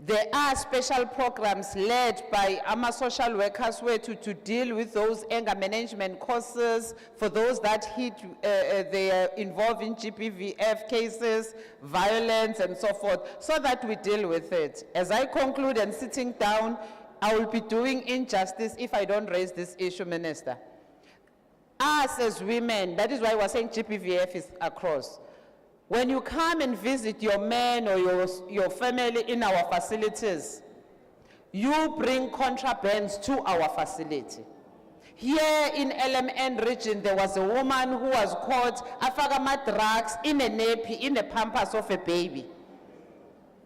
there are special programs led by AMA social workers to deal with those anger management courses for those that they are involved in GBVF cases, violence, and so forth, so that we deal with it. As I conclude and sitting down, I will be doing injustice if I don't raise this issue, Minister. Us as women, that is why we're saying GBVF is across. When you come and visit your man or your family in our facilities, you bring contrabands to our facility. Here in LMN region, there was a woman who was caught afagama drugs in a nappy, in a pampers of a baby.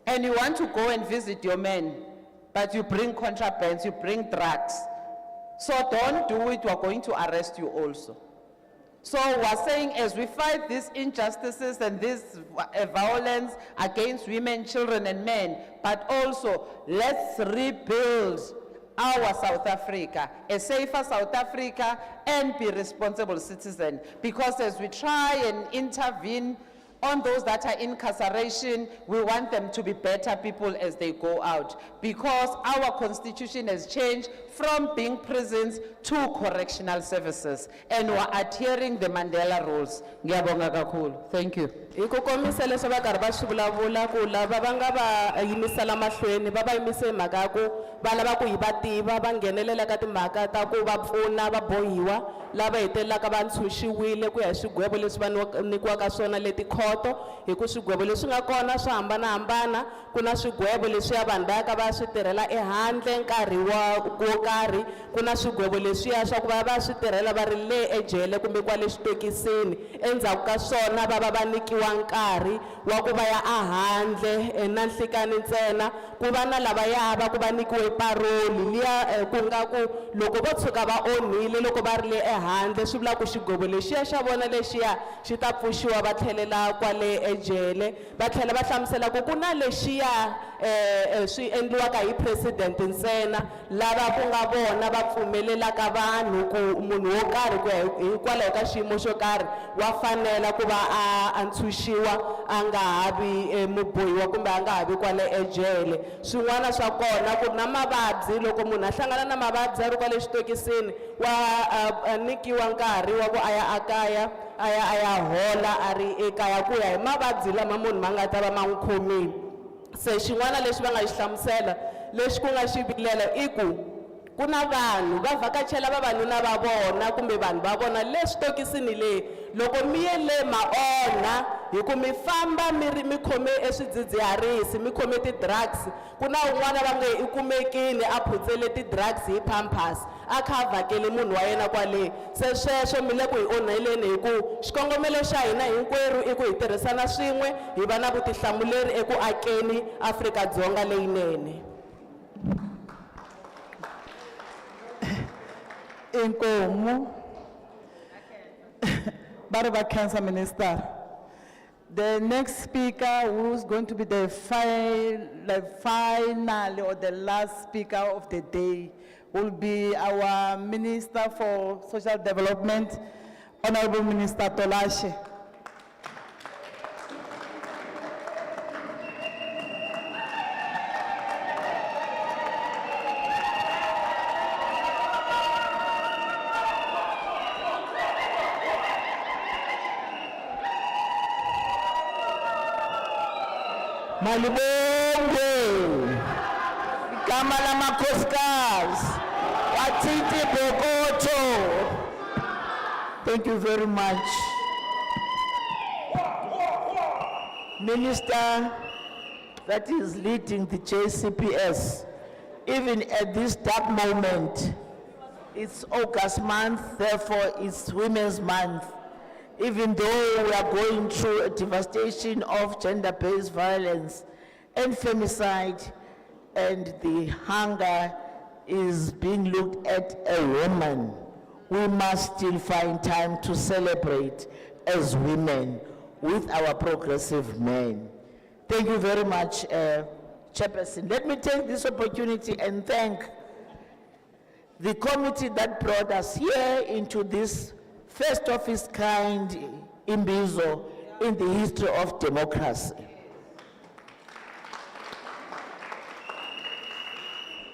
And you want to go and visit your man, but you bring contrabands, you bring drugs. So don't do it, we're going to arrest you also. So we're saying as we fight these injustices and this violence against women, children and men, but also let's rebuild our South Africa, a safer South Africa, and be responsible citizens. Because as we try and intervene on those that are incarceration, we want them to be better people as they go out. Because our constitution has changed from being prisons to correctional services. And we're adhering the Mandela rules. Ngiyabonga kakhulu. Thank you. Ikokomisa leswi va karhi va swi vulavula ku lava va nga va yimisela mahlweni va va yimise hi mhaka ya ku va lava ku hi va tiva va nghenelela ka timhaka ta ku va pfuna va bohiwa lava hetelelaka va ntshunxiwile ku ya hi swigwebo leswi va nyikiwaka swona leti khoto hi ku swigwebo leswi nga kona swo hambanahambana ku na swigwebo leswiya vanhu va yaka va swi tirhela ehandle nkarhi wo karhi ku na swigwebo leswiya swa ku va swi tirhela va ri le ejele kumbe kwale xitokisini endzhaku ka swona va va va nikiwa nkarhi wa ku va ya ahandle na nhlikani ntsena ku va na lava ya va ku va nikiwe paroli liya ku nga ku loko vo tshuka va onhile loko va ri le ehandle swi vula ku xigwebo lexiya xa vona lexiya xi ta pfuxiwa va tlhelela kwale ejele va tlhela va hlamusela ku ku na lexiya swi endliwaka hi president ntsena lava ku nga vona va pfumelelaka vanhu ku munhu wo karhi ku hikwalaho ka xiyimo xo karhi wa fanela ku va a ntshunxiwa a nga ha vi mubohiwa kumbe a nga ha vi kwale ejele swin'wana swa kona ku na mavabyi loko munhu a hlangana na mavabyi a ri kwale xitokisini wa nikiwa nkarhi wa ku aya akaya aya hola a ri ekaya ku ya hi mavabyi lama munhu ma nga ta va ma n'wi khomile se xin'wana lexi va nga xi hlamusela lexi ku nga xivilela i ku na vanhu va vhakachela vavanuna va vona kumbe vanhu va vona le switokisini leyi loko mi ye le ma onha hi ku mi famba mi khome swidzidziharisi mi khome ti-drugs ku na un'wana va nge i kumekini a phutsele ti-drugs hi pampers a kha a vhakele munhu wa yena kwale se sweswo mi le ku hi onheleni hi ku xikongomelo xa hina hinkwerhu i ku hi tirhisana swin'we hi va na vutihlamuleri eku akeni Afrika-Dzonga leyinene. Inkomo, Baraba Cancer Minister. The next speaker, who's going to be the final or the last speaker of the day, will be our Minister for Social Development, Honorable Minister Tolashe. Malibongo, Kamala Makoskas, Watiti Bokoto. Thank you very much. Minister that is leading the JCPS, even at this dark moment, it's August month, therefore it's Women's Month. Even though we are going through a devastation of gender-based violence and femicide, and the hunger is being looked at a woman, we must still find time to celebrate as women with our progressive men. Thank you very much, Chairperson. Let me take this opportunity and thank the committee that brought us here into this first of its kind Imbizo in the history of democracy.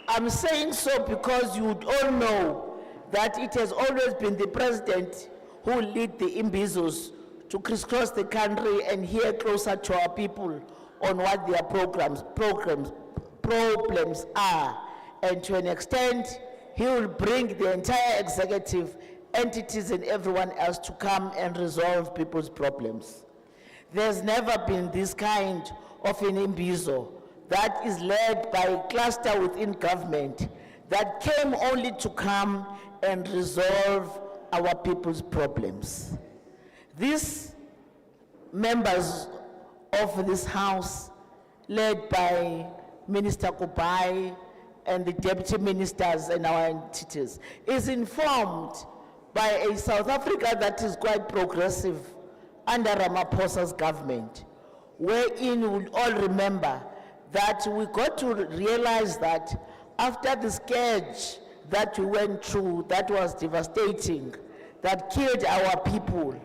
I'm saying so because you would all know that it has always been the president who lead the Imbizos to crisscross the country and hear closer to our people on what their problems are. And to an extent, he will bring the entire executive entities and everyone else to come and resolve people's problems. There's never been this kind of an Imbizo that is led by a cluster within government that came only to come and resolve our people's problems. These members of this house, led by Minister Ga-Kgapane and the deputy ministers and our entities, is informed by a South Africa that is quite progressive under Ramaphosa's government, wherein we will all remember that we got to realize that after the scourge that we went through, that was devastating, that killed our people,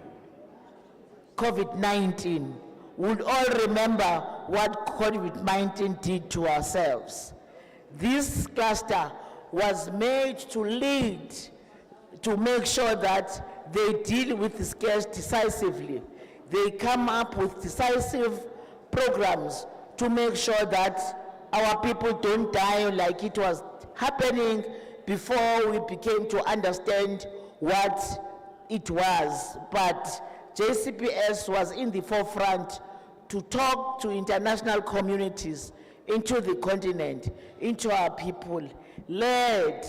COVID-19, we will all remember what COVID-19 did to ourselves. This cluster was made to lead, to make sure that they deal with the scourge decisively. They come up with decisive programs to make sure that our people don't die like it was happening before we became to understand what it was. But JCPS was in the forefront to talk to international communities, into the continent, into our people, led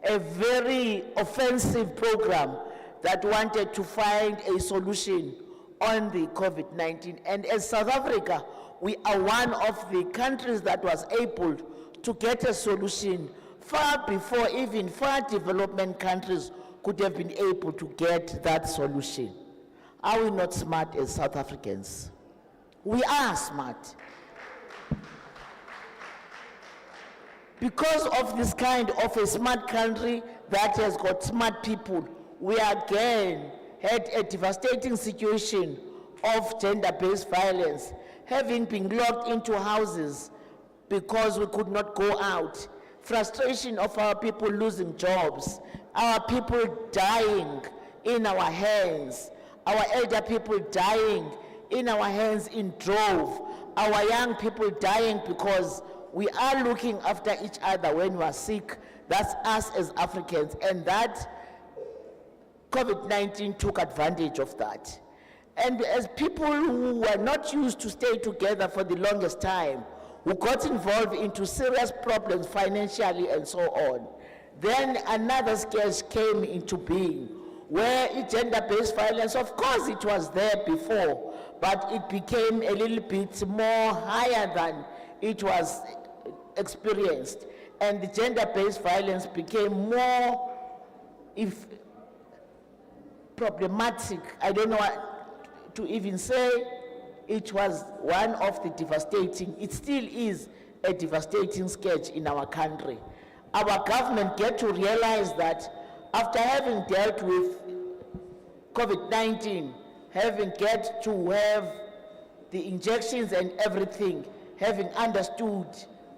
a very offensive program that wanted to find a solution on the COVID-19. And as South Africa, we are one of the countries that was able to get a solution far before even far development countries could have been able to get that solution. Are we not smart as South Africans? We are smart. Because of this kind of a smart country that has got smart people, we again had a devastating situation of gender-based violence, having been locked into houses because we could not go out, frustration of our people losing jobs, our people dying in our hands, our elder people dying in our hands in drove, our young people dying because we are looking after each other when we are sick. That's us as Africans, and that COVID-19 took advantage of that. And as people who were not used to stay together for the longest time, who got involved into serious problems financially and so on, then another scourge came into being, where gender-based violence, of course it was there before, but it became a little bit more higher than it was experienced. And the gender-based violence became more problematic. I don't know what to even say. It was one of the devastating, it still is a devastating scourge in our country. Our government get to realize that after having dealt with COVID-19, having get to have the injections and everything, having understood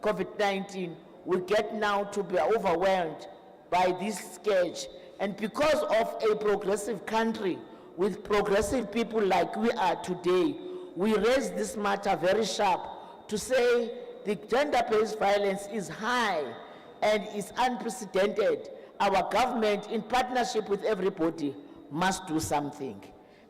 COVID-19, we get now to be overwhelmed by this scourge. And because of a progressive country with progressive people like we are today, we raise this matter very sharp to say the gender-based violence is high and is unprecedented. Our government, in partnership with everybody, must do something.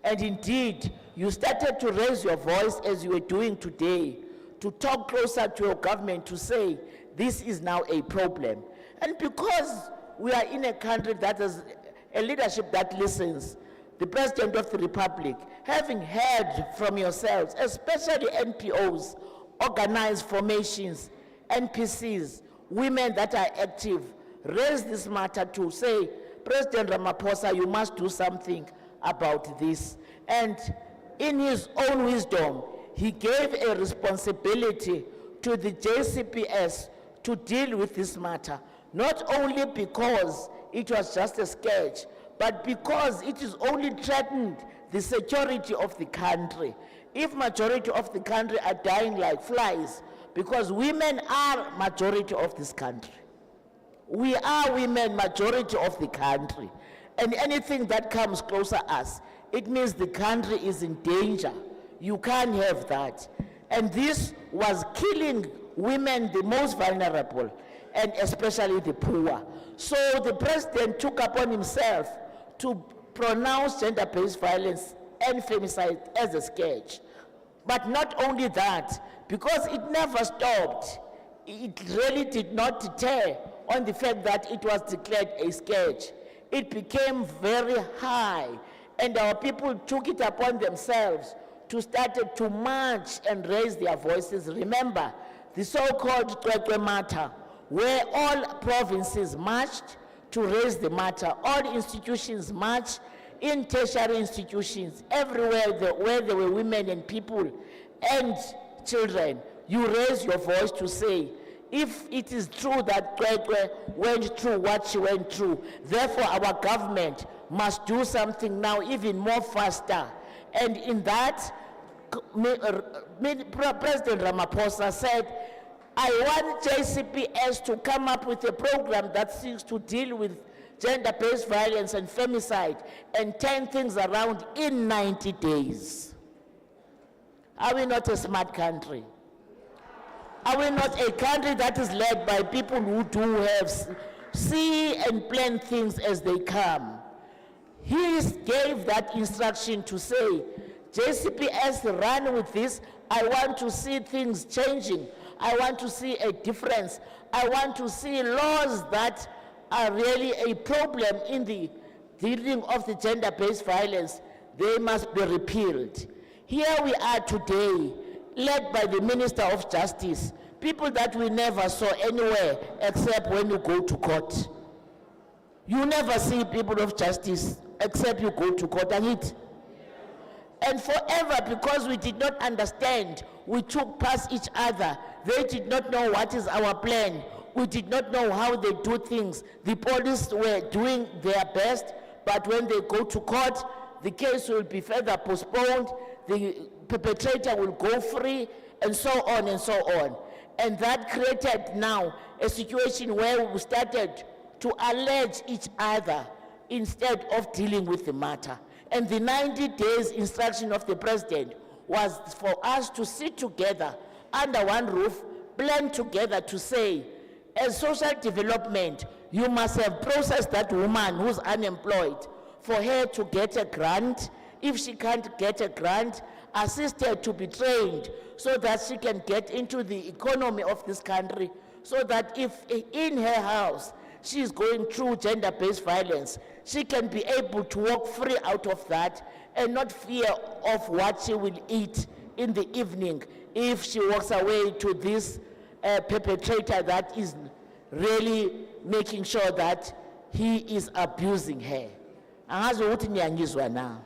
And indeed, you started to raise your voice as you were doing today, to talk closer to your government to say, this is now a problem. And because we are in a country that has a leadership that listens, the President of the Republic, having heard from yourselves, especially NPOs, organized formations, NPCs, women that are active, raise this matter to say, President Ramaphosa, you must do something about this. And in his own wisdom, he gave a responsibility to the JCPS to deal with this matter, not only because it was just a scourge, but because it is only threatened the security of the country. If majority of the country are dying like flies, because women are majority of this country. We are women, majority of the country. And anything that comes closer us, it means the country is in danger. You can't have that. And this was killing women, the most vulnerable, and especially the poor. So the president took upon himself to pronounce gender-based violence and femicide as a scourge. But not only that, because it never stopped, it really did not deter on the fact that it was declared a scourge. It became very high, and our people took it upon themselves to start to march and raise their voices. Remember, the so-called Ga-Kgapane matter, where all provinces marched to raise the matter, all institutions marched, in tertiary institutions, everywhere where there were women and people and children, you raise your voice to say, if it is true that Ga-Kgapane went through what she went through, therefore our government must do something now even more faster. And in that, President Ramaphosa said, I want JCPS to come up with a program that seeks to deal with gender-based violence and femicide and turn things around in 90 days. Are we not a smart country? Are we not a country that is led by people who do have see and plan things as they come? He gave that instruction to say, JCPS run with this. I want to see things changing. I want to see a difference. I want to see laws that are really a problem in the dealing of the gender-based violence. They must be repealed. Here we are today, led by the Minister of Justice, people that we never saw anywhere except when you go to court. You never see people of justice except you go to court and it. And forever, because we did not understand, we took past each other. They did not know what is our plan. We did not know how they do things. The police were doing their best, but when they go to court, the case will be further postponed, the perpetrator will go free, and so on and so on. And that created now a situation where we started to allege each other instead of dealing with the matter. And the 90 days instruction of the president was for us to sit together under one roof, plan together to say, as social development, you must have processed that woman who's unemployed for her to get a grant. If she can't get a grant, assist her to be trained so that she can get into the economy of this country, so that if in her house she is going through gender-based violence, she can be able to walk free out of that and not fear of what she will eat in the evening if she walks away to this perpetrator that is really making sure that he is abusing her. Now.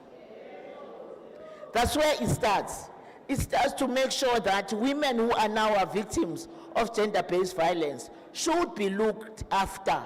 That's where it starts. It starts to make sure that women who are now victims of gender-based violence should be looked after.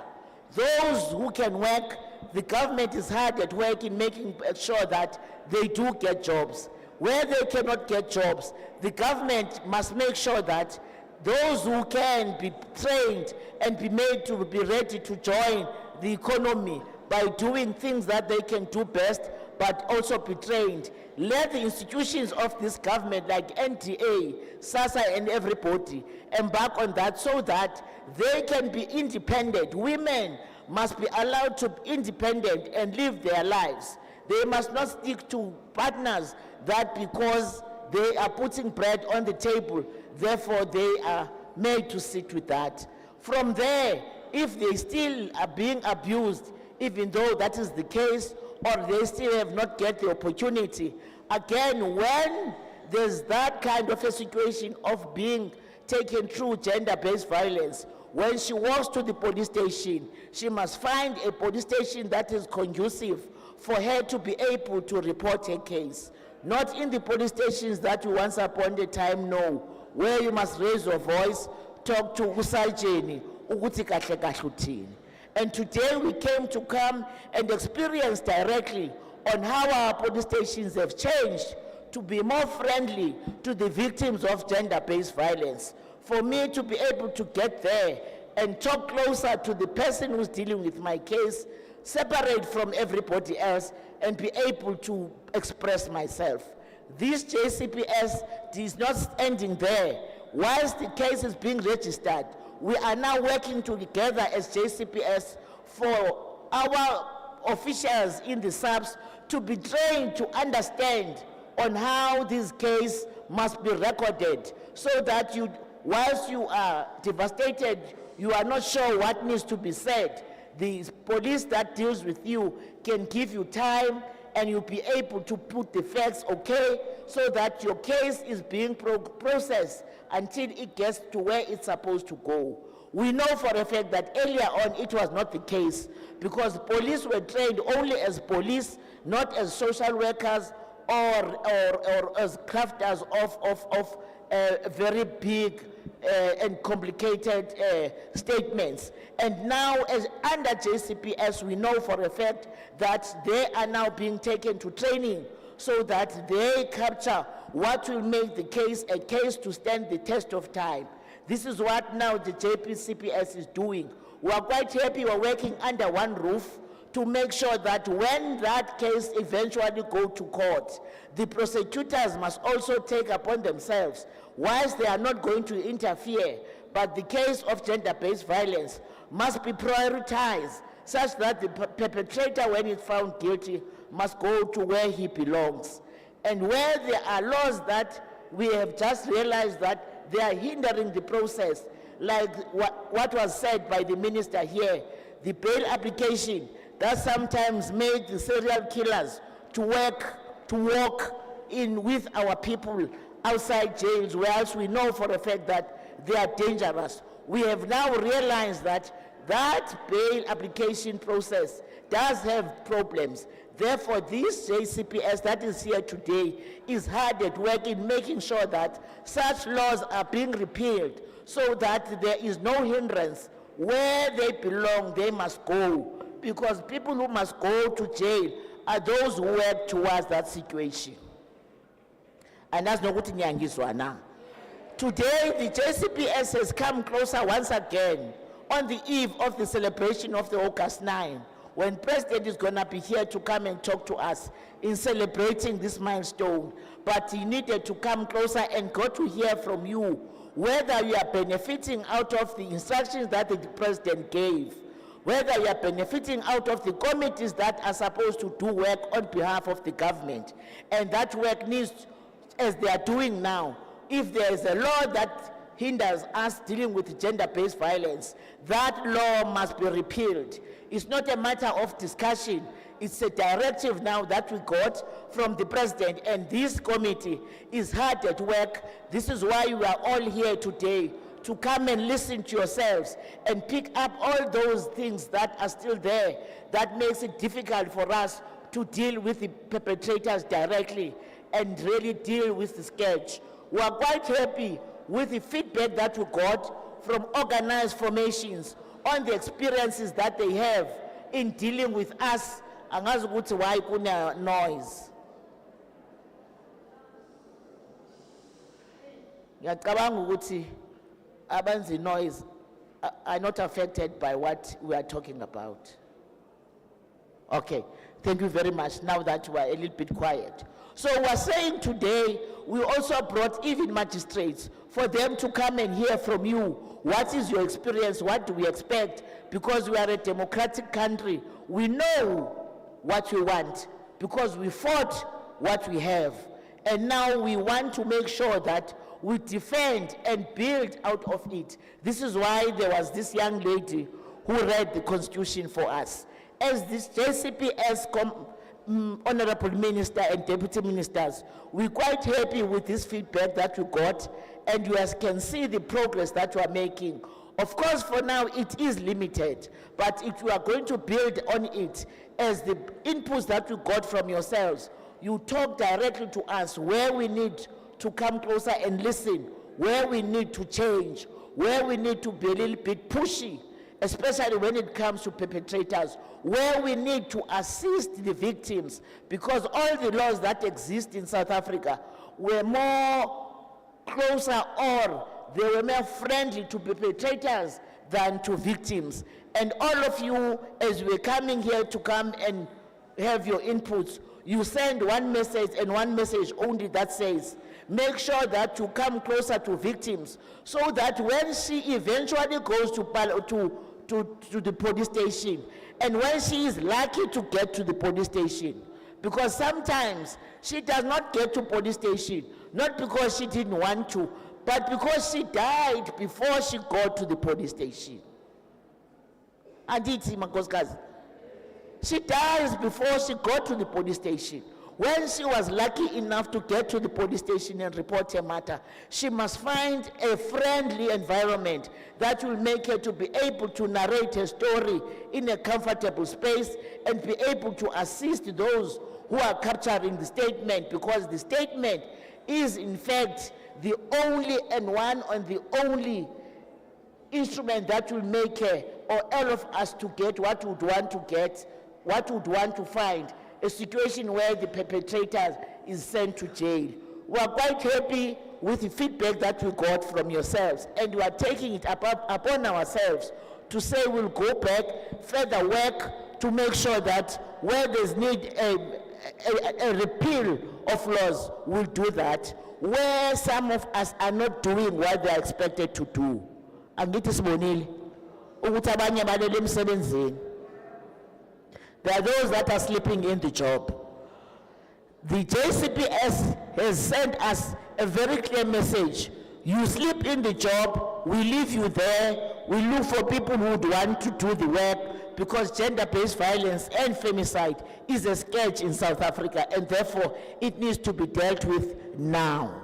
Those who can work, the government is hard at work in making sure that they do get jobs. Where they cannot get jobs, the government must make sure that those who can be trained and be made to be ready to join the economy by doing things that they can do best, but also be trained. Let the institutions of this government like NTA, SASA and everybody embark on that so that they can be independent. Women must be allowed to be independent and live their lives. They must not stick to partners that because they are putting bread on the table, therefore they are made to sit with that. From there, if they still are being abused, even though that is the case, or they still have not get the opportunity, again, when there's that kind of a situation of being taken through gender-based violence, when she walks to the police station, she must find a police station that is conducive for her to be able to report her case. Not in the police stations that you once upon a time know, where you must raise your voice, talk to usajeni, ukuthi kahle kahle uthini. And today we came to come and experience directly on how our police stations have changed to be more friendly to the victims of gender-based violence. For me to be able to get there and talk closer to the person who's dealing with my case, separate from everybody else, and be able to express myself. This JCPS is not ending there. Whilst the case is being registered, we are now working together as JCPS for our officials in the subs to be trained to understand on how this case must be recorded so that you, whilst you are devastated, you are not sure what needs to be said. The police that deals with you can give you time and you'll be able to put the facts okay so that your case is being processed until it gets to where it's supposed to go. We know for a fact that earlier on it was not the case because police were trained only as police, not as social workers or as crafters of very big and complicated statements. And now, as under JCPS, we know for a fact that they are now being taken to training so that they capture what will make the case a case to stand the test of time. This is what now the JCPS is doing. We are quite happy we're working under one roof to make sure that when that case eventually go to court, the prosecutors must also take upon themselves, whilst they are not going to interfere, but the case of gender-based violence must be prioritized such that the perpetrator, when he's found guilty, must go to where he belongs. And where there are laws that we have just realized that they are hindering the process, like what was said by the minister here, the bail application that sometimes make the serial killers to walk in with our people outside jails, whereas we know for a fact that they are dangerous. We have now realized that that bail application process does have problems. Therefore, this JCPS that is here today is hard at work in making sure that such laws are being repealed so that there is no hindrance. Where they belong, they must go, because people who must go to jail are those who work towards that situation. And that's not what Nyangizwa now. Today, the JCPS has come closer once again on the eve of the celebration of the August 9, when President is going to be here to come and talk to us in celebrating this milestone. But he needed to come closer and got to hear from you whether you are benefiting out of the instructions that the President gave, whether you are benefiting out of the committees that are supposed to do work on behalf of the government. And that work needs, as they are doing now, if there is a law that hinders us dealing with gender-based violence, that law must be repealed. It's not a matter of discussion. It's a directive now that we got from the President, and this committee is hard at work. This is why we are all here today, to come and listen to yourselves and pick up all those things that are still there that makes it difficult for us to deal with the perpetrators directly and really deal with the scourge. We are quite happy with the feedback that we got from organized formations on the experiences that they have in dealing with us. Angazi ukuthi why kuna noise. Ngiyacabanga ukuthi abanzi noise are not affected by what we are talking about. Okay, thank you very much. Now that we are a little bit quiet. So we are saying today, we also brought even magistrates for them to come and hear from you. What is your experience? What do we expect? Because we are a democratic country. We know what we want because we fought what we have. And now we want to make sure that we defend and build out of it. This is why there was this young lady who read the Constitution for us. As this JCPS Honorable Minister and Deputy Ministers, we're quite happy with this feedback that we got, and you guys can see the progress that we are making. Of course, for now, it is limited, but if you are going to build on it, as the inputs that we got from yourselves, you talk directly to us where we need to come closer and listen, where we need to change, where we need to be a little bit pushy, especially when it comes to perpetrators, where we need to assist the victims, because all the laws that exist in South Africa were more closer, or they were more friendly to perpetrators than to victims. And all of you, as we're coming here to come and have your inputs, you send one message and one message only that says, make sure that you come closer to victims, so that when she eventually goes to the police station, and when she is lucky to get to the police station, because sometimes she does not get to police station, not because she didn't want to, but because she died before she got to the police station. Andithi mankosikazi. She dies before she got to the police station. When she was lucky enough to get to the police station and report her matter, she must find a friendly environment that will make her to be able to narrate her story in a comfortable space and be able to assist those who are capturing the statement, because the statement is in fact the only and one and the only instrument that will make her or all of us to get what we would want to get, what we would want to find, a situation where the perpetrator is sent to jail. We are quite happy with the feedback that we got from yourselves, and we are taking it upon ourselves to say we'll go back, further work to make sure that where there's need a repeal of laws, we'll do that. Where some of us are not doing what they are expected to do. Angithi sibonile ukuthi abanye balele emsebenzini. There are those that are sleeping in the job. The JCPS has sent us a very clear message. You sleep in the job, we leave you there, we look for people who would want to do the work, because gender-based violence and femicide is a scourge in South Africa, and therefore it needs to be dealt with now.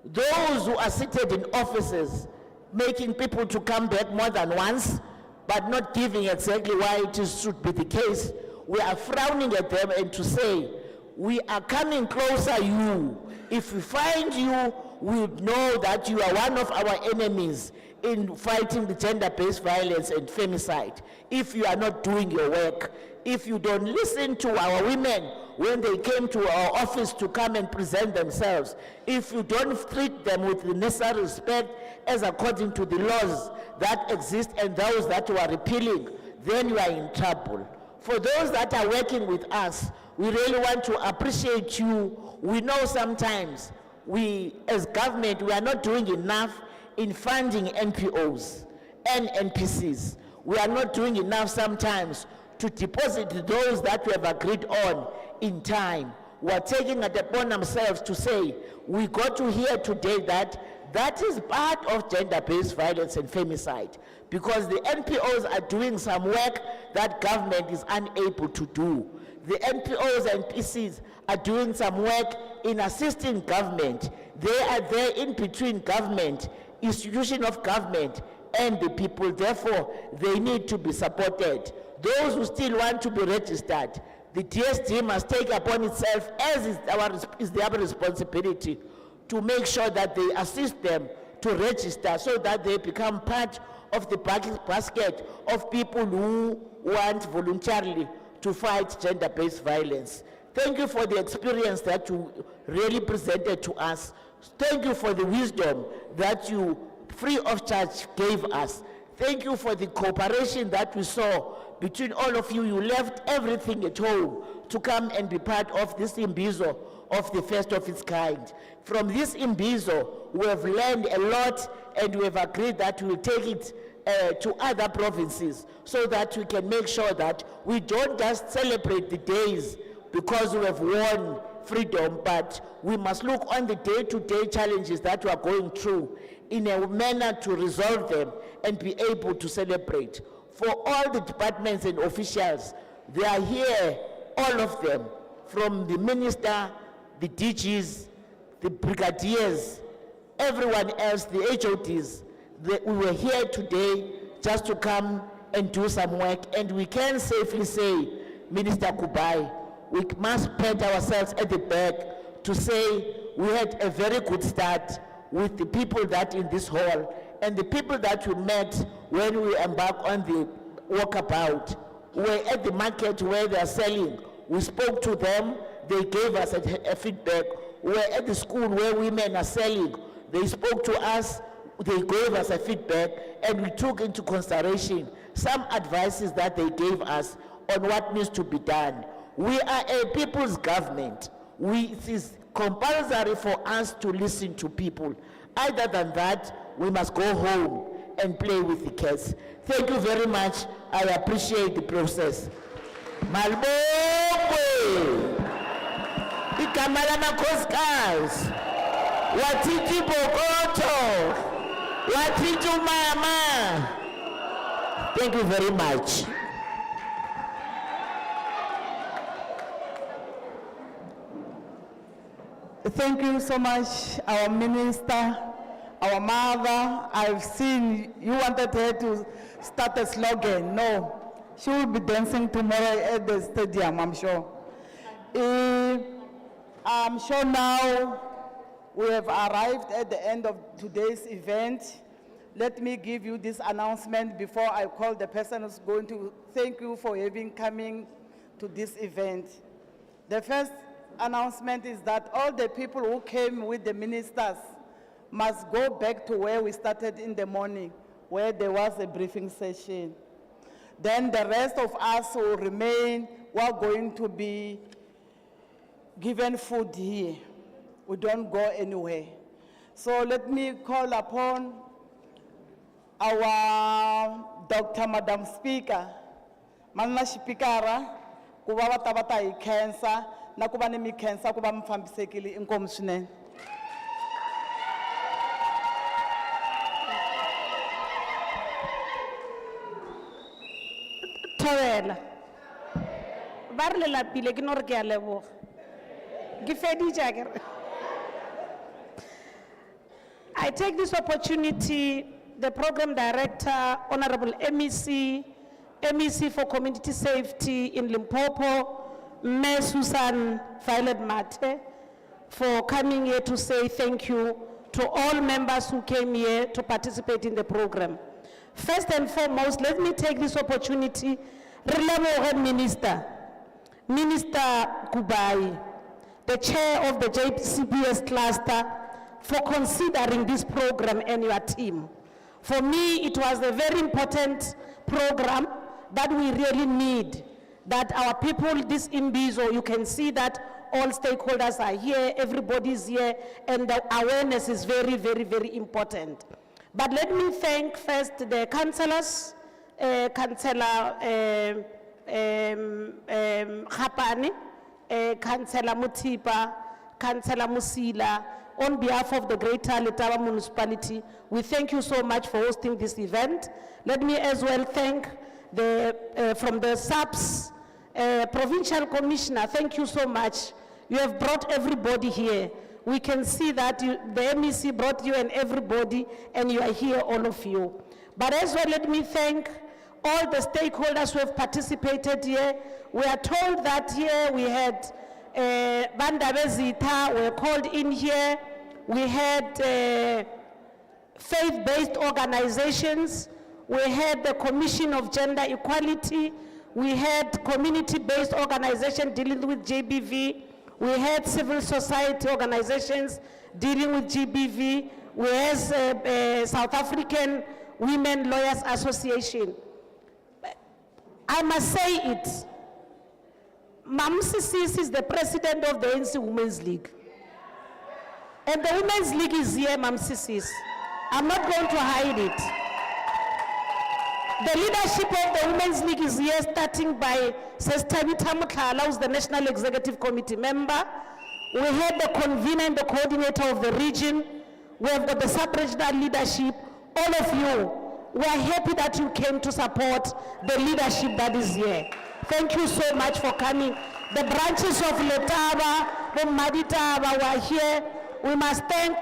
Those who are seated in offices making people to come back more than once, but not giving exactly why it should be the case, we are frowning at them and to say, we are coming closer you. If we find you, we know that you are one of our enemies in fighting the gender-based violence and femicide. If you are not doing your work, if you don't listen to our women when they came to our office to come and present themselves, if you don't treat them with the necessary respect as according to the laws that exist and those that you are repealing, then you are in trouble. For those that are working with us, we really want to appreciate you. We know sometimes we, as government, we are not doing enough in funding NPOs and NPCs. We are not doing enough sometimes to deposit those that we have agreed on in time. We are taking it upon ourselves to say, we got to hear today that is part of gender-based violence and femicide, because the NPOs are doing some work that government is unable to do. The NPOs and PCs are doing some work in assisting government. They are there in between government, institution of government, and the people. Therefore, they need to be supported. Those who still want to be registered, the DSD must take upon itself, as is their responsibility, to make sure that they assist them to register so that they become part of the basket of people who want voluntarily to fight gender-based violence. Thank you for the experience that you really presented to us. Thank you for the wisdom that you free of charge gave us. Thank you for the cooperation that we saw between all of you. You left everything at home to come and be part of this Imbizo of the first of its kind. From this Imbizo, we have learned a lot, and we have agreed that we will take it to other provinces so that we can make sure that we don't just celebrate the days because we have won freedom, but we must look on the day-to-day challenges that we are going through in a manner to resolve them and be able to celebrate. For all the departments and officials, they are here, all of them, from the minister, the DGs, the brigadiers, everyone else, the HODs. We were here today just to come and do some work, and we can safely say, Minister Kubai, we must pat ourselves at the back to say we had a very good start with the people that in this hall and the people that we met when we embarked on the walkabout. We were at the market where they are selling. We spoke to them, they gave us a feedback. We were at the school where women are selling. They spoke to us, they gave us a feedback, and we took into consideration some advices that they gave us on what needs to be done. We are a people's government. It is compulsory for us to listen to people. Other than that, we must go home and play with the cats. Thank you very much. I appreciate the process. Malbongwe. Igama lamakhosikazi. Watiti Bokoto, Watitu Mama. Thank you very much. Thank you so much, our minister, our mother. I've seen you wanted her to start a slogan. No, she will be dancing tomorrow at the stadium, I'm sure. I'm sure now we have arrived at the end of today's event. Let me give you this announcement before I call the person who's going to thank you for having coming to this event. The first announcement is that all the people who came with the ministers must go back to where we started in the morning, where there was a briefing session. Then the rest of us will remain. We're going to be given food here. We don't go anywhere. So let me call upon our Dr. Madam Speaker, Manna Shipikara, kuba batabata I cancer, na kuba ni mi cancer kuba mfambisekili inkomu swinene. Thobela. Ba re lapile ke no re ke a leboga. Ke feditse akere. I take this opportunity, the program director, Honorable MEC for Community Safety in Limpopo, Mme Susan Violet Mate, for coming here to say thank you to all members who came here to participate in the program. First and foremost, let me take this opportunity, Minister Kubai, the chair of the JCPS cluster, for considering this program and your team. For me, it was a very important program that we really need, that our people, this Imbizo, you can see that all stakeholders are here, everybody's here, and the awareness is very, very, very important. But let me thank first the councillors, Councillor Ga-Kgapane, Councillor Mutipa, Councillor Musila. On behalf of the Greater Letaba Municipality, we thank you so much for hosting this event. Let me as well thank from the SAPS Provincial Commissioner, thank you so much. You have brought everybody here. We can see that the MEC brought you and everybody, and you are here, all of you. But as well, let me thank all the stakeholders who have participated here. We are told that here we had Bandabezita were called in here. We had faith-based organizations. We had the Commission of Gender Equality. We had community-based organizations dealing with GBV. We had civil society organizations dealing with GBV. We had South African Women Lawyers Association. I must say it. Mam Sisi is the president of the ANC Women's League. And the Women's League is here, Mam Sisi. I'm not going to hide it. The leadership of the Women's League is here, starting by Sister Tabitha Muthala, who's the National Executive Committee member. We had the convener and the coordinator of the region. We have got the sub-regional leadership. All of you, we are happy that you came to support the leadership that is here. Thank you so much for coming. The branches of Letaba, the Maditaba were here. We must thank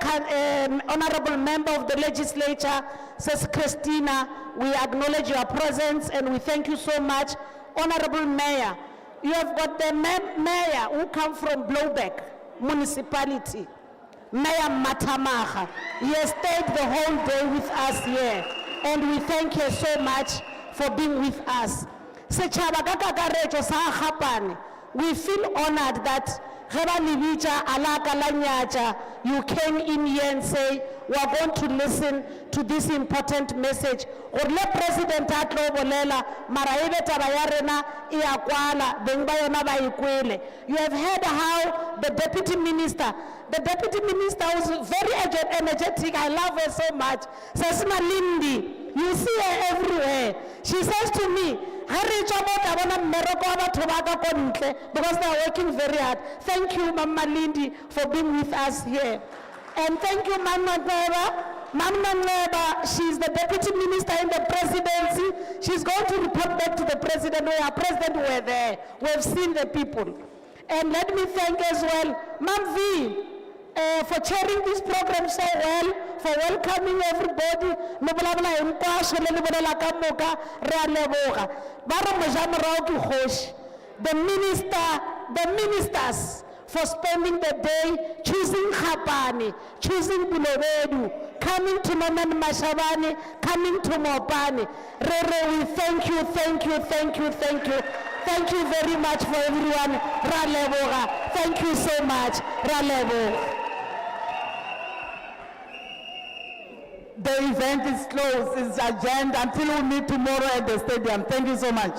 Honorable Member of the Legislature, Sis Christina. We acknowledge your presence and we thank you so much. Honorable Mayor, you have got the mayor who come from Blowback Municipality, Mayor Matamaha. He has stayed the whole day with us here and we thank you so much for being with us. We feel honored that you came in here and say, we are going to listen to this important message. You have heard how the deputy minister was very energetic. I love her so much. Says Malindi, you see her everywhere. She says to me, because they are working very hard. Thank you, Mama Lindy, for being with us here. And thank you, Ma'am Neba. Ma'am Neba, she's the deputy minister in the presidency. She's going to report back to the president. We are president, we're there. We've seen the people. And let me thank as well, Ma'am V, for chairing this program so well, for welcoming everybody. The ministers for spending the day choosing Ga-Kgapane, choosing Bulobedu, coming to Norman Mashabane, coming to Mopane. Rere, we thank you, thank you, thank you, thank you. Thank you very much for everyone. Ra leboga. Thank you so much. Ra leboga. The event is closed, it's adjourned until we meet tomorrow at the stadium. Thank you so much.